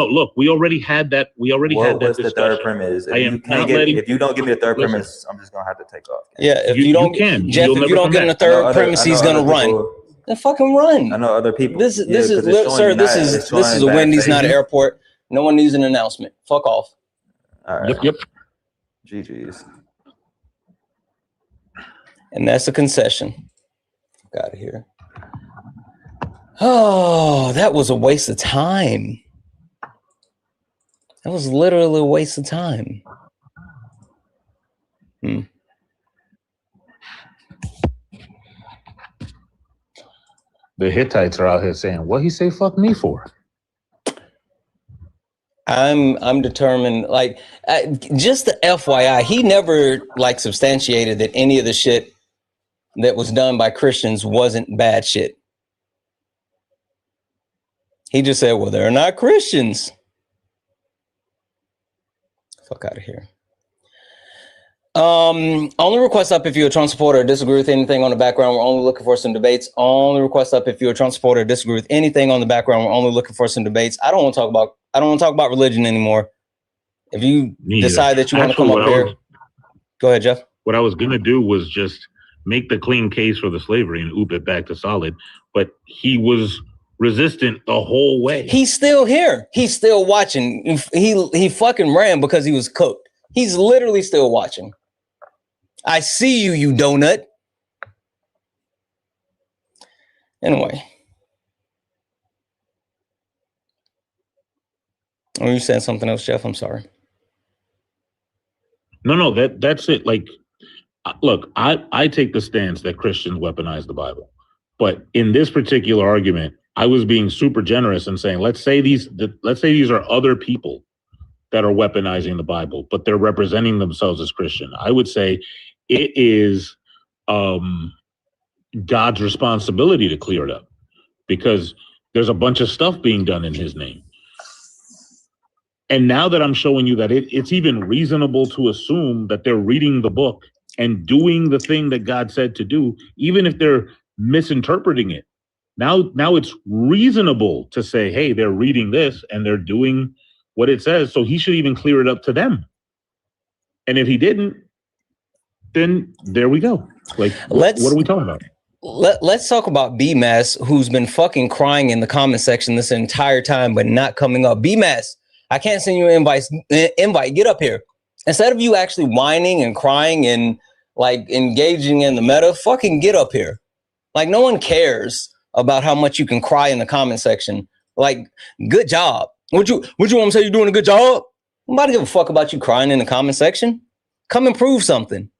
already had that. What was the third premise? If you don't give me the third premise, I'm just gonna have to take off. Yeah, if you don't, Jeff, if you don't give him the third premise, he's gonna run. Then fucking run. I know other people. This is a Wendy's, not an airport. No one needs an announcement. Fuck off. All right. Yep. GG's. And that's a concession. Fuck out of here. Oh, that was a waste of time. That was literally a waste of time. The Hittites are out here saying, "What he say? Fuck me for?" I'm determined. Like, just the FYI, he never substantiated that any of the shit that was done by Christians wasn't bad shit. He just said, well, they're not Christians. Fuck out of here. Only request up if you're a Trump supporter or disagree with anything on the background. We're only looking for some debates. Only request up if you're a Trump supporter or disagree with anything on the background. We're only looking for some debates. I don't want to talk about religion anymore. If you decide that you want to come up here, go ahead, Jeff. What I was gonna do was just make the clean case for the slavery and oop it back to solid. But he was resistant the whole way. He's still here. He's still watching. He fucking ran because he was cooked. He's literally still watching. I see you, you donut. Anyway. Are you saying something else, Jeff? I'm sorry. No, that's it. Like, look, I take the stance that Christians weaponize the Bible. But in this particular argument, I was being super generous and saying, let's say these are other people that are weaponizing the Bible, but they're representing themselves as Christian. I would say it is God's responsibility to clear it up, because there's a bunch of stuff being done in his name. And now that I'm showing you that it's even reasonable to assume that they're reading the book and doing the thing that God said to do, even if they're misinterpreting it. Now it's reasonable to say, hey, they're reading this and they're doing what it says, so he should even clear it up to them. And if he didn't, then there we go. Like, what are we talking about? let's talk about B-Mass, who's been fucking crying in the comment section this entire time, but not coming up. B-Mass, I can't send you an invite. Get up here. Instead of you actually whining and crying and like engaging in the meta, fucking get up here. Like, no one cares about how much you can cry in the comment section. Like, good job. Would you want to say you're doing a good job? Nobody give a fuck about you crying in the comment section. Come and prove something.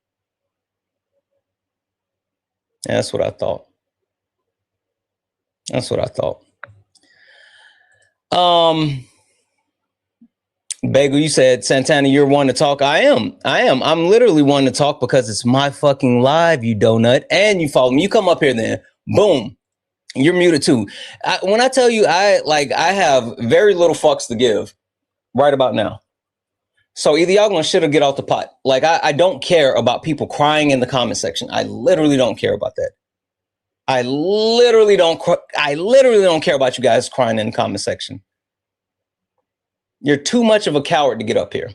Yeah, that's what I thought. That's what I thought. Bagel, you said, Santana, you're one to talk. I am. I'm literally one to talk because it's my fucking live, you donut. And you follow me. You come up here then. Boom. You're muted too. When I tell you, I have very little fucks to give right about now. So either y'all gonna shit or get off the pot. Like, I don't care about people crying in the comment section. I literally don't care about that. I literally don't care about you guys crying in the comment section. You're too much of a coward to get up here.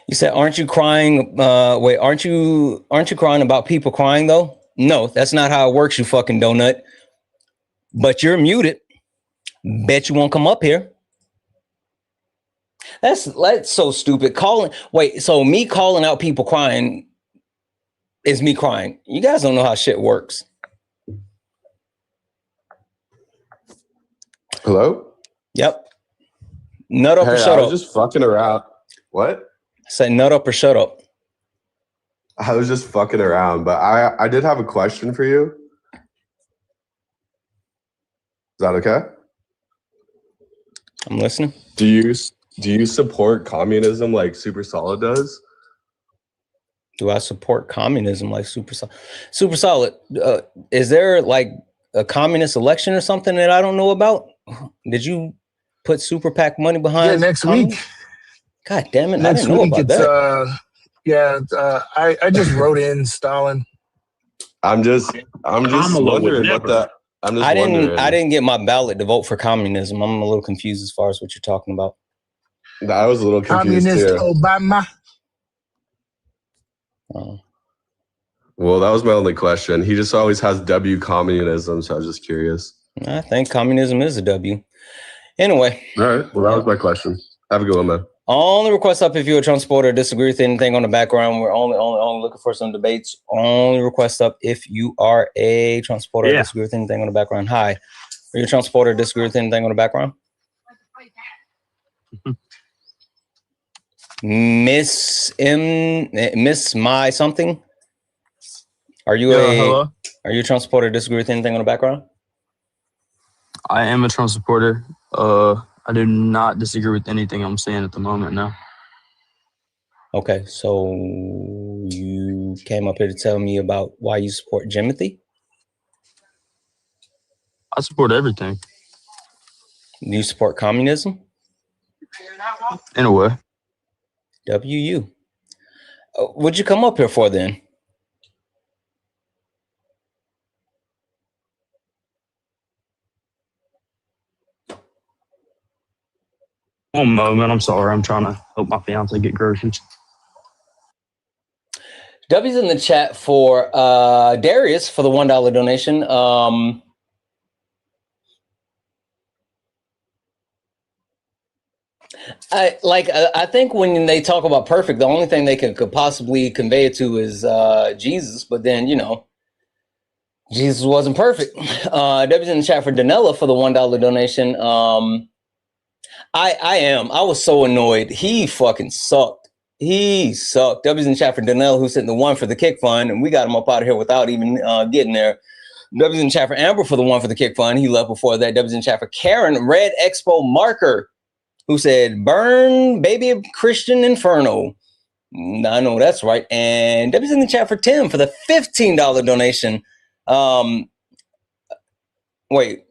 You said, aren't you crying? Wait, aren't you crying about people crying though? No, that's not how it works, you fucking donut. But you're muted. Bet you won't come up here. That's so stupid. So me calling out people crying is me crying. You guys don't know how shit works. Hello? Yep. Nut up or shut I up. was just fucking around. What? Say nut up or shut up. I was just fucking around, but I did have a question for you. Is that okay? I'm listening. Do you support communism like Super Solid does? Do I support communism like Super Solid? Super Solid, is there like a communist election or something that I don't know about? Did you put Super PAC money behind? Yeah, next week. God damn it! Next I didn't know week about that. I just wrote in Stalin. I'm just wondering what that. I didn't get my ballot to vote for communism. I'm a little confused as far as what you're talking about. I was a little confused Communist too. Obama. Oh. Well, that was my only question. He just always has W communism, so I was just curious. I think communism is a W. Anyway. All right. Well, that was my question. Have a good one, man. Only request up if you're a Trump supporter, disagree with anything on the background. We're only looking for some debates. Only request up if you are a Trump supporter, disagree with anything on the background. Hi. Are you a Trump supporter, disagree with anything on the background? Miss My something? Are you hello? Are you a Trump supporter, disagree with anything on the background? I am a Trump supporter. I do not disagree with anything I'm saying at the moment now. Okay, so you came up here to tell me about why you support Jimothy? I support everything. Do you support communism? In a way. WU. What'd you come up here for then? One moment, I'm sorry. I'm trying to help my fiance get groceries. W's in the chat for Darius for the $1 donation. I think when they talk about perfect, the only thing they could possibly convey it to is Jesus, but then, you know, Jesus wasn't perfect. W's in the chat for Danella for the $1 donation. I was so annoyed. He fucking sucked. He sucked. W's in the chat for Danelle, who sent the 1 for the kick fund, and we got him up out of here without even getting there. W's in the chat for Amber for the 1 for the kick fund. He left before that. W's in the chat for Karen, Red Expo Marker, who said, burn baby Christian Inferno. I know that's right. And W's in the chat for Tim for the $15 donation. Wait.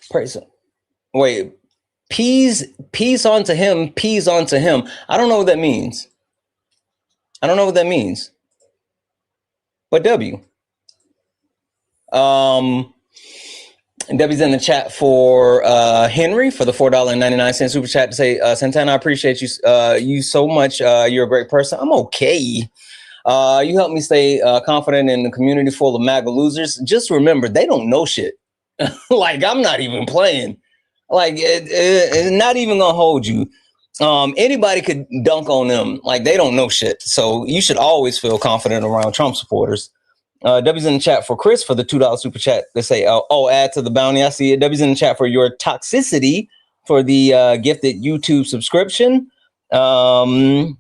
Praise him. Wait. Peace onto him. Peace onto him. I don't know what that means. But W. Debbie's in the chat for Henry for the $4.99 super chat to say, Santana, I appreciate you you so much. You're a great person. I'm okay. You help me stay confident in the community full of MAGA losers. Just remember, they don't know shit. Like, I'm not even playing. Like, it's not even gonna hold you. Anybody could dunk on them. Like, they don't know shit. So you should always feel confident around Trump supporters. W's in the chat for Chris for the $2 super chat. They say, oh, add to the bounty. I see it. W's in the chat for your toxicity for the gifted YouTube subscription. And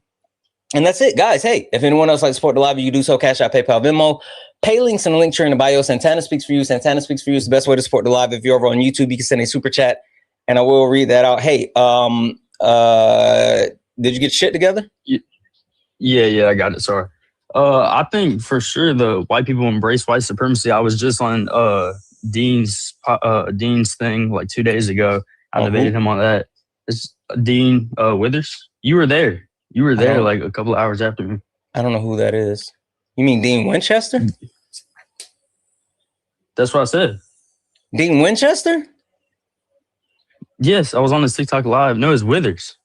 that's it, guys. Hey, if anyone else likes to support the live, you can do so. Cash App, PayPal, Venmo. Pay links in the link tree in the bio. Santana Speaks for You. Santana Speaks for You is the best way to support the live. If you're over on YouTube, you can send a super chat, and I will read that out. Hey, did you get shit together? Yeah, I got it. Sorry. I think for sure the white people embrace white supremacy. I was just on Dean's thing like 2 days ago. I debated him on that. It's Dean Withers. You were there. You were there like a couple of hours after me. I don't know who that is. You mean Dean Winchester? That's what I said. Dean Winchester? Yes, I was on his TikTok live. No, it's Withers.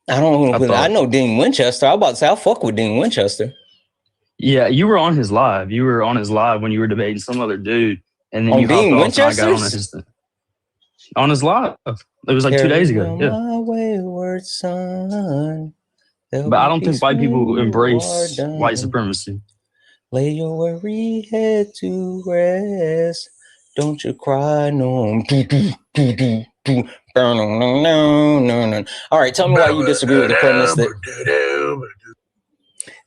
I don't know. I know Dean Winchester. I was about to say, I'll fuck with Dean Winchester. Yeah, you were on his live. You were on his live when you were debating some other dude. And then you Dean Winchester on his live. It was like 2 days ago. Yeah. My wayward son. But I don't think white people embrace white supremacy. Lay your weary head to rest. Don't you cry no. All right, tell me why you disagree with the premise that.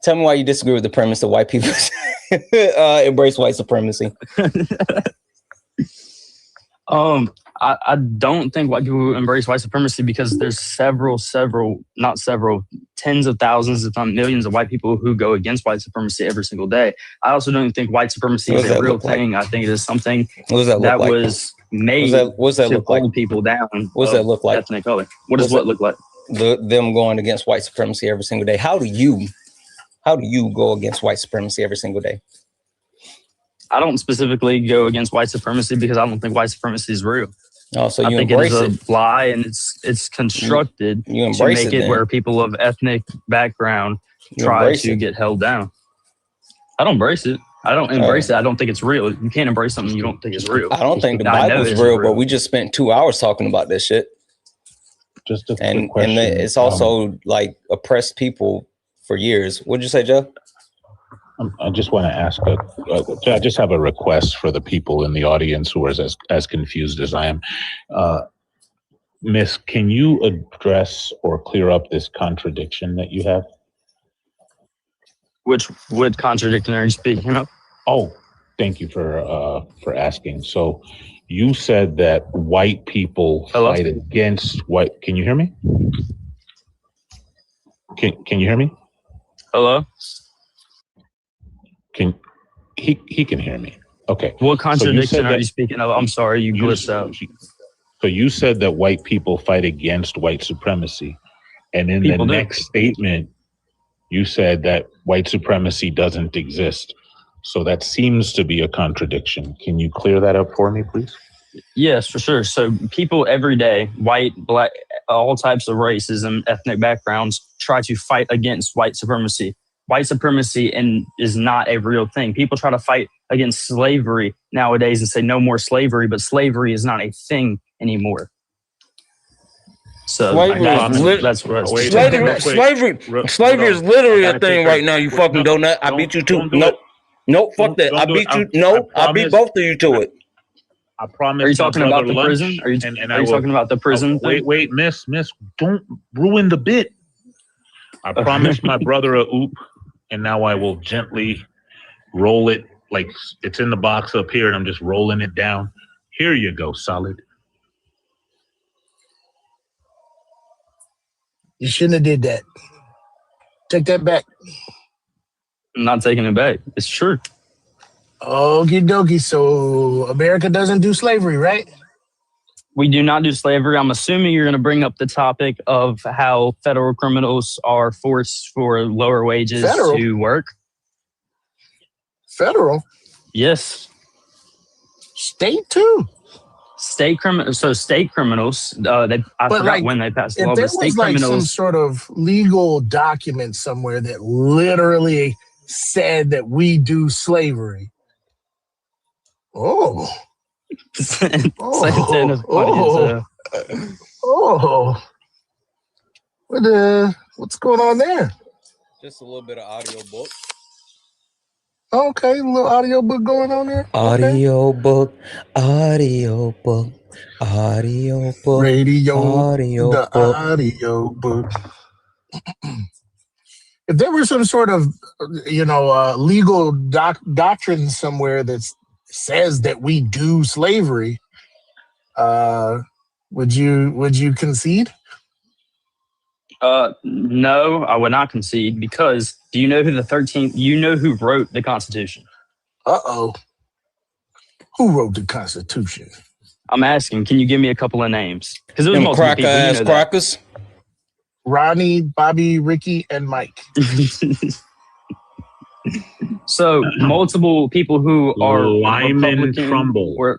Tell me why you disagree with the premise that white people embrace white supremacy. I don't think white people embrace white supremacy because there's tens of thousands, if not millions of white people who go against white supremacy every single day. I also don't think white supremacy is a real thing. I think it is something that was made to hold people down. What does that look like? Ethnic color. What does what look like? Them going against white supremacy every single day. How do you go against white supremacy every single day? I don't specifically go against white supremacy because I don't think white supremacy is real. Oh, so you I think embrace it's a lie, and it's constructed to make it where people of ethnic background try to get held down. I don't embrace it. I don't embrace it. I don't think it's real. You can't embrace something you don't think is real. I don't think the Bible is real, but we just spent 2 hours talking about this shit. Just a quick question. And it's also like oppressed people for years. What'd you say, Joe? I just want to ask, I just have a request for the people in the audience who are as confused as I am. Miss, can you address or clear up this contradiction that you have? Which contradiction are you speaking of? Oh, thank you for asking. So you said that white people fight against white. Can you hear me? Can you hear me? Hello? He can hear me. Okay. What contradiction are you speaking of? I'm sorry, you glitched out. So you said that white people fight against white supremacy. And in the next statement, you said that white supremacy doesn't exist. So that seems to be a contradiction. Can you clear that up for me, please? Yes, for sure. So people every day, white, black, all types of races and ethnic backgrounds try to fight against white supremacy. White supremacy is not a real thing. People try to fight against slavery nowadays and say no more slavery, but slavery is not a thing anymore. So that's what slavery is literally a thing right now. You fucking donut. I beat you too. Nope. Fuck that. I beat you. No, I beat both of you to it. I promise. Are you talking about the prison? Are you talking about the prison? Wait, miss, don't ruin the bit. I promised my brother a oop, and now I will gently roll it like it's in the box up here, and I'm just rolling it down. Here you go, solid. You shouldn't have did that. Take that back. I'm not taking it back. It's true. Okie dokie. So America doesn't do slavery, right? We do not do slavery. I'm assuming you're going to bring up the topic of how federal criminals are forced for lower wages to work. Federal? Yes. State too. state criminals. So state criminals. I forgot like, when they passed the if law. there But state was like some criminals. sort of legal document somewhere that literally said that we do slavery. Oh. Santana's funny as hell. What's going on there? Just a little bit of audio book. Okay, a little audio book going on there. Audio book, audio book, audio book, Radio, audio the book. audio book. If there was some sort of, legal doctrine somewhere that says that we do slavery, would you concede? No, I would not concede because do you know who the 13th? You know who wrote the Constitution? Uh-oh. Who wrote the Constitution? I'm asking. Can you give me a couple of names? Because it was multiple people. You know crackers. Ronnie, Bobby, Ricky, and Mike. So multiple people who are Lyman Trumbull.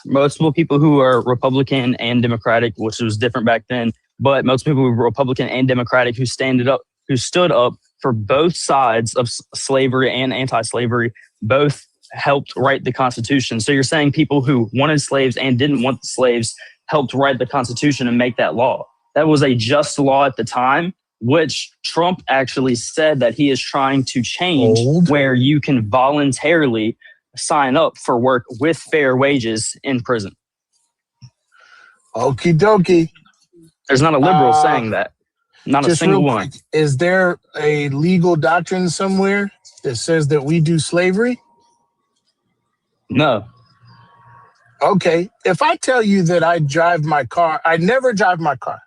Multiple people who are Republican and Democratic, which was different back then. But most people who were Republican and Democratic who stood up for both sides of slavery and anti-slavery, both helped write the Constitution. So you're saying people who wanted slaves and didn't want the slaves helped write the Constitution and make that law. That was a just law at the time, which Trump actually said that he is trying to change, where you can voluntarily sign up for work with fair wages in prison. Okie dokie. There's not a liberal saying that. Not a single one. Is there a legal doctrine somewhere that says that we do slavery? No. Okay. If I tell you that I drive my car, I never drive my car.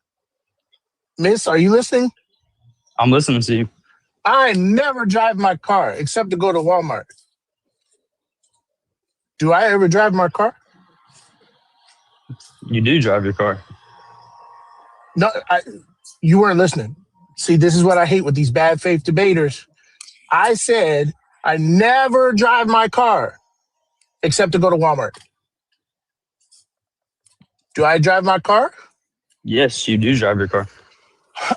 Miss, are you listening? I'm listening to you. I never drive my car except to go to Walmart. Do I ever drive my car? You do drive your car. No, you weren't listening. See, this is what I hate with these bad faith debaters. I said I never drive my car except to go to Walmart. Do I drive my car? Yes, you do drive your car.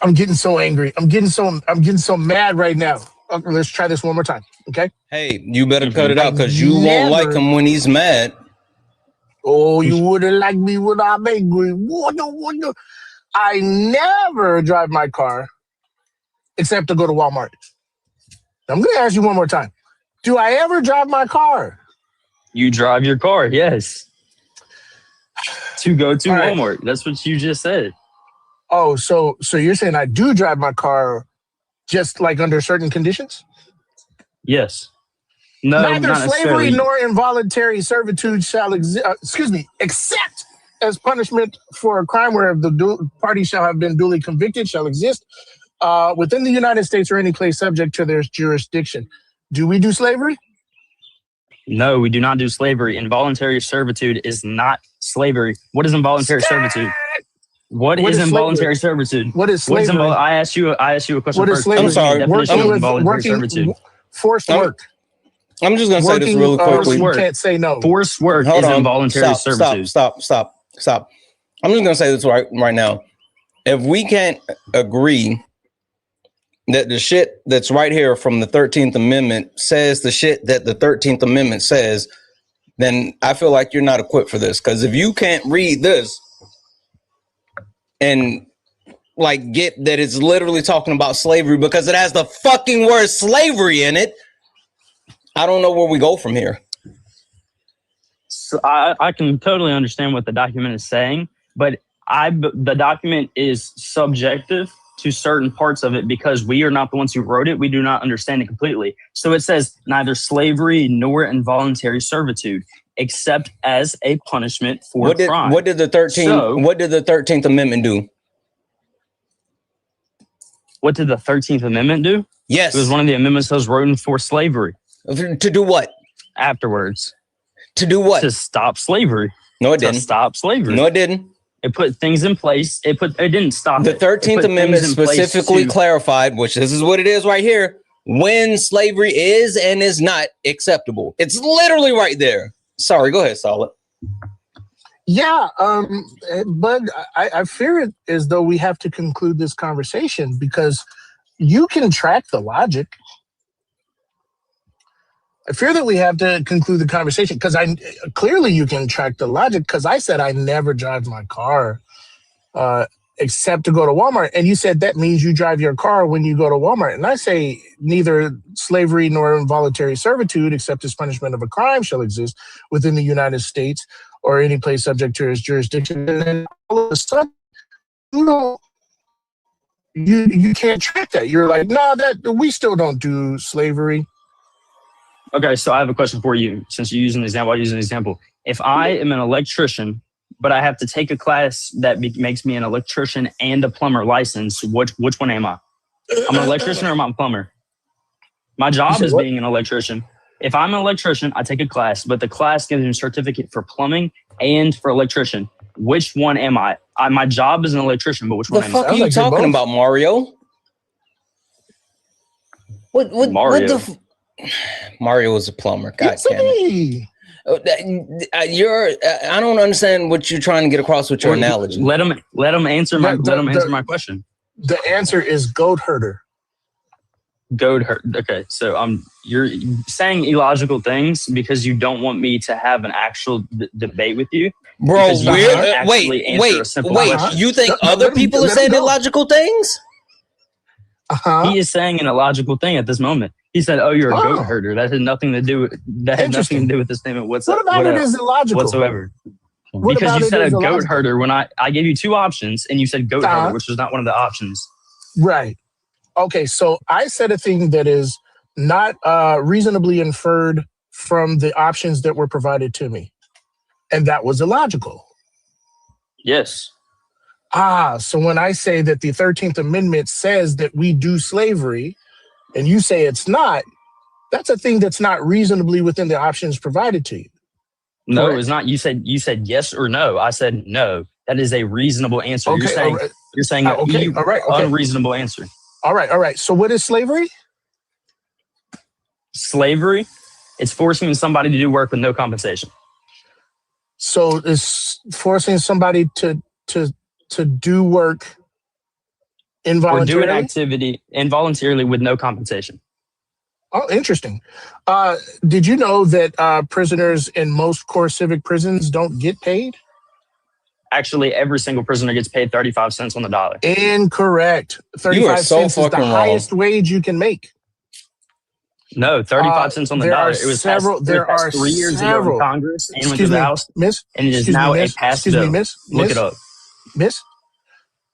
I'm getting so angry. I'm getting so mad right now. Okay, let's try this one more time. Okay. Hey, you better cut it out because you won't like him when he's mad. Oh, you wouldn't like me when I'm angry. What the? I never drive my car except to go to Walmart. I'm going to ask you one more time. Do I ever drive my car? You drive your car, yes. To go to Walmart. Right. That's what you just said. Oh, so you're saying I do drive my car just like under certain conditions? Yes. No, neither slavery nor involuntary servitude shall except as punishment for a crime where the party shall have been duly convicted shall exist within the United States or any place subject to their jurisdiction. Do we do slavery? No, we do not do slavery. Involuntary servitude is not slavery. What is involuntary servitude? What is involuntary servitude? What is slavery? I asked you a question what first. Is slavery? I'm sorry. Servitude. Forced work. I'm just going to say this really quickly. You can't say no. Forced work is involuntary servitude. Stop. I'm just going to say this right now. If we can't agree that the shit that's right here from the 13th Amendment says the shit that the 13th Amendment says, then I feel like you're not equipped for this. Because if you can't read this and like get that it's literally talking about slavery because it has the fucking word slavery in it, I don't know where we go from here. So I can totally understand what the document is saying, but the document is subjective to certain parts of it because we are not the ones who wrote it. We do not understand it completely. So it says neither slavery nor involuntary servitude, except as a punishment for crime. What did the 13th Amendment do? What did the 13th Amendment do? Yes. It was one of the amendments that was written for slavery. To do what? Afterwards. To do what? To stop slavery. No, it didn't. To stop slavery. No, it didn't. It put things in place. It didn't stop the 13th Amendment specifically clarified, which this is what it is right here, when slavery is and is not acceptable. It's literally right there. Sorry, go ahead, Solid. Yeah, but I fear it as though we have to conclude this conversation because you can track the logic. I fear that we have to conclude the conversation because clearly you can track the logic because I said I never drive my car except to go to Walmart. And you said that means you drive your car when you go to Walmart. And I say neither slavery nor involuntary servitude except as punishment of a crime shall exist within the United States or any place subject to its jurisdiction. And then all of a sudden, you can't track that. You're like, no, that we still don't do slavery. Okay, so I have a question for you. Since you're using an example, I'll use an example. If I am an electrician, but I have to take a class that makes me an electrician and a plumber license, which one am I? I'm an electrician or am I a plumber? My job is being an electrician. If I'm an electrician, I take a class, but the class gives me a certificate for plumbing and for electrician. Which one am I? My job is an electrician, but which one am I? The fuck are you talking about, Mario? What Mario? Mario was a plumber. God damn it. I don't understand what you're trying to get across with your analogy. Let him answer my my question. The answer is goat herder. Goat herd. Okay, so you're saying illogical things because you don't want me to have an actual debate with you. Bro, wait. You think other people are saying illogical things? He is saying an illogical thing at this moment. He said, "Oh, you're a goat herder." That had nothing to do with this statement whatsoever. What about it is illogical? Whatsoever. Because you said a goat herder when I gave you two options and you said goat herder, which was not one of the options. Right. Okay, so I said a thing that is not reasonably inferred from the options that were provided to me. And that was illogical. Yes. So when I say that the 13th Amendment says that we do slavery, and you say it's not, that's a thing that's not reasonably within the options provided to you. No, correct? It was not. You said yes or no. I said no. That is a reasonable answer. Okay, you're saying unreasonable answer. All right. So what is slavery? Slavery, it's forcing somebody to do work with no compensation. So it's forcing somebody to do work involuntarily? Or do an activity involuntarily with no compensation. Oh, interesting. Did you know that prisoners in most core civic prisons don't get paid? Actually, every single prisoner gets paid 35 cents on the dollar. Incorrect. 35 cents is the highest wage you can make. No, 35 cents on the dollar. It was passed 3 years ago in Congress and went to the House. And it is now a passed bill. Look it up.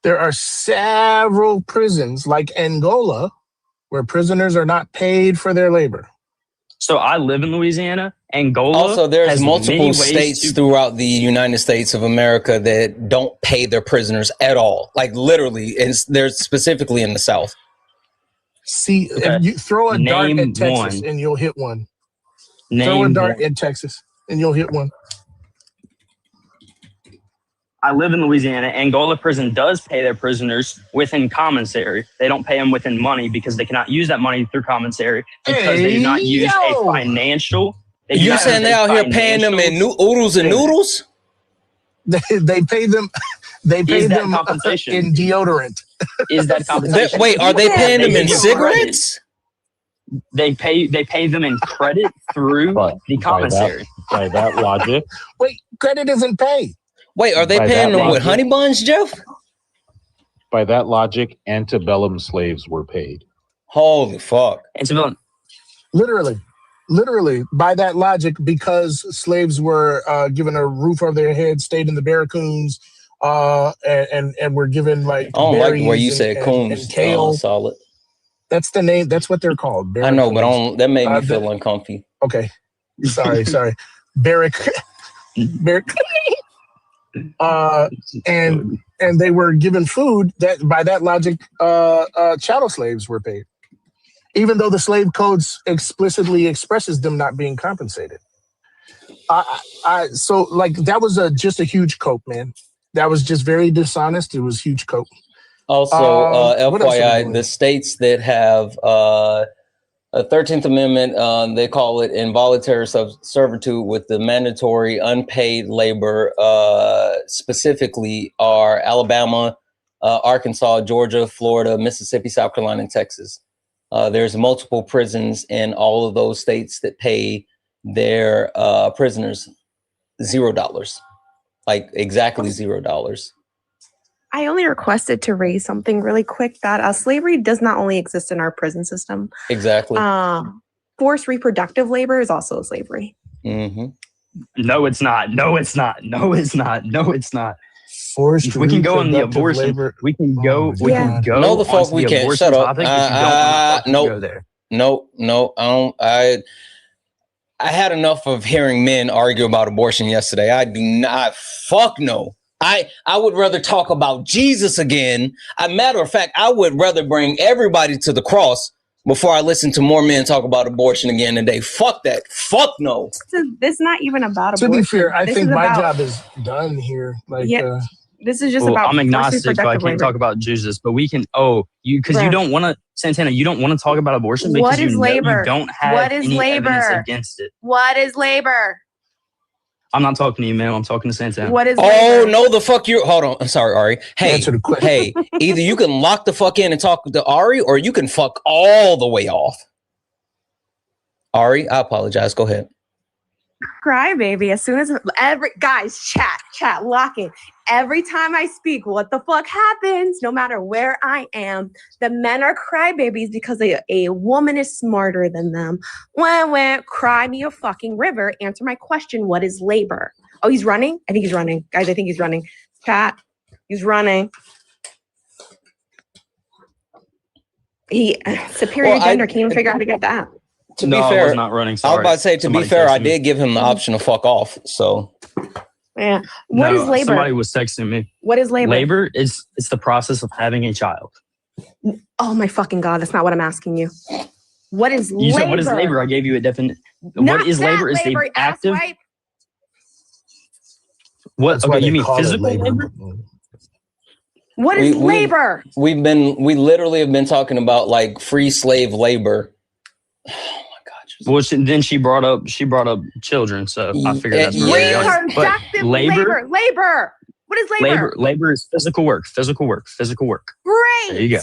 There are several prisons like Angola where prisoners are not paid for their labor. So I live in Louisiana. Angola. Also, there's multiple states throughout the United States of America that don't pay their prisoners at all. Like literally, they're specifically in the South. See, if you throw a dart at Texas and you'll hit one. Throw a dart at Texas and you'll hit one. I live in Louisiana. Angola prison does pay their prisoners within commissary. They don't pay them within money because they cannot use that money through commissary because they do not use a financial. You saying they out here paying them in oodles and noodles? They pay them. They pay them in deodorant. Is that compensation? Wait, are they paying them in cigarettes? They pay them in credit through the commissary. By that logic. Wait, credit isn't pay. Wait, are they paying them with honey buns, Jeff? By that logic, antebellum slaves were paid. Holy fuck. Antebellum. Literally, by that logic, because slaves were given a roof over their head, stayed in the barracoons, and were given like I don't like the way you said coons. And kale. Solid. That's the name. That's what they're called. I know, but that made me feel uncomfy. Okay, sorry. Barrack. And they were given food that, by that logic, chattel slaves were paid, even though the slave codes explicitly expresses them not being compensated. So like that was just a huge cope, man. That was just very dishonest. It was huge cope. Also, FYI, the states that have 13th Amendment, they call it involuntary servitude with the mandatory unpaid labor, specifically are Alabama, Arkansas, Georgia, Florida, Mississippi, South Carolina, and Texas. There's multiple prisons in all of those states that pay their prisoners $0, like exactly $0. I only requested to raise something really quick that slavery does not only exist in our prison system. Exactly. Forced reproductive labor is also slavery. Mm-hmm. No, it's not. No, it's not. No, it's not. No, it's not. Forced we can go on the abortion. Labor. We can go. We can go. No, the fuck we can't. Shut up. No, go there. No, I don't. I had enough of hearing men argue about abortion yesterday. I do not. Fuck no. I would rather talk about Jesus again. As a matter of fact, I would rather bring everybody to the cross before I listen to more men talk about abortion again today. Fuck that. Fuck no. This is not even about abortion. To be fair, I think my job is done here. Like, yeah, this is just about. I'm agnostic, so I can't talk about Jesus. But we can. Because you don't want to, Santana. You don't want to talk about abortion because what is labor? You don't have any evidence against it. What is labor? I'm not talking to you, man. I'm talking to Santana. What is labor? No, the fuck you. Hold on. I'm sorry, Ari. Hey, either you can lock the fuck in and talk to Ari, or you can fuck all the way off. Ari, I apologize. Go ahead. Crybaby. As soon as guys, chat, lock in. Every time I speak, what the fuck happens? No matter where I am, the men are crybabies because a woman is smarter than them. When cry me a fucking river. Answer my question. What is labor? Oh, he's running? I think he's running. Guys, I think he's running. Chat, he's running. He superior gender can't even figure out how to get that. To be fair, I was not running. Sorry. I was about to say, to be fair, I did give him the option to fuck off. So, yeah. What is labor? Somebody was texting me. What is labor? Labor is the process of having a child. Oh my fucking God! That's not what I'm asking you. What is labor? You said what is labor? I gave you a definite. What is labor? Is the active. What? Okay, you mean physical labor? What is labor? We literally have been talking about like free slave labor. Well, then she brought up children, so I figured that's reproductive labor. Labor. What is labor? Labor is physical work. Great. There you go.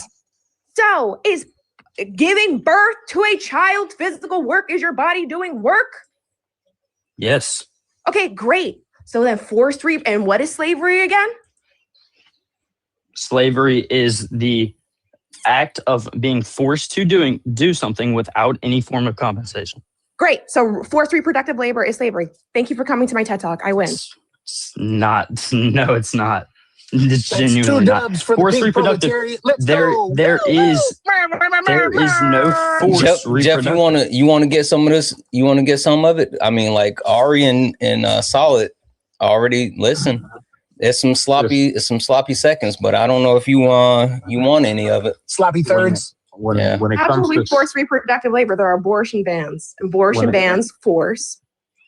So, is giving birth to a child physical work? Is your body doing work? Yes. Okay, great. So then forced rape, and what is slavery again? Slavery is the act of being forced to do something without any form of compensation. Great. So forced reproductive labor is slavery. Thank you for coming to my TED Talk. I win. It's not. No, it's not. It's genuinely not. Forced reproductive. There is no force. Jeff, you want to get some of this? You want to get some of it? I mean, like Ari and Solid already listen. It's some sloppy seconds, but I don't know if you want any of it. Sloppy thirds. When it comes to forced reproductive labor, there are abortion bans. Abortion bans force.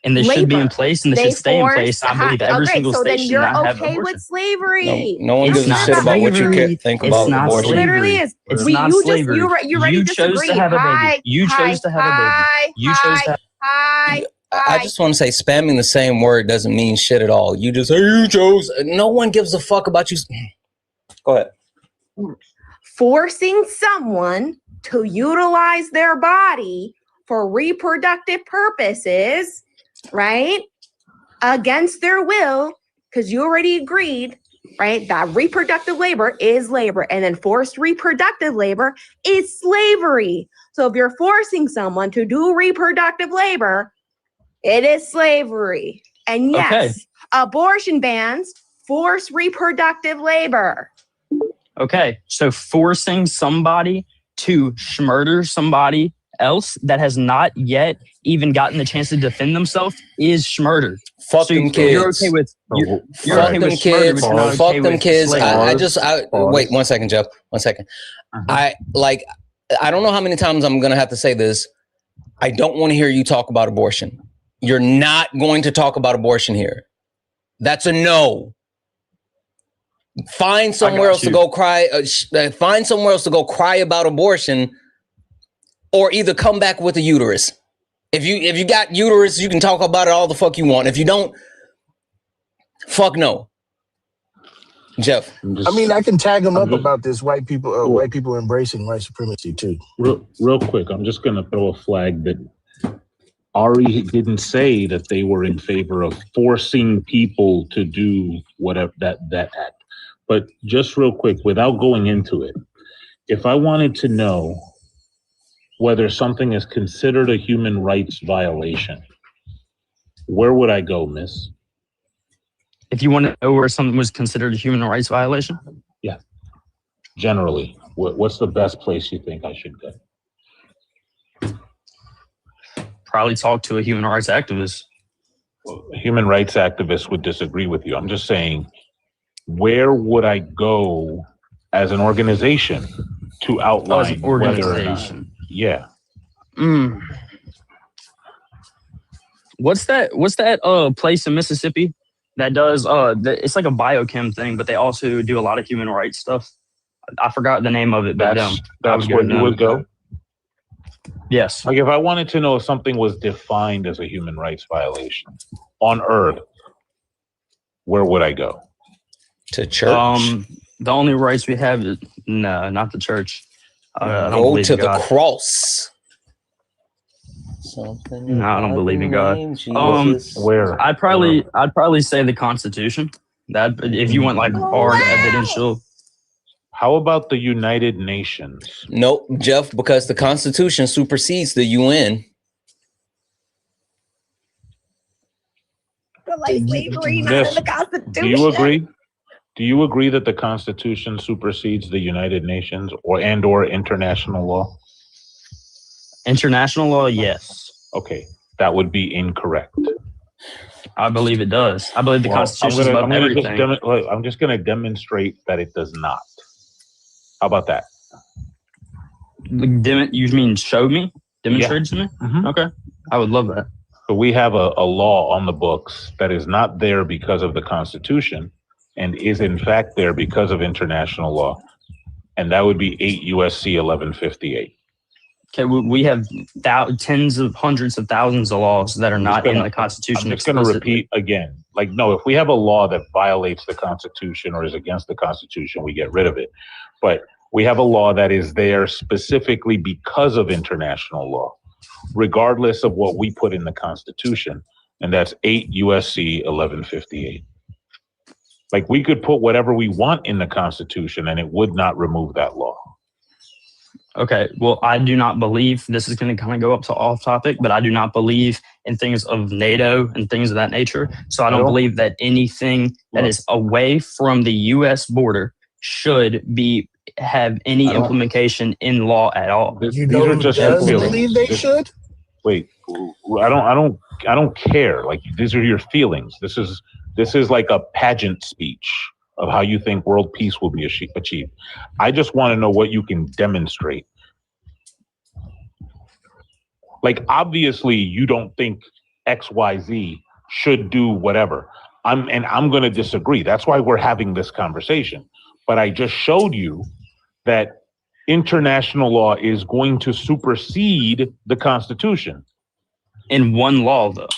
And they should be in place, and they should stay in place. I believe every single state should not have abortion. So then you're okay with slavery. No one gives a shit about what you think about abortion. It literally is. It's not slavery. You chose to have a baby. You chose to have a baby. You chose to have. I just want to say spamming the same word doesn't mean shit at all. You just say you chose. No one gives a fuck about you. Go ahead. Forcing someone to utilize their body for reproductive purposes, right? Against their will, because you already agreed, right? That reproductive labor is labor, and then forced reproductive labor is slavery. So if you're forcing someone to do reproductive labor, it is slavery. And yes, abortion bans force reproductive labor. Okay, so forcing somebody to murder somebody else that has not yet even gotten the chance to defend themselves is murder. Fuck them kids. You're okay with fuck them kids. Fuck them kids. Wait 1 second, Jeff. 1 second. I don't know how many times I'm gonna have to say this. I don't want to hear you talk about abortion. You're not going to talk about abortion here. That's a no. Find somewhere else to go cry. Find somewhere else to go cry about abortion, or either come back with a uterus. If you got uterus, you can talk about it all the fuck you want. If you don't, fuck no. Jeff. I mean, I can tag them up about this white people embracing white supremacy too. Real quick, I'm just going to throw a flag that Ari didn't say that they were in favor of forcing people to do whatever that act. But just real quick, without going into it, if I wanted to know whether something is considered a human rights violation, where would I go, miss? If you want to know where something was considered a human rights violation? Yeah. Generally, what's the best place you think I should go? Probably talk to a human rights activist. Well, a human rights activist would disagree with you. I'm just saying, where would I go as an organization to outline whether or not? Yeah. What's that place in Mississippi that does it's like a biochem thing, but they also do a lot of human rights stuff. I forgot the name of it, but that's where you would go. Yes. Like if I wanted to know if something was defined as a human rights violation on Earth, where would I go? To church. The only rights we have is no, not the church. Go to the cross. No, I don't believe in God. Where? I'd probably say the Constitution. That if you want like hard evidential. How about the United Nations? Nope, Jeff, because the Constitution supersedes the UN. But like slavery, not in the Constitution. Do you agree? Do you agree that the Constitution supersedes the United Nations or international law? International law, yes. Okay, that would be incorrect. I believe it does. I believe the Constitution is above everything. I'm just going to demonstrate that it does not. How about that? You mean show me? Demonstrate to me? Mm-hmm. Okay. I would love that. So we have a law on the books that is not there because of the Constitution and is in fact there because of international law. And that would be 8 USC 1158. Okay, we have tens of hundreds of thousands of laws that are not in the Constitution. I'm just going to repeat again. Like, no, if we have a law that violates the Constitution or is against the Constitution, we get rid of it. But we have a law that is there specifically because of international law, regardless of what we put in the Constitution. And that's 8 USC 1158. Like, we could put whatever we want in the Constitution and it would not remove that law. Okay, well, I do not believe, this is going to kind of go up to off topic, but I do not believe in things of NATO and things of that nature. So I don't believe that anything that is away from the U.S. border should have any implementation in law at all. You don't believe they should? Wait, I don't care. Like, these are your feelings. This is like a pageant speech of how you think world peace will be achieved. I just want to know what you can demonstrate. Like, obviously, you don't think XYZ should do whatever. I'm going to disagree. That's why we're having this conversation. But I just showed you that international law is going to supersede the Constitution. In one law, though.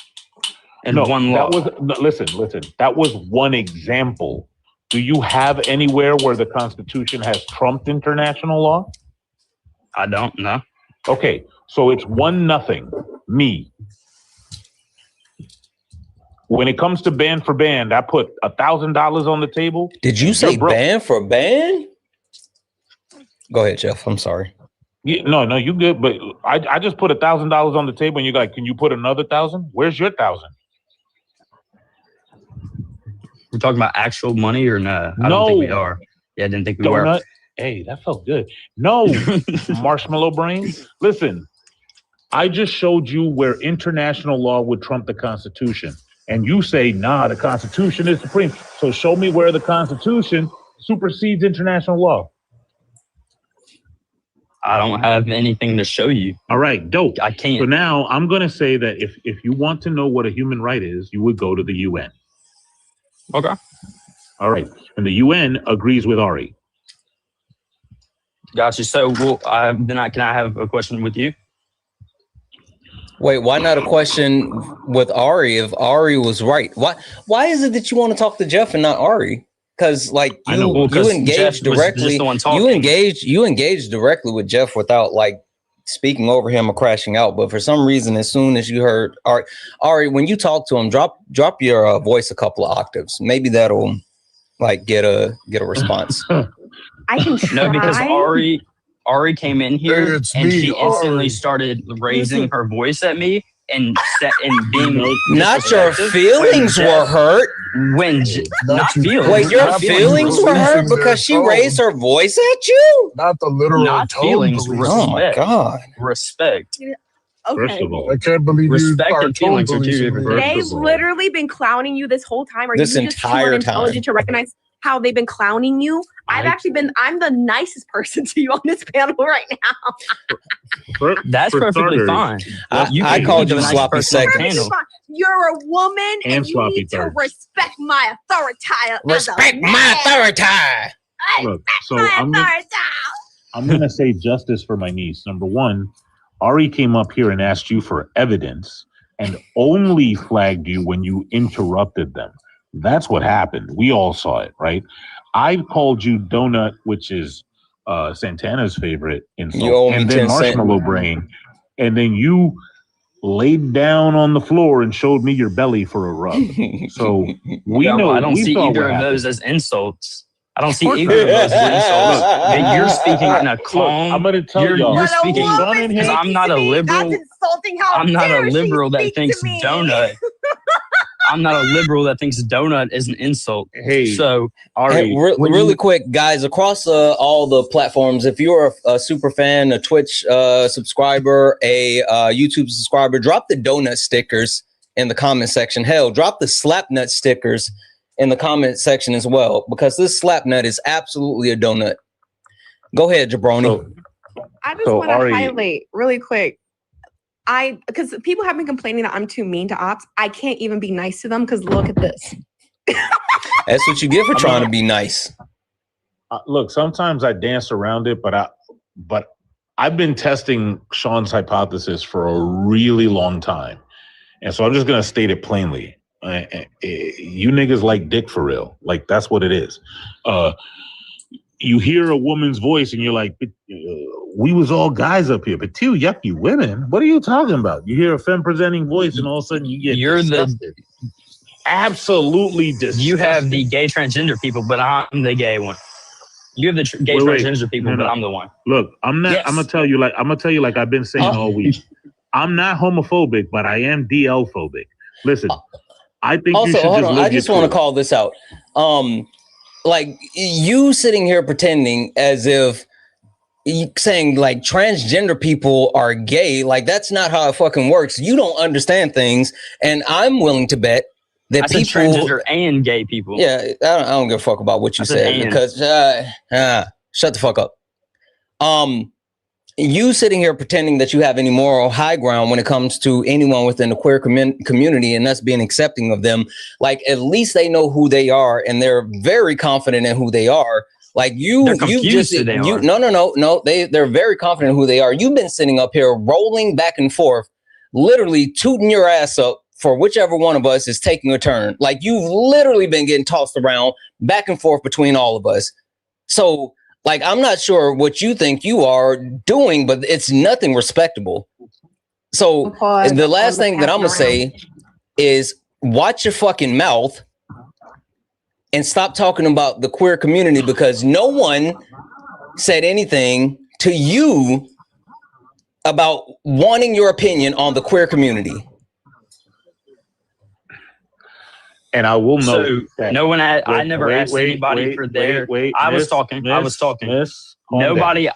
One law. Listen. That was one example. Do you have anywhere where the Constitution has trumped international law? I don't know. Okay, so it's 1-0, me. When it comes to band for band, I put $1,000 on the table. Did you say band for band? Go ahead, Jeff. I'm sorry. Yeah, no, you good. But I just put $1,000 on the table, and you're like, "Can you put another 1,000? Where's your 1,000?" We're talking about actual money or no? I don't think we are. Yeah, I didn't think we were. Hey, that felt good. No, marshmallow brain. Listen, I just showed you where international law would trump the Constitution. And you say, nah, the Constitution is supreme. So show me where the Constitution supersedes international law. I don't have anything to show you. All right, dope. I can't. So now I'm going to say that if you want to know what a human right is, you would go to the UN. Okay. All right. And the UN agrees with Ari. Gotcha. So, can I have a question with you? Wait, why not a question with Ari if Ari was right? Why is it that you want to talk to Jeff and not Ari? Because like you engage directly, you engage directly with Jeff without like speaking over him or crashing out. But for some reason, as soon as you heard Ari, when you talk to him, drop your voice a couple of octaves. Maybe that'll like get a response. I can try. No, because Ari came in here and she instantly started raising her voice at me and being not your feelings were hurt. Not feelings. Wait, your feelings were hurt because she raised her voice at you? Not the literal not tone feelings. police. Oh my God. Respect. Okay. First of all, I can't believe Respect you are and feelings tone are two policing different me. things. They've literally been clowning you this whole time. Are This you just too entire unintelligent to recognize how they've been clowning you? I'm the nicest person to you on this panel right now. That's perfectly fine. I called you sloppy seconds. You're a woman and you need to respect my authority. Respect my authority. Look, so I'm gonna say justice for my niece. Number one, Ari came up here and asked you for evidence and only flagged you when you interrupted them. That's what happened. We all saw it, right? I called you Donut, which is Santana's favorite insult, and then Marshmallow Brain, and then you laid down on the floor and showed me your belly for a rub. So we know. I don't see either of those as insults. I don't see either of those as insults. Look, you're speaking in a calm. I'm going to tell y'all. You're speaking because I'm not a liberal. That's insulting. How I'm not a liberal that speak thinks to me. donut. I'm not a liberal that thinks donut is an insult. Hey, so Ari, really quick, guys, across all the platforms, if you're a super fan, a Twitch subscriber, a YouTube subscriber, drop the donut stickers in the comment section. Hell, drop the slap nut stickers in the comment section as well, because this slap nut is absolutely a donut. Go ahead, Jabroni. I just want to highlight really quick. Because people have been complaining that I'm too mean to ops. I can't even be nice to them because look at this. That's what you get for trying to be nice. Look, sometimes I dance around it, but I've been testing Sean's hypothesis for a really long time. And so I'm just going to state it plainly. You niggas like dick for real. Like, that's what it is. You hear a woman's voice and you're like, we was all guys up here, but two yucky women. What are you talking about? You hear a femme presenting voice and all of a sudden you get disgusted. Absolutely disgusted. You have the gay transgender people, but I'm the gay one. You have the gay transgender people, but I'm the one. Look, I'm not. Yes. I'm gonna tell you like I've been saying all week. I'm not homophobic, but I am DL phobic. Listen, I think also, you should hold just on. I just want to call this out. Like you sitting here pretending as if saying like transgender people are gay, like that's not how it fucking works. You don't understand things, and I'm willing to bet that I said transgender and gay people. Yeah, I don't give a fuck about what you said because shut the fuck up. You sitting here pretending that you have any moral high ground when it comes to anyone within the queer community and us being accepting of them. Like, at least they know who they are and they're very confident in who they are. Like they're very confident in who they are. You've been sitting up here rolling back and forth, literally tooting your ass up for whichever one of us is taking a turn. Like, you've literally been getting tossed around back and forth between all of us. So, like, I'm not sure what you think you are doing, but it's nothing respectable. So the last thing that I'm going to say is watch your fucking mouth and stop talking about the queer community, because no one said anything to you about wanting your opinion on the queer community. And I will note that no one had. I never asked anybody for their. I was talking. Nobody.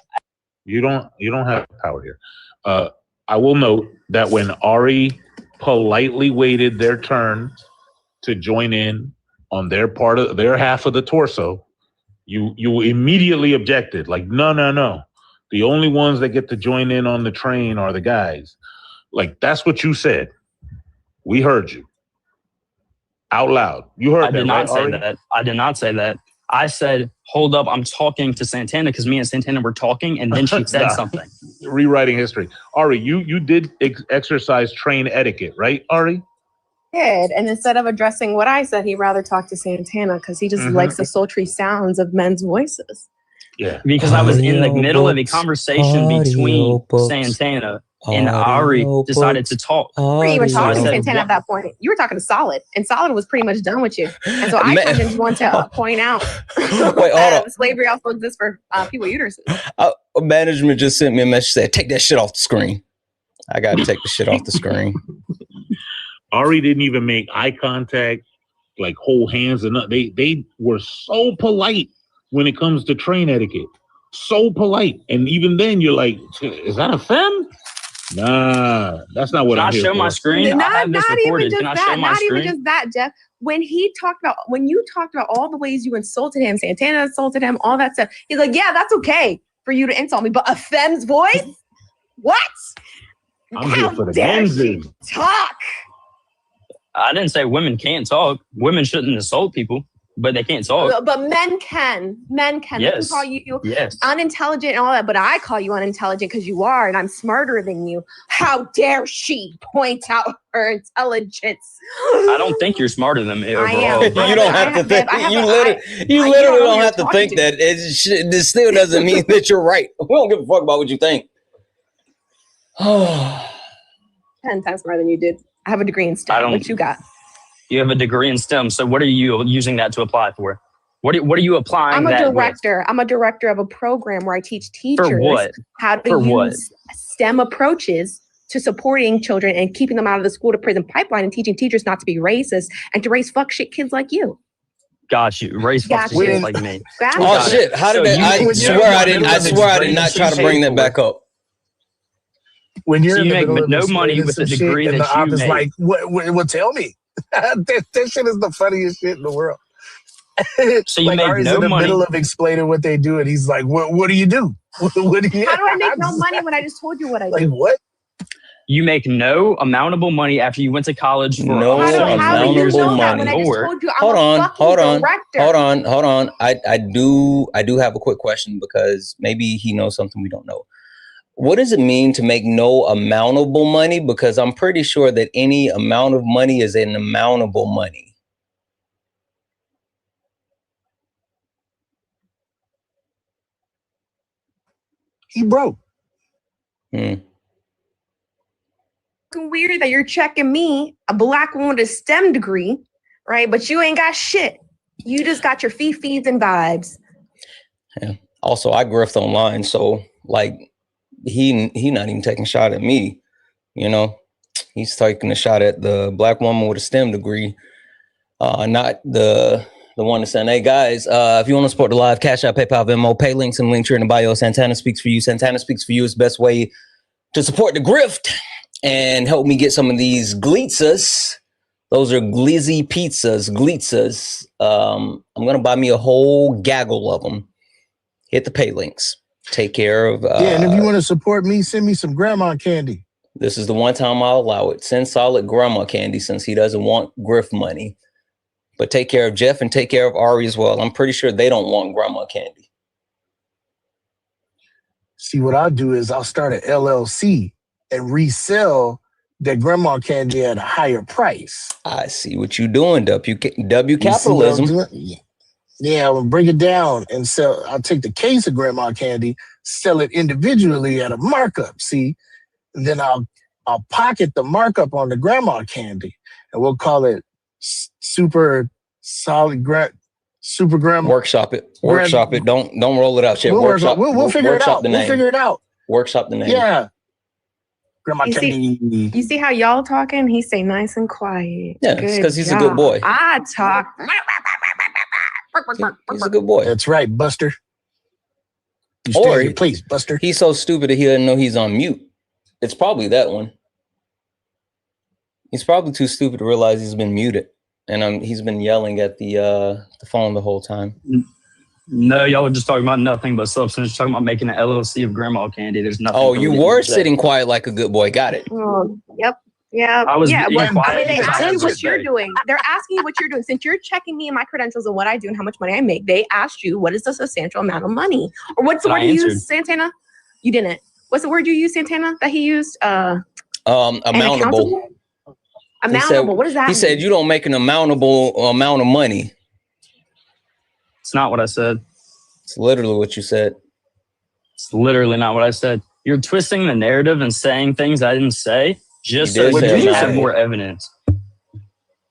You don't have power here. I will note that when Ari politely waited their turn to join in on their part of their half of the torso, you immediately objected. Like, no. The only ones that get to join in on the train are the guys. Like, that's what you said. We heard you. Out loud. You heard that, right, Ari? I did not say that. I said, hold up, I'm talking to Santana because me and Santana were talking, and then she said something. Rewriting history. Ari, you did exercise train etiquette, right, Ari? Did, and instead of addressing what I said, he'd rather talk to Santana because he just likes the sultry sounds of men's voices. Yeah. Because I was in the middle of a conversation between Santana and Ari decided to talk. You weren't even talking to Santana at that point. You were talking to Solid, and Solid was pretty much done with you. And so I kind of just want to point out that slavery also exists for people uteruses. Management just sent me a message saying, take that shit off the screen. I got to take the shit off the screen. Ari didn't even make eye contact, like hold hands, and they were so polite when it comes to train etiquette. So polite. And even then you're like, is that a femme? Nah, that's not what I'm here for. Can I show my screen? Not even just that, Jeff. When you talked about all the ways you insulted him, Santana insulted him, all that stuff, he's like, yeah, that's okay for you to insult me, but a femme's voice? What? I'm here for the dances. Talk. I didn't say women can't talk. Women shouldn't insult people, but they can't talk. But men can. Men can. Yes. They can call you yes. unintelligent and all that, but I call you unintelligent because you are, and I'm smarter than you. How dare she point out her intelligence? I don't think you're smarter than me overall. I am. You don't have to think. You literally don't have to think that. This still doesn't mean that you're right. We don't give a fuck about what you think. 10 times more than you did. I have a degree in STEM. What you got? You have a degree in STEM. So what are you using that to apply for? What are you applying? I'm a that director. With? I'm a director of a program where I teach teachers how to use STEM approaches to supporting children and keeping them out of the school to prison pipeline, and teaching teachers not to be racist and to raise fuck shit kids like you. Got you. Raise fuck shit kids like me. Oh shit! How did that? I swear I did not try to bring that back up. When you're in the make middle of no money with the degree that you make. Like, what? Tell me. that shit is the funniest shit in the world. So you like, make Ari's no in the money. Middle of explaining what they do, and he's like, "What do you do? What do you?" How do I make no money when I just told you what I do? Like what? You make no amountable money after you went to college for no amountable money. Hold on. I do have a quick question because maybe he knows something we don't know. What does it mean to make no amountable money? Because I'm pretty sure that any amount of money is an amountable money. He broke. Weird that you're checking me, a black woman with a STEM degree, right? But you ain't got shit. You just got your feeds and vibes. Yeah. Also, I grift online, so like he not even taking a shot at me, you know. He's taking a shot at the black woman with a STEM degree, not the one that's saying, hey guys, if you want to support the live, Cash App, PayPal, Venmo, pay links and links here in the bio. Santana Speaks For You. Santana Speaks For You is the best way to support the grift and help me get some of these glitzas. Those are glizzy pizzas, glitzas. I'm gonna buy me a whole gaggle of them. Hit the pay links. Take care of. And if you want to support me, send me some grandma candy. This is the one time I'll allow it. Send Solid grandma candy since he doesn't want grift money. But take care of Jeff and take care of Ari as well. I'm pretty sure they don't want grandma candy. See, what I'll do is I'll start an LLC and resell that grandma candy at a higher price. I see what you're doing, W capitalism. Yeah, I'll bring it down and sell. I'll take the case of grandma candy, sell it individually at a markup. See, and then I'll pocket the markup on the grandma candy, and we'll call it super grandma. Workshop it. Don't roll it out. Shit. We'll workshop. We'll figure it out. We'll figure it out. Workshop the name. Yeah. Grandma candy. You see how y'all talking? He say nice and quiet. Yeah, because he's a good boy. I talk. He's a good boy. That's right, Buster. Please, Buster. He's so stupid that he doesn't know he's on mute. It's probably that one. He's probably too stupid to realize he's been muted, and he's been yelling at the phone the whole time. No, y'all were just talking about nothing but substance. Talking about making an LLC of grandma candy. There's nothing. Oh, you were sitting quiet like a good boy. Got it. Oh, yep. Yeah. I was yeah. being Well, quiet I mean, they because I ask had you what you're respect. doing. They're asking you what you're doing. Since you're checking me and my credentials and what I do and how much money I make, they asked you what is the substantial amount of money, or what's the And word I you answered. used, Santana? You didn't. What's the word you used, Santana? That he used? Amountable. Accountable? Amountable. What does that He mean? said you don't make an amountable amount of money. It's not what I said. It's literally what you said. It's literally not what I said. You're twisting the narrative and saying things I didn't say just You so did you say can have amountable. more evidence.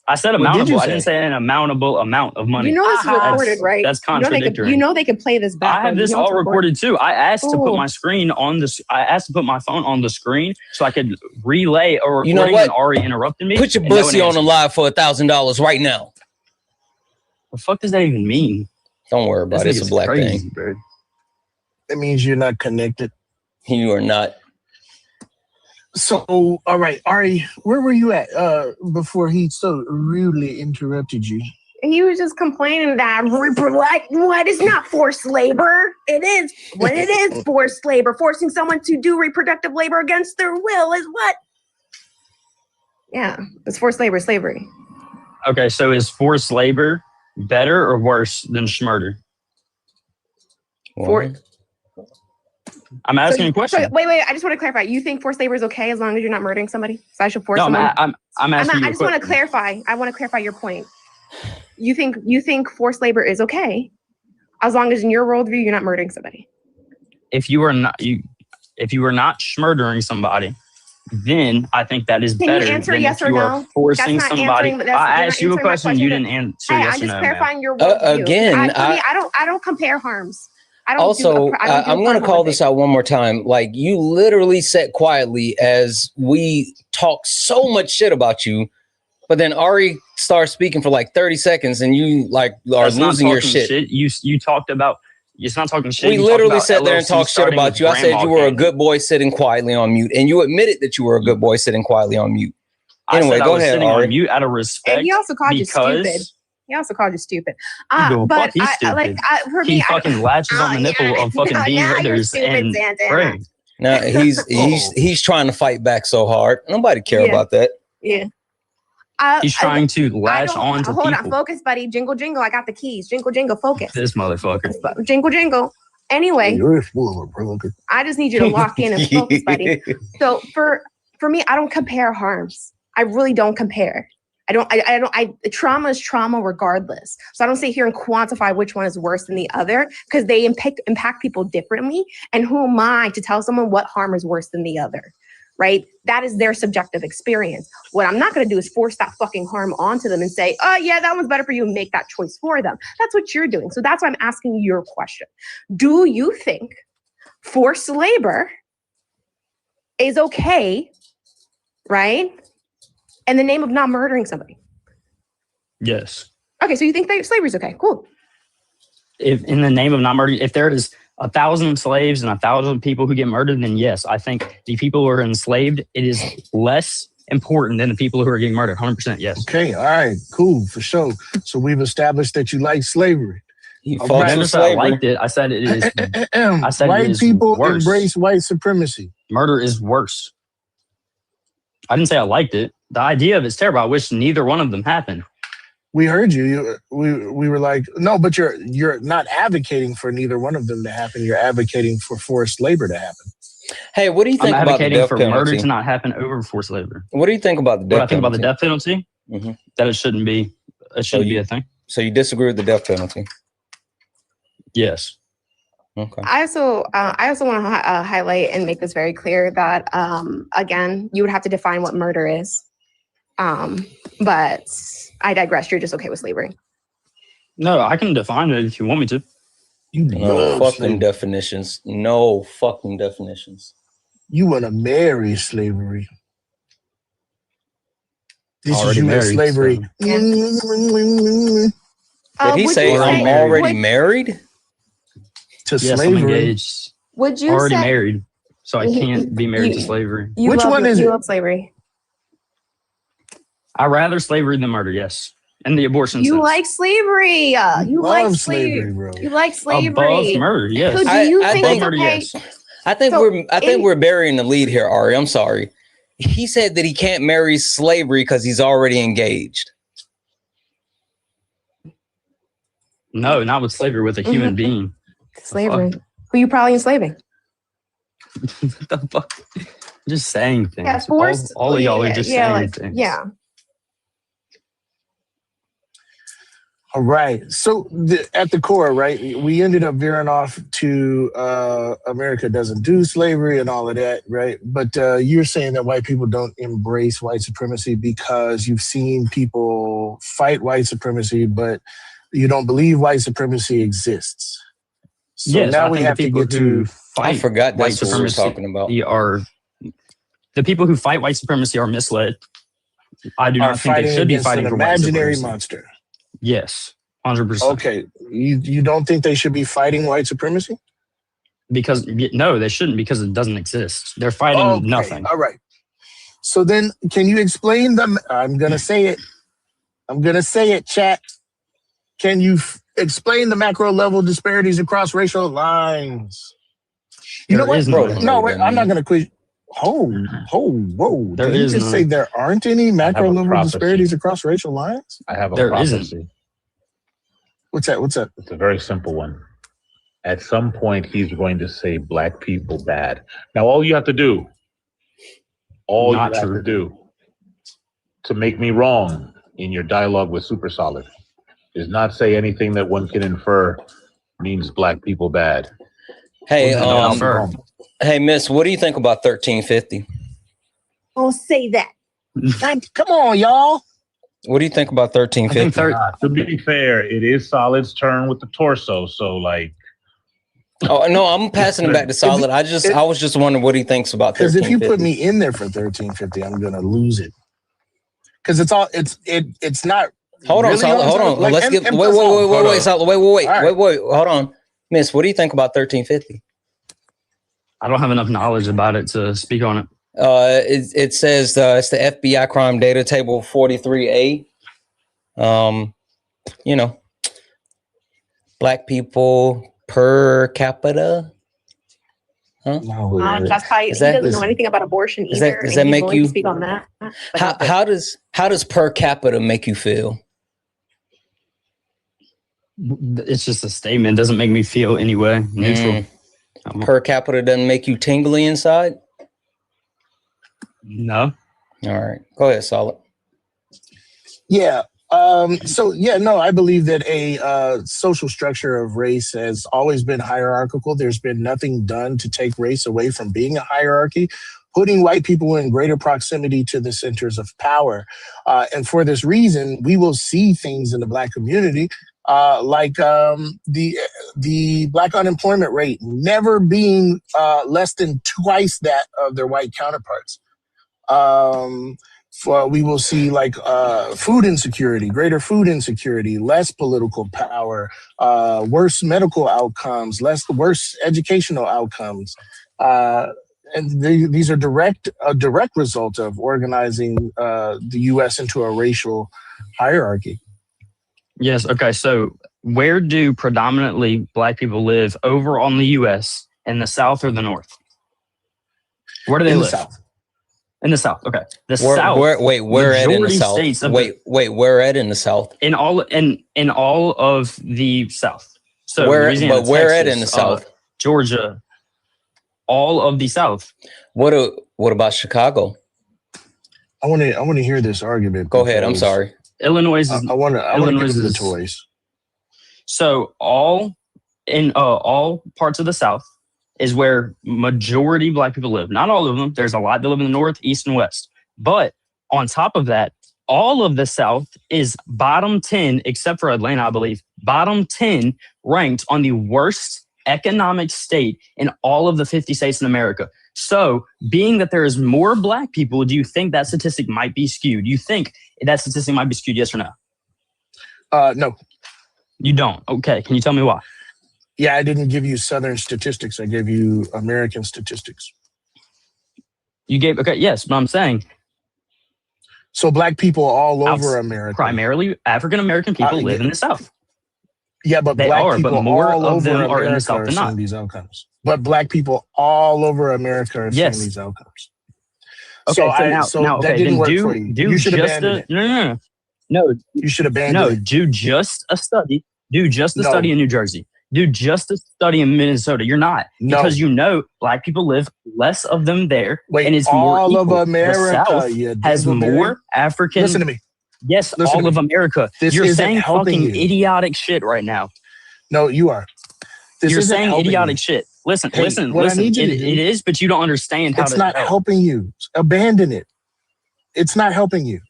I said What did you amountable. I didn't say? say an amountable amount of money. You know this is recorded, right? That's You know contradictory. they could play this back. I have this all recorded too. I asked to put my screen on this. I asked to put my phone on the screen so I could relay a recording You know what? when Ari interrupted me. Put your and no one bussy on the answered. live for $1,000 right now. The fuck does that even mean? Don't worry about it. It's a black crazy, thing. bro. That means you're not connected. You are not. So, all right, Ari, where were you at before he so rudely interrupted you? He was just complaining that what is not forced labor? It is when it is forced labor. Forcing someone to do reproductive labor against their will is what? Yeah, it's forced labor, slavery. Okay, so is forced labor better or worse than schmurder? I'm asking a question. Wait, I just want to clarify. You think forced labor is okay as long as you're not murdering somebody? So I should force someone? I'm asking you I just want to clarify. I want to clarify your point. You think forced labor is okay as long as in your worldview you're not murdering somebody? If you are not schmurdering somebody, then I think that is better you answer than yes if or you no? are forcing That's not somebody. answering, that's, I asked you a question, you didn't answer yes I'm or just no. clarifying your worldview. Again, I don't compare harms. I don't also, do I don't do I'm going to harm call Olympics. this out one more time. Like, you literally sat quietly as we talk so much shit about you, but then Ari starts speaking for like 30 seconds and you like are That's losing not your talking shit. You talked about, it's not talking shit. We You literally talked about sat there and LLC talked shit starting about with you. I said grandma you were a gang. good boy sitting quietly on mute, and you admitted that you were a good boy sitting quietly on mute. I Anyway, said I go was ahead, sitting Ari. on mute out of respect. And he also called you stupid. because He also called you stupid. Go, But fuck, he's stupid. For He me, fucking latches on the nipple of fucking no, Dean now you're Withers stupid, and Santana. Bray. Now he's trying to fight back so hard. Nobody care about that. Yeah. He's trying to latch on to Hold people. on, focus, buddy. Jingle, jingle. I got the keys. Jingle, jingle. Focus. This motherfucker. Jingle, jingle. Anyway, You're full of a provoker. I just need you to lock in and focus, buddy. So for me, I don't compare harms. I really don't compare. Trauma is trauma regardless. So I don't sit here and quantify which one is worse than the other because they impact people differently. And who am I to tell someone what harm is worse than the other? Right? That is their subjective experience. What I'm not going to do is force that fucking harm onto them and say, oh yeah, that one's better for you, and make that choice for them. That's what you're doing. So that's why I'm asking you your question. Do you think forced labor is okay, right? In the name of not murdering somebody? Yes. Okay, so you think that slavery is okay? Cool. If in the name of not murdering, if there is 1,000 slaves and 1,000 people who get murdered, then yes, I think the people who are enslaved, it is less important than the people who are getting murdered. 100% yes. Okay, all right, cool, for sure. So we've established that you like slavery. I never said I liked it. I said it is. I said white it is people worse. embrace white supremacy. Murder is worse. I didn't say I liked it. The idea of it's terrible. I wish neither one of them happened. We heard you. We were like, no, but you're not advocating for neither one of them to happen. You're advocating for forced labor to happen. Hey, what do you think I'm about the advocating death for penalty? murder to not happen over forced labor. What do you think about the death What I think about the penalty? death penalty? Mm-hmm. That it shouldn't be. It shouldn't be a thing. So you disagree with the death penalty? Yes. Okay. I also want to highlight and make this very clear that again, you would have to define what murder is. But I digress. You're just okay with slavery. No, I can define it if you want me to. No fucking definitions. No fucking definitions. You want to marry slavery. This is Already you in married, slavery. Did he say I'm already married? To yes, slavery. I'm engaged. Would you already say married, so I can't be married to slavery. Which one is you it? love slavery. I rather slavery than murder. Yes, and the abortion. You sense. like slavery. You like love slavery, slavery, bro. You like slavery. Above murder, yes. So do you I think think it's okay? yes. I think we're burying the lead here, Ari. I'm sorry. he said that he can't marry slavery because he's already engaged. No, not with slavery, with a human being. Slavery. Who you probably enslaving? What the fuck? Just saying things. Yeah, forced. All of y'all are just saying things. Yeah. All right. So at the core, right, we ended up veering off to America doesn't do slavery and all of that, right? But you're saying that white people don't embrace white supremacy because you've seen people fight white supremacy, but you don't believe white supremacy exists. So yes, now I we think have the to people get who to. fight I forgot white that's what we were supremacy talking about. are the people who fight white supremacy are misled. I do Are not think they fighting should be against fighting an for white imaginary supremacy. monster. Yes, 100%. Okay, you don't think they should be fighting white supremacy? Because no, they shouldn't, because it doesn't exist. They're fighting nothing. All right. So then, can you explain them? I'm gonna say it. I'm gonna say it, chat. Can you explain the macro level disparities across racial lines? You know what? No, wait, I'm not gonna quiz. Whoa! There Did you is just none. say there aren't any macro a level prophecy. disparities across racial lines? I have a There prophecy. isn't. What's that? What's that? It's a very simple one. At some point, he's going to say black people bad. Now, all you have to do, to make me wrong in your dialogue with Super Solid is not say anything that one can infer means black people bad. Hey, hey, Miss, what do you think about 1350? Don't say that. Come on, y'all. What do you think about 1350? To be fair, it is Solid's turn with the torso, so like. Oh no, I'm passing it back to Solid. I was just wondering what he thinks about 1350. Because if you put me in there for 1350, I'm gonna lose it. Because it's not. Hold on, really Solid. Hold on. like, Let's and- get and wait, plus all- Solid. Wait. Hold on, Miss. What do you think about 1350? I don't have enough knowledge about it to speak on it. It says it's the FBI crime data table 43A. You know, black people per capita. Huh? That's probably, he doesn't know anything about abortion either. Does that and he's make willing you to speak on that? How does per capita make you feel? It's just a statement. It doesn't make me feel anyway neutral. Per capita doesn't make you tingly inside? No. All right. Go ahead, Solid. Yeah. I believe that a social structure of race has always been hierarchical. There's been nothing done to take race away from being a hierarchy, putting white people in greater proximity to the centers of power. And for this reason, we will see things in the black community like the black unemployment rate never being less than twice that of their white counterparts. We will see like food insecurity, greater food insecurity, less political power, worse medical outcomes, worse educational outcomes. And these are a direct result of organizing the U.S. into a racial hierarchy. Yes. Okay. So where do predominantly black people live over on the U.S. in the South or the North? Where do they live? In the South. In the South. Okay. Where at in the South? Where at in the South? In all of the South. So where Louisiana, where Texas, at in the South? Georgia, all of the South. What about Chicago? I want to hear this argument. Go ahead. I'm sorry. Illinois is. I want to give you the toys. So all parts of the South is where majority black people live. Not all of them. There's a lot that live in the North, East, and West. But on top of that, all of the South is bottom 10, except for Atlanta, I believe, bottom 10 ranked on the worst economic state in all of the 50 states in America. So being that there is more black people, do you think that statistic might be skewed? Do you think that statistic might be skewed, yes or no? No. You don't? Okay. Can you tell me why? Yeah, I didn't give you Southern statistics. I gave you American statistics. You gave, okay, yes, but I'm saying. So black people all over America. Primarily African-American people live in the South. Yeah, but they black are, people but more all of over them America are in the South than not. These outcomes. But black people all over America are seeing these outcomes. Okay, now, that didn't work for you. You should abandon it. No. You should abandon it. Do just a study. Do just a study in New Jersey. Do just a study in Minnesota. You're not. Because you know black people live, less of them there. Wait, and it's all more of equal. America The South has more African. Listen to me. Yes, all of America. You're saying fucking idiotic shit right now. No, you are. You're saying idiotic shit. Listen. It is, but you don't understand how it's not helping you. Abandon it. It's not helping you.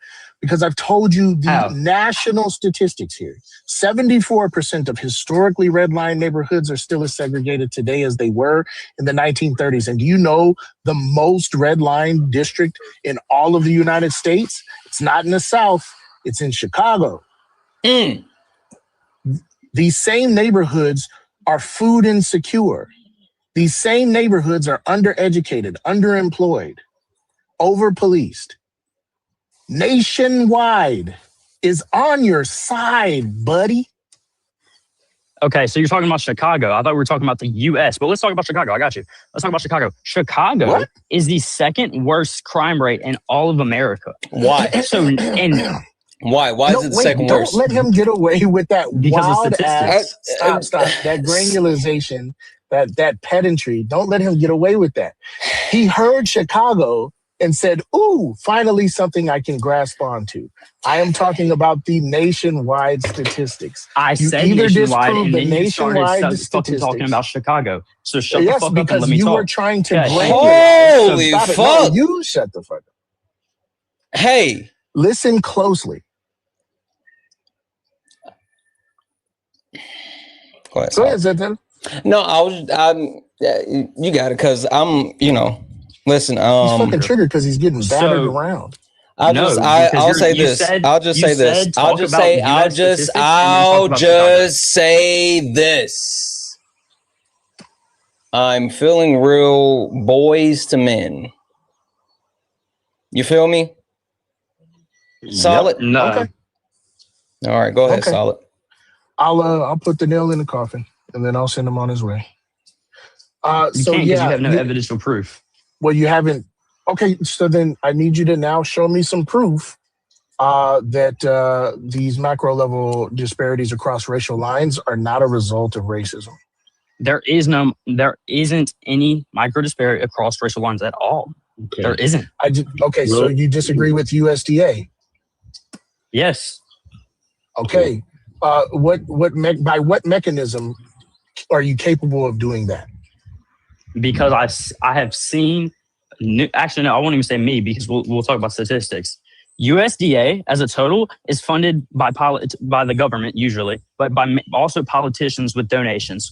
Because I've told you the national statistics here. 74% of historically redlined neighborhoods are still as segregated today as they were in the 1930s. And do you know the most redlined district in all of the United States? It's not in the South. It's in Chicago. These same neighborhoods are food insecure. These same neighborhoods are undereducated, underemployed, over-policed. Nationwide is on your side, buddy. Okay, so you're talking about Chicago. I thought we were talking about the U.S., but let's talk about Chicago. I got you. Let's talk about Chicago. Chicago is the second worst crime rate in all of America. Why? Why? Why is it the second worst? Don't let him get away with that because wild of statistics. Stop. That granularization, that pedantry. Don't let him get away with that. He heard Chicago and said, ooh, finally something I can grasp onto. I am talking about the nationwide statistics. I said nationwide, and then you started fucking talking about Chicago. So shut the fuck up and let me talk. Yes, because you were trying to Holy fuck. No, you shut the fuck up. Hey. Listen closely. Go ahead, Santana. No, you got it, because I'm, listen, he's fucking triggered because he's getting battered around. I'll say this. I'm feeling real boys to men. You feel me? Solid? Yep. No. Okay. All right, go ahead, Solid. I'll put the nail in the coffin and then I'll send him on his way. You can't, because you have no evidential proof. Well, you haven't. Okay, so then I need you to now show me some proof that these macro level disparities across racial lines are not a result of racism. There isn't any micro disparity across racial lines at all. Okay. There isn't. So you disagree with USDA? Yes. Okay. By what mechanism are you capable of doing that? Because I have seen. Actually, no, I won't even say me, because we'll talk about statistics. USDA as a total is funded by the government usually, but by also politicians with donations.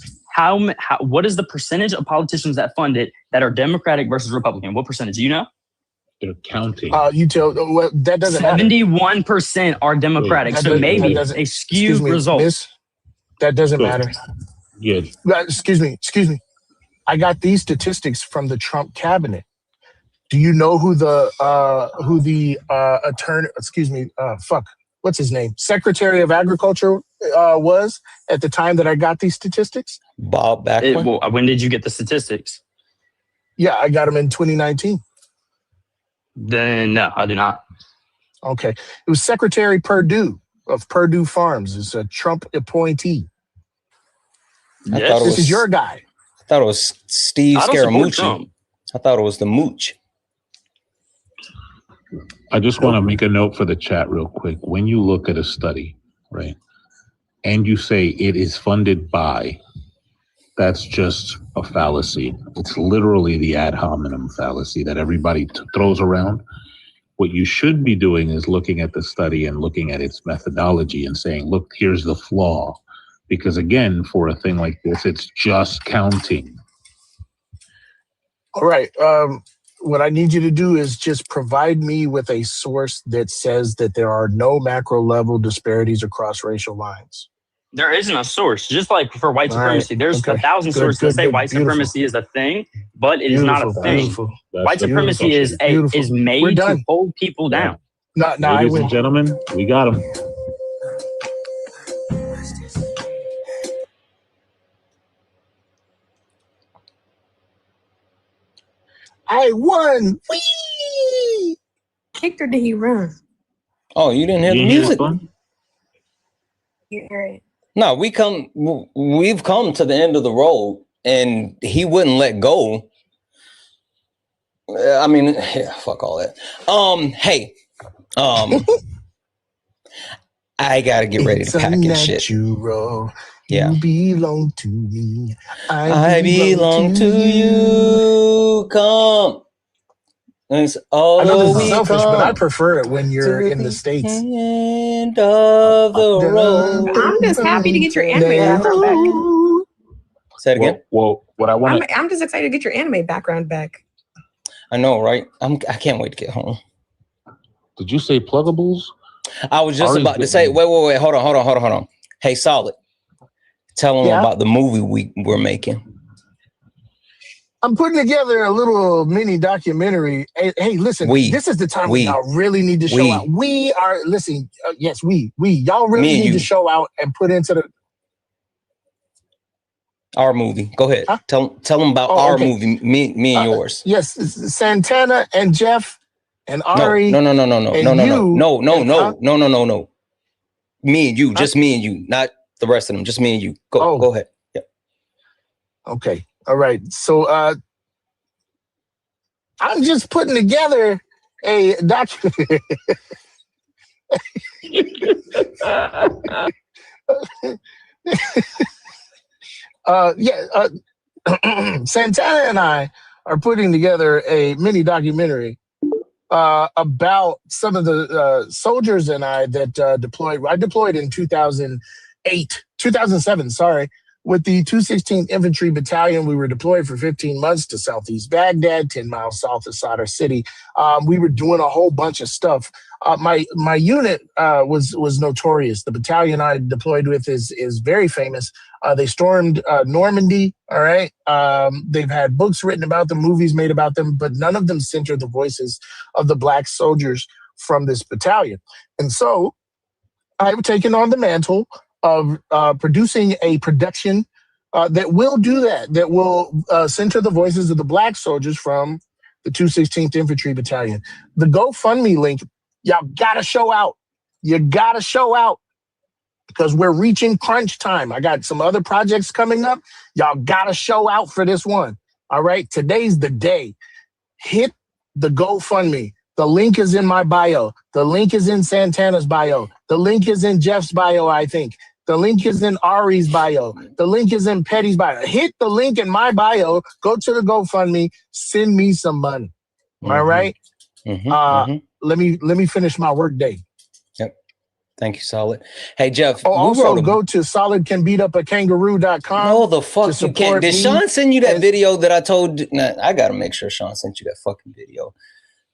What is the percentage of politicians that fund it that are Democratic versus Republican? What percentage? Do you know? They're counting. That doesn't 71% are Democratic, so maybe a skewed result. That doesn't matter. Yeah. Excuse me. I got these statistics from the Trump cabinet. Do you know who the attorney? What's his name? Secretary of Agriculture was at the time that I got these statistics? Bob Backlund. When did you get the statistics? Yeah, I got them in 2019. Then no, I do not. Okay, it was Secretary Perdue of Perdue Farms. It's a Trump appointee. Yes. This is your guy. I thought it was Steve Scaramucci. I thought it was the Mooch. I just want to make a note for the chat real quick. When you look at a study, right, and you say it is funded by, that's just a fallacy. It's literally the ad hominem fallacy that everybody throws around. What you should be doing is looking at the study and looking at its methodology and saying, look, here's the flaw. Because again, for a thing like this, it's just counting. All right. What I need you to do is just provide me with a source that says that there are no macro level disparities across racial lines. There isn't a source. Just like for white supremacy, there's 1,000 sources that say white supremacy is a thing, but it is not a thing. White supremacy is made to hold people down. Ladies and gentlemen, we got them. I won. Whee! kicked or did he run? Oh, you didn't hear the music? You hear it. No, we've come to the end of the road, and he wouldn't let go. I mean, yeah, fuck all that. Hey, I gotta get ready to pack and shit. Yeah. You belong to me. I belong to you. Come. And I know this is selfish, but I prefer it when you're in the States. End of the road. I'm just happy to get your anime background back. Say it again. Well, what I want I'm just excited to get your anime background back. I know, right? I can't wait to get home. Did you say pluggables? I was just about to say, wait, hold on. Hey, Solid. Tell them about the movie we're making. I'm putting together a little mini documentary. Hey, listen, this is the time we y'all really need to show out. We are, listen, yes, y'all really need to show out and put into the... Our movie. Go ahead. Huh? Tell them about our movie, me and yours. Yes, Santana and Jeff and Ari. No. Me and you, just me and you, not the rest of them, just me and you. Go ahead. Yeah. Okay. All right. So I'm just putting together a document. Santana and I are putting together a mini documentary about some of the soldiers and I that deployed. I deployed in 2007, with the 216th Infantry Battalion. We were deployed for 15 months to southeast Baghdad, 10 miles south of Sadr City. We were doing a whole bunch of stuff. My unit was notorious. The battalion I deployed with is very famous. They stormed Normandy, all right? They've had books written about them, movies made about them, but none of them center the voices of the Black soldiers from this battalion. And so I've taken on the mantle of producing a production that will do that will center the voices of the Black soldiers from the 216th Infantry Battalion. The GoFundMe link, y'all gotta show out. You gotta show out because we're reaching crunch time. I got some other projects coming up. Y'all gotta show out for this one. All right, today's the day. Hit the GoFundMe. The link is in my bio. The link is in Santana's bio. The link is in Jeff's bio, I think. The link is in Ari's bio. The link is in Petty's bio. Hit the link in my bio. Go to the GoFundMe. Send me some money. All right? Let me finish my work day. Yep. Thank you, Solid. Hey, Jeff. Also, go to solidcanbeatupakangaroo.com. No, the fuck you can't. Did Sean send you that video that I told you? Nah, I got to make sure Sean sent you that fucking video.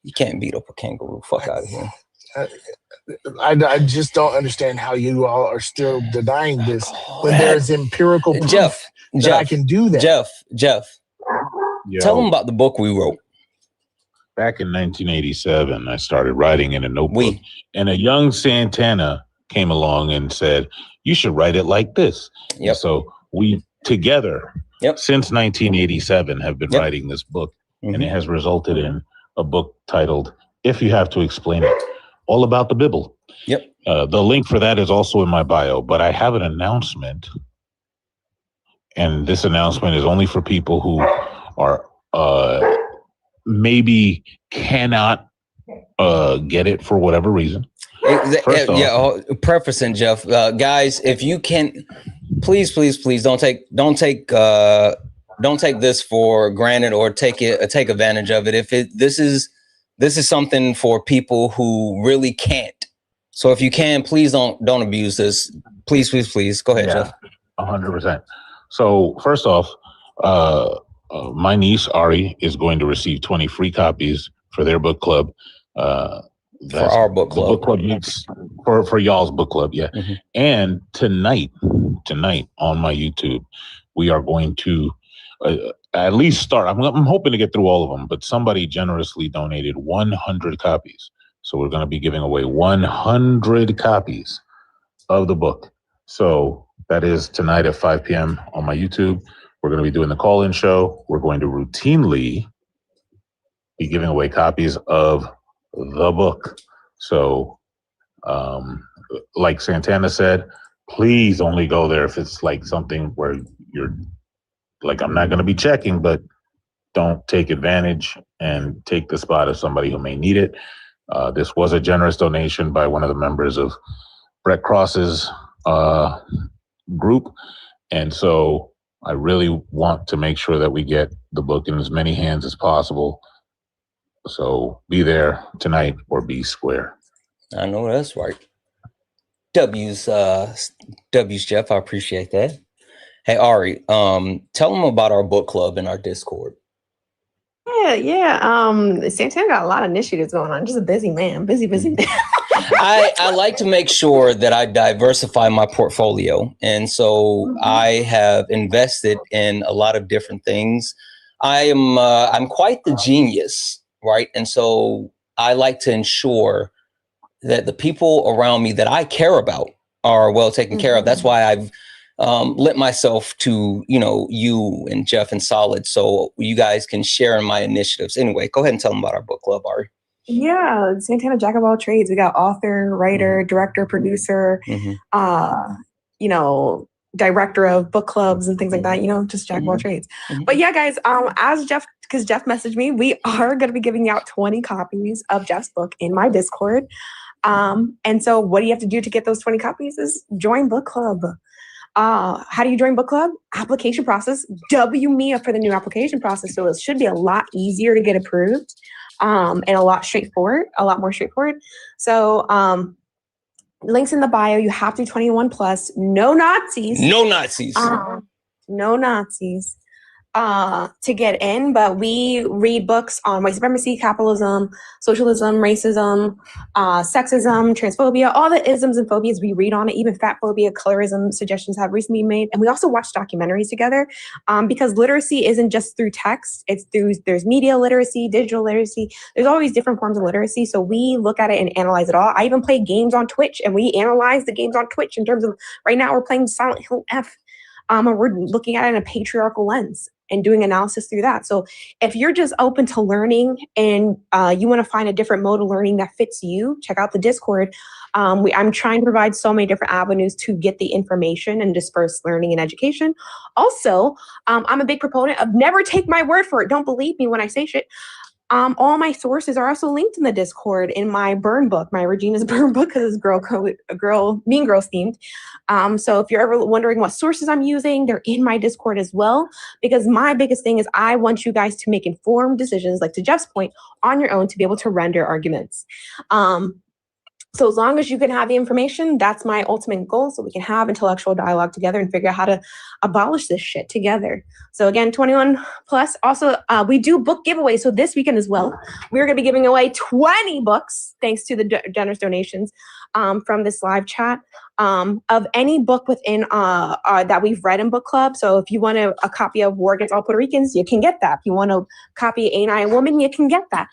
You can't beat up a kangaroo. Fuck out of here. I just don't understand how you all are still denying this when there's empirical proof that I can do that. Jeff, tell them about the book we wrote. Back in 1987, I started writing in a notebook, and a young Santana came along and said, "You should write it like this." Yep. And so we together, since 1987, have been writing this book, and it has resulted in a book titled "If You Have to Explain It," all about the Bible. Yep. The link for that is also in my bio, but I have an announcement, and this announcement is only for people who are maybe cannot get it for whatever reason. Prefacing, Jeff, guys, if you can, please don't take this for granted or take advantage of it. If this is something for people who really can't. So if you can, please don't abuse this. Please. Go ahead, Jeff. 100%. So first off, my niece Ari is going to receive 20 free copies for their book club. For our book club. The book club meets for y'all's book club, yeah. And tonight on my YouTube, we are going to at least start. I'm hoping to get through all of them, but somebody generously donated 100 copies. So we're going to be giving away 100 copies of the book. So that is tonight at 5 p.m. on my YouTube. We're going to be doing the call-in show. We're going to routinely be giving away copies of the book. So, like Santana said, please only go there if it's like something where you're like, I'm not going to be checking, but don't take advantage and take the spot of somebody who may need it. This was a generous donation by one of the members of Brett Cross's group. And so I really want to make sure that we get the book in as many hands as possible. So be there tonight or be square. I know that's right. W's Jeff. I appreciate that. Hey, Ari, tell them about our book club in our Discord. Yeah. Santana got a lot of initiatives going on. Just a busy man. Busy man. I like to make sure that I diversify my portfolio. And so I have invested in a lot of different things. I'm quite the genius, right? And so I like to ensure that the people around me that I care about are well taken care of. That's why I've lent myself to, you and Jeff and Solid, so you guys can share in my initiatives. Anyway, go ahead and tell them about our book club, Ari. Yeah, Santana, jack of all trades. We got author, writer, director, producer, director of book clubs and things like that, just jack of all trades. But yeah, guys, because Jeff messaged me, we are going to be giving out 20 copies of Jeff's book in my Discord. And so what do you have to do to get those 20 copies is join book club. How do you join book club? Application process. W me up for the new application process. So it should be a lot easier to get approved. And a lot more straightforward. So, links in the bio. You have to be 21 plus. No Nazis. No Nazis. No Nazis. To get in, but we read books on white supremacy, capitalism, socialism, racism, sexism, transphobia, all the isms and phobias we read on it, even fat phobia, colorism suggestions have recently been made. And we also watch documentaries together because literacy isn't just through text. There's media literacy, digital literacy. There's always different forms of literacy. So we look at it and analyze it all. I even play games on Twitch and we analyze the games on Twitch in terms of right now we're playing Silent Hill F. And we're looking at it in a patriarchal lens and doing analysis through that. So if you're just open to learning and you want to find a different mode of learning that fits you, check out the Discord. I'm trying to provide so many different avenues to get the information and disperse learning and education. Also, I'm a big proponent of never take my word for it. Don't believe me when I say shit. All my sources are also linked in the Discord in my burn book, my Regina's burn book, because it's Mean Girls themed. So if you're ever wondering what sources I'm using, they're in my Discord as well, because my biggest thing is I want you guys to make informed decisions, like to Jeff's point, on your own to be able to render arguments. So as long as you can have the information, that's my ultimate goal. So we can have intellectual dialogue together and figure out how to abolish this shit together. So again, 21 plus. Also, we do book giveaways. So this weekend as well, we're going to be giving away 20 books, thanks to the generous donations from this live chat, of any book within that we've read in book club. So if you want a copy of War Against All Puerto Ricans, you can get that. If you want a copy of Ain't I a Woman, you can get that.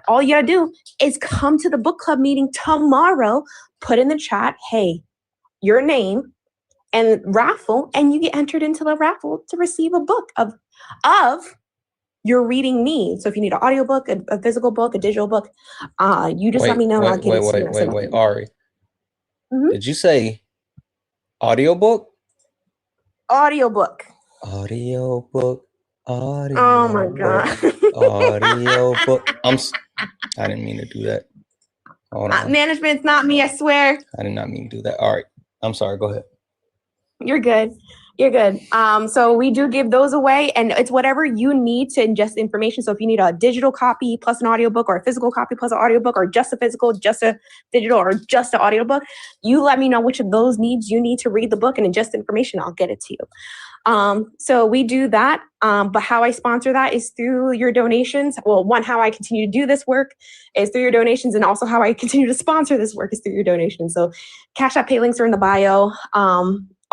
All you gotta do is come to the book club meeting tomorrow, put in the chat, hey, your name and raffle, and you get entered into the raffle to receive a book of your reading needs. So if you need an audiobook, a physical book, a digital book, you just let me know. I'll get it to you. Wait, Ari. Did you say audiobook? Audiobook. Audiobook. Audio. Oh my God. Audiobook. I didn't mean to do that. Hold on. Management's not me, I swear. I did not mean to do that. All right. I'm sorry. Go ahead. You're good. You're good. So we do give those away, and it's whatever you need to ingest information. So if you need a digital copy plus an audiobook, or a physical copy plus an audiobook, or just a physical, just a digital, or just an audiobook, you let me know which of those needs you need to read the book and ingest information. I'll get it to you. So we do that. But how I sponsor that is through your donations. Well, one, how I continue to do this work is through your donations, and also how I continue to sponsor this work is through your donations. So Cash App, Pay links are in the bio.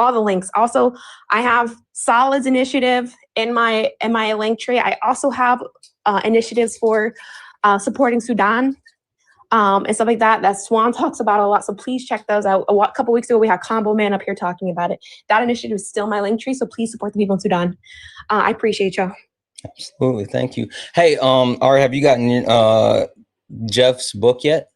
All the links. Also, I have Solid's initiative in my link tree. I also have initiatives for supporting Sudan and stuff like that. That Swan talks about a lot. So please check those out. A couple weeks ago, we had Combo Man up here talking about it. That initiative is still in my link tree. So please support the people in Sudan. I appreciate y'all. Absolutely. Thank you. Hey, Ari, have you gotten Jeff's book yet?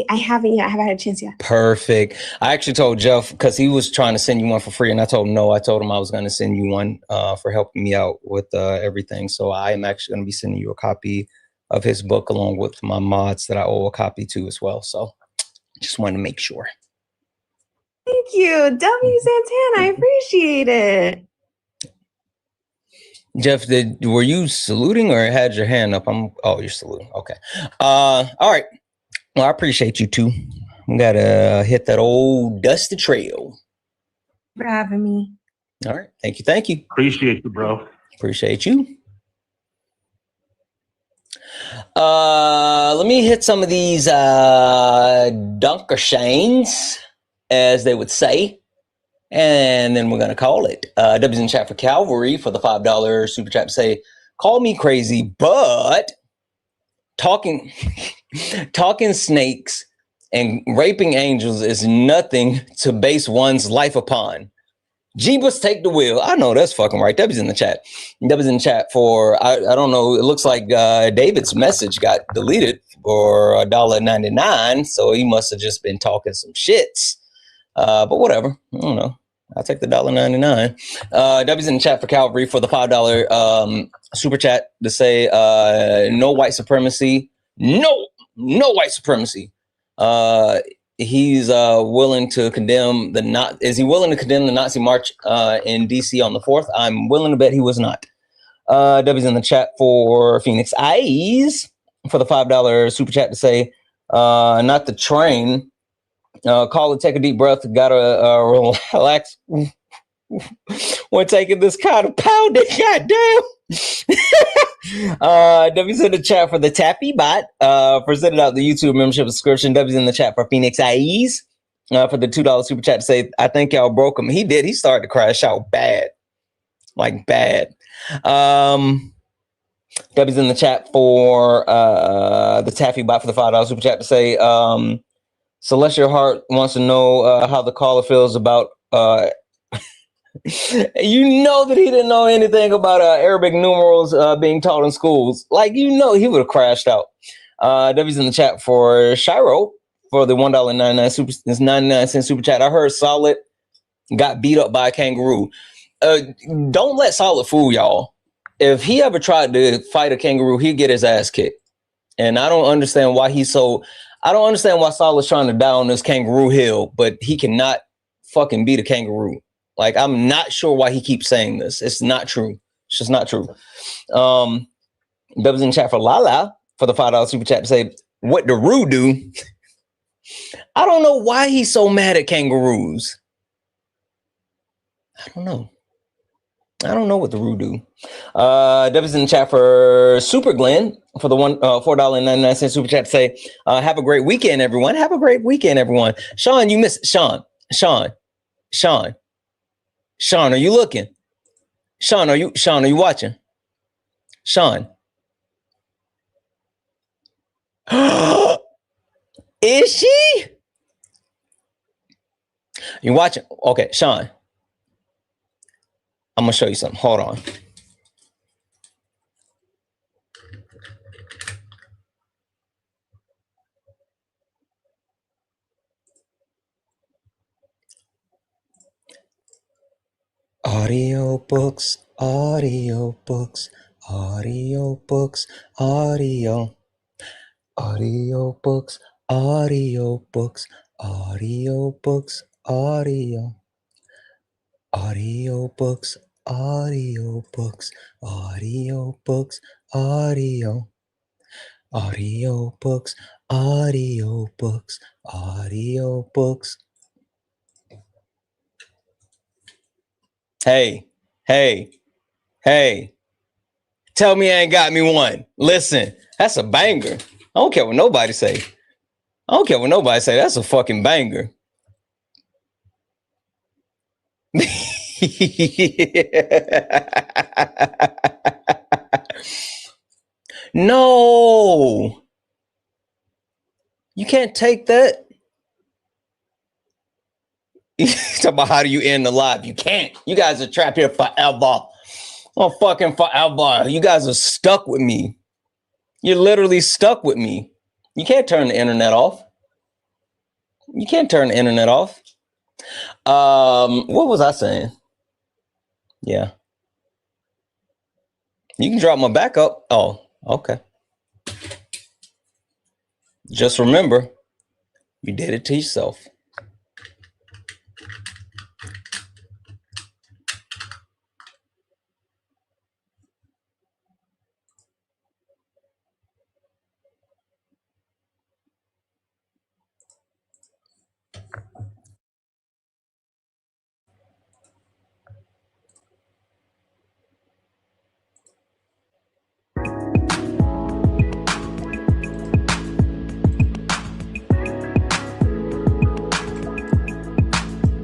I haven't yet. I haven't had a chance yet. Perfect. I actually told Jeff, because he was trying to send you one for free, and I told him no. I told him I was going to send you one for helping me out with everything. So I am actually going to be sending you a copy of his book along with my mods that I owe a copy to as well. So just wanted to make sure. Thank you, W. Santana. I appreciate it. Jeff, were you saluting or had your hand up? Oh, you're saluting. Okay. All right. Well, I appreciate you too. We gotta hit that old dusty trail. For having me. All right. Thank you. Thank you. Appreciate you, bro. Appreciate you. Let me hit some of these Dunkershanes, as they would say. And then we're going to call it. W's in chat for Calvary for the $5 super chat to say, call me crazy, but talking snakes and raping angels is nothing to base one's life upon. Jeebus, take the wheel. I know that's fucking right. W's in the chat. W's in the chat for, I don't know, it looks like David's message got deleted for $1.99. So he must have just been talking some shits. But whatever. I don't know. I'll take the $1.99. W's in the chat for Calvary for the $5 super chat to say no white supremacy. No white supremacy. He's willing to condemn is he willing to condemn the Nazi march in DC on the 4th? I'm willing to bet he was not. W's in the chat for Phoenix Eyes for the $5 super chat to say not the train. Call it, take a deep breath. Gotta relax when taking this kind of pounding. Goddamn. W's in the chat for the Tappy Bot for sending out the YouTube membership subscription. W's in the chat for Phoenix Eyes for the $2 super chat to say, I think y'all broke him. He did. He started to crash out bad. Like bad. W's in the chat for the Taffy Bot for the $5 super chat to say, Celestial Heart wants to know how the caller feels about you know that he didn't know anything about Arabic numerals being taught in schools. Like, you know, he would have crashed out. W's in the chat for Shiro for the $1.99 super chat. I heard Solid got beat up by a kangaroo. Don't let Solid fool y'all. If he ever tried to fight a kangaroo, he'd get his ass kicked. And I don't understand why I don't understand why Solid's trying to die on this kangaroo hill, but he cannot fucking beat a kangaroo. Like, I'm not sure why he keeps saying this. It's not true. It's just not true. W's in chat for Lala for the $5 super chat to say, what the Roo do? I don't know why he's so mad at kangaroos. I don't know. I don't know what the Roo do. W's in the chat for Super Glenn for the $4.99 super chat to say, have a great weekend, everyone. Have a great weekend, everyone. Sean, you missed Sean, are you looking? Sean, are you watching? Sean. Is she? You watching? Okay, Sean. I'm gonna show you something. Hold on. Audiobooks, audiobooks, audiobooks, audiobooks, audiobooks, audiobooks, audiobooks, audiobooks, audiobooks, audiobooks, audiobooks, audiobooks, audiobooks. Hey. Tell me I ain't got me one. Listen, that's a banger. I don't care what nobody say. That's a fucking banger. No. You can't take that. Talk about how do you end the live? You can't. You guys are trapped here forever. Oh, fucking forever. You guys are stuck with me. You're literally stuck with me. You can't turn the internet off. You can't turn the internet off. What was I saying? Yeah. You can drop my backup. Oh, okay. Just remember, you did it to yourself.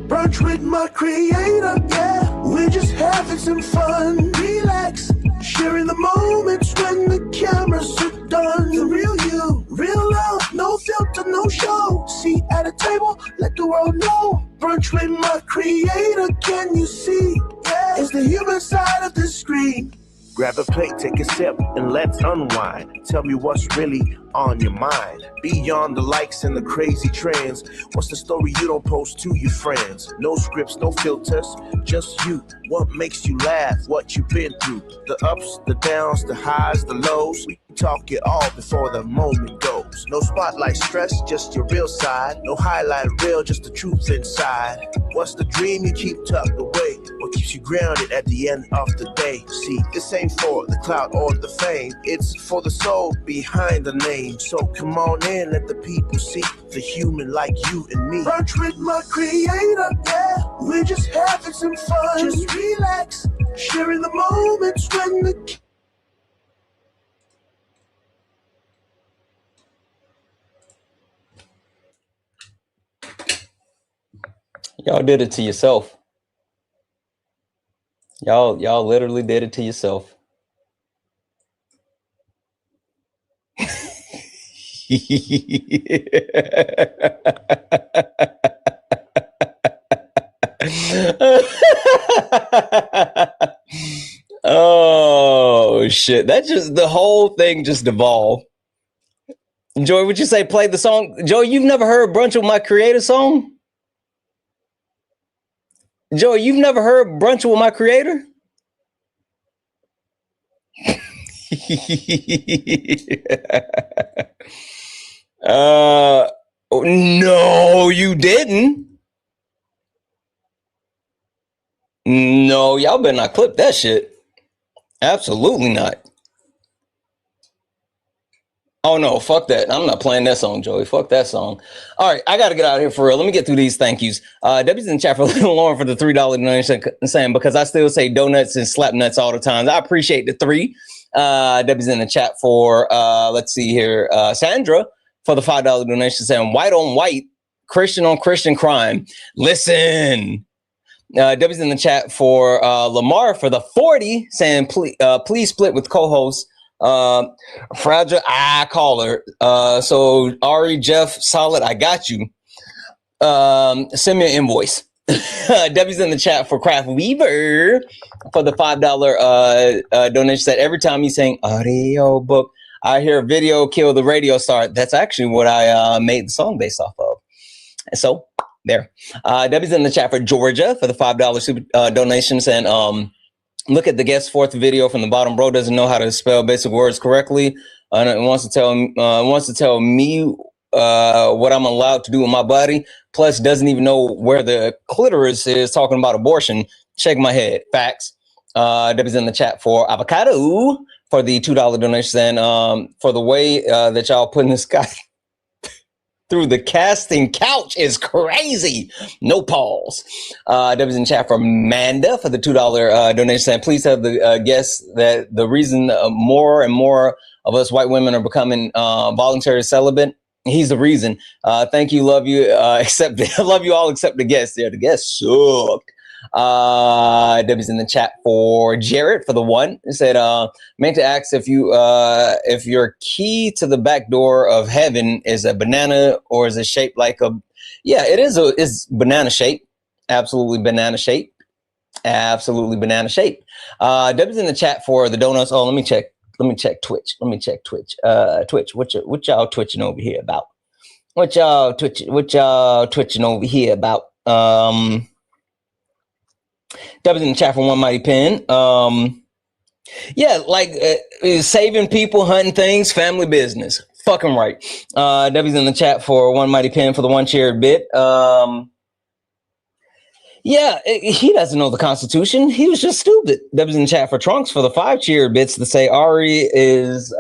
Brunch with my creator, yeah. We're just having some fun. Relax, sharing the moments when the cameras are done. The real you, real love, no filter, no show. Seat at a table, let the world know. Brunch with my creator, can you see? Yeah, it's the human side of the screen. Grab a plate, take a sip, and let's unwind. Tell me what's really on your mind. Beyond the likes and the crazy trends, what's the story you don't post to your friends? No scripts, no filters, just you. What makes you laugh, what you've been through. The ups, the downs, the highs, the lows. We talk it all before the moment goes. No spotlight stress, just your real side. No highlight reel, just the truth inside. What's the dream you keep tucked away? What keeps you grounded at the end of the day? See, this ain't for the clout or the fame. It's for the soul behind the name. So come on in, let the people see the human like you and me. Brunch with my creator, yeah. We're just having some fun. Just relax, sharing the moments when the Y'all did it to yourself. Y'all literally did it to yourself. Oh shit. That just, the whole thing just devolved. Joy, would you say play the song? Joy, you've never heard Brunch with My Creator song? Joy, you've never heard Brunch with My Creator? No, you didn't. No, y'all better not clip that shit. Absolutely not. Oh no, fuck that. I'm not playing that song, Joey. Fuck that song. All right, I gotta get out of here for real. Let me get through these thank yous. W's in the chat for Little Lauren for the $3 donation, saying because I still say donuts and slap nuts all the time. I appreciate the $3. W's in the chat for let's see here. Sandra for the $5 donation, saying white on white, Christian on Christian crime. Listen. W's in the chat for Lamar for the 40, saying please split with co-host Fragile I caller. So Ari, Jeff, solid, I got you. Send me an invoice. W's in the chat for Craft Weaver for the $5 donation. Said every time you saying audio book, I hear video kill the radio star. That's actually what I made the song based off of. So there. W's in the chat for Georgia for the $5 super donations, and look at the guest fourth video from the bottom. Bro doesn't know how to spell basic words correctly, and wants to tell me what I'm allowed to do with my body. Plus, doesn't even know where the clitoris is. Talking about abortion. Shake my head. Facts. W's in the chat for avocado for the $2 donation, and for the way that y'all putting this guy through the casting couch is crazy. No pause. W's in chat for Amanda for the $2 donation. And please tell the guests that the reason more and more of us white women are becoming voluntary celibate, he's the reason. Thank you, love you, except love you all except the guests. Yeah, the guests sucked. W's in the chat for Jared for the $1. It said, meant to ask if your key to the back door of heaven is a banana or is it shaped like a, yeah, it's banana shape. Absolutely banana shape. Absolutely banana shape. W's in the chat for the donuts. Oh, let me check. Let me check Twitch. Twitch. What y'all twitching over here about? What y'all twitching over here about? W's in the chat for One Mighty Pen. Yeah, like saving people, hunting things, family business. Fucking right. W's in the chat for One Mighty Pen for the one shared bit. Yeah, he doesn't know the Constitution. He was just stupid. W's in the chat for Trunks for the 5 cheer bits to say Ari is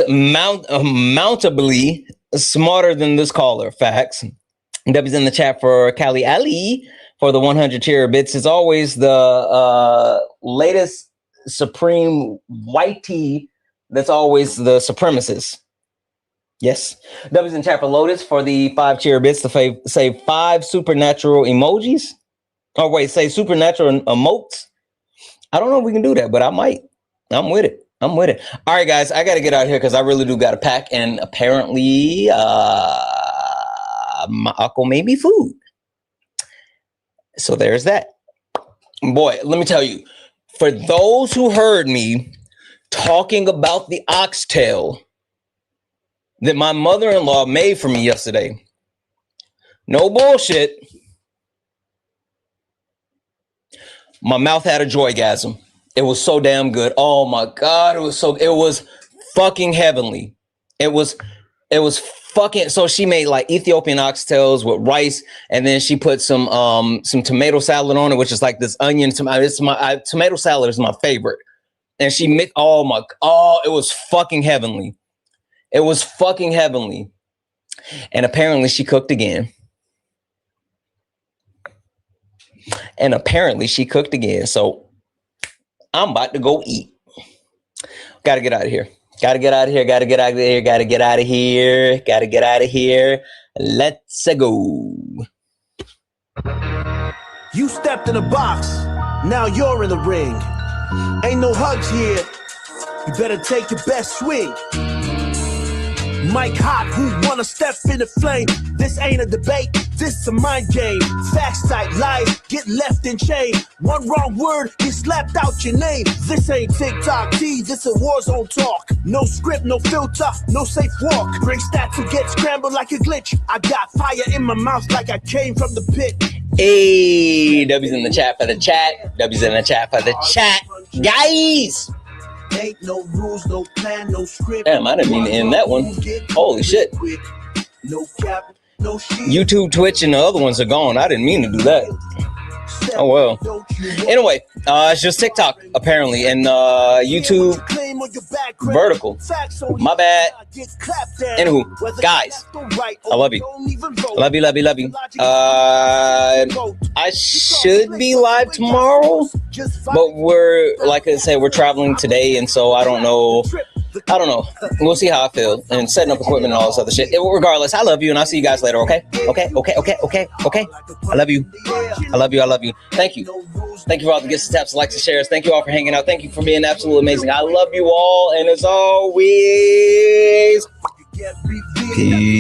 mountably smarter than this caller. Facts. W's in the chat for Kali Ali for the 100 cheer bits. It's always the latest supreme white tea that's always the supremacist. Yes. W's in chat for Lotus for the 5 cheer bits to say 5 supernatural emojis. Oh, wait, say supernatural emotes. I don't know if we can do that, but I might. I'm with it. All right, guys, I got to get out of here because I really do got to pack. And apparently, my uncle made me food. So there's that. Boy, let me tell you, for those who heard me talking about the oxtail that my mother-in-law made for me yesterday, no bullshit, my mouth had a joygasm. It was so damn good. Oh my God, it was fucking heavenly. It was fucking, so she made like Ethiopian oxtails with rice, and then she put some tomato salad on it, which is like this onion. Tomato salad is my favorite. And she mixed, it was fucking heavenly. It was fucking heavenly. And apparently she cooked again. So I'm about to go eat. Gotta get out of here. Let's go. You stepped in a box, now you're in the ring. Ain't no hugs here, you better take your best swing. Mike Hot, who wanna step in the flame? This ain't a debate, this a mind game. Facts type lies, get left in chain. One wrong word, get slapped out your name. This ain't TikTok T, this a war zone talk. No script, no filter, no safe walk. Bring stats to get scrambled like a glitch. I got fire in my mouth like I came from the pit. Hey, W's in the chat for the chat. Guys! Ain't no rules, no plan, no script. Damn, I didn't mean to end that one. Holy shit. No cap, no shit. YouTube, Twitch, and the other ones are gone. I didn't mean to do that. Oh, well. Anyway, it's just TikTok, apparently, and YouTube vertical. My bad. Anywho, guys, I love you. Love you. I should be live tomorrow, but like I said, we're traveling today, and so I don't know. We'll see how I feel and setting up equipment and all this other shit. Regardless, I love you, and I'll see you guys later, okay? Okay. I love you. Thank you for all the gifts, taps, likes, and shares. Thank you all for hanging out. Thank you for being absolutely amazing. I love you all, and as always, peace.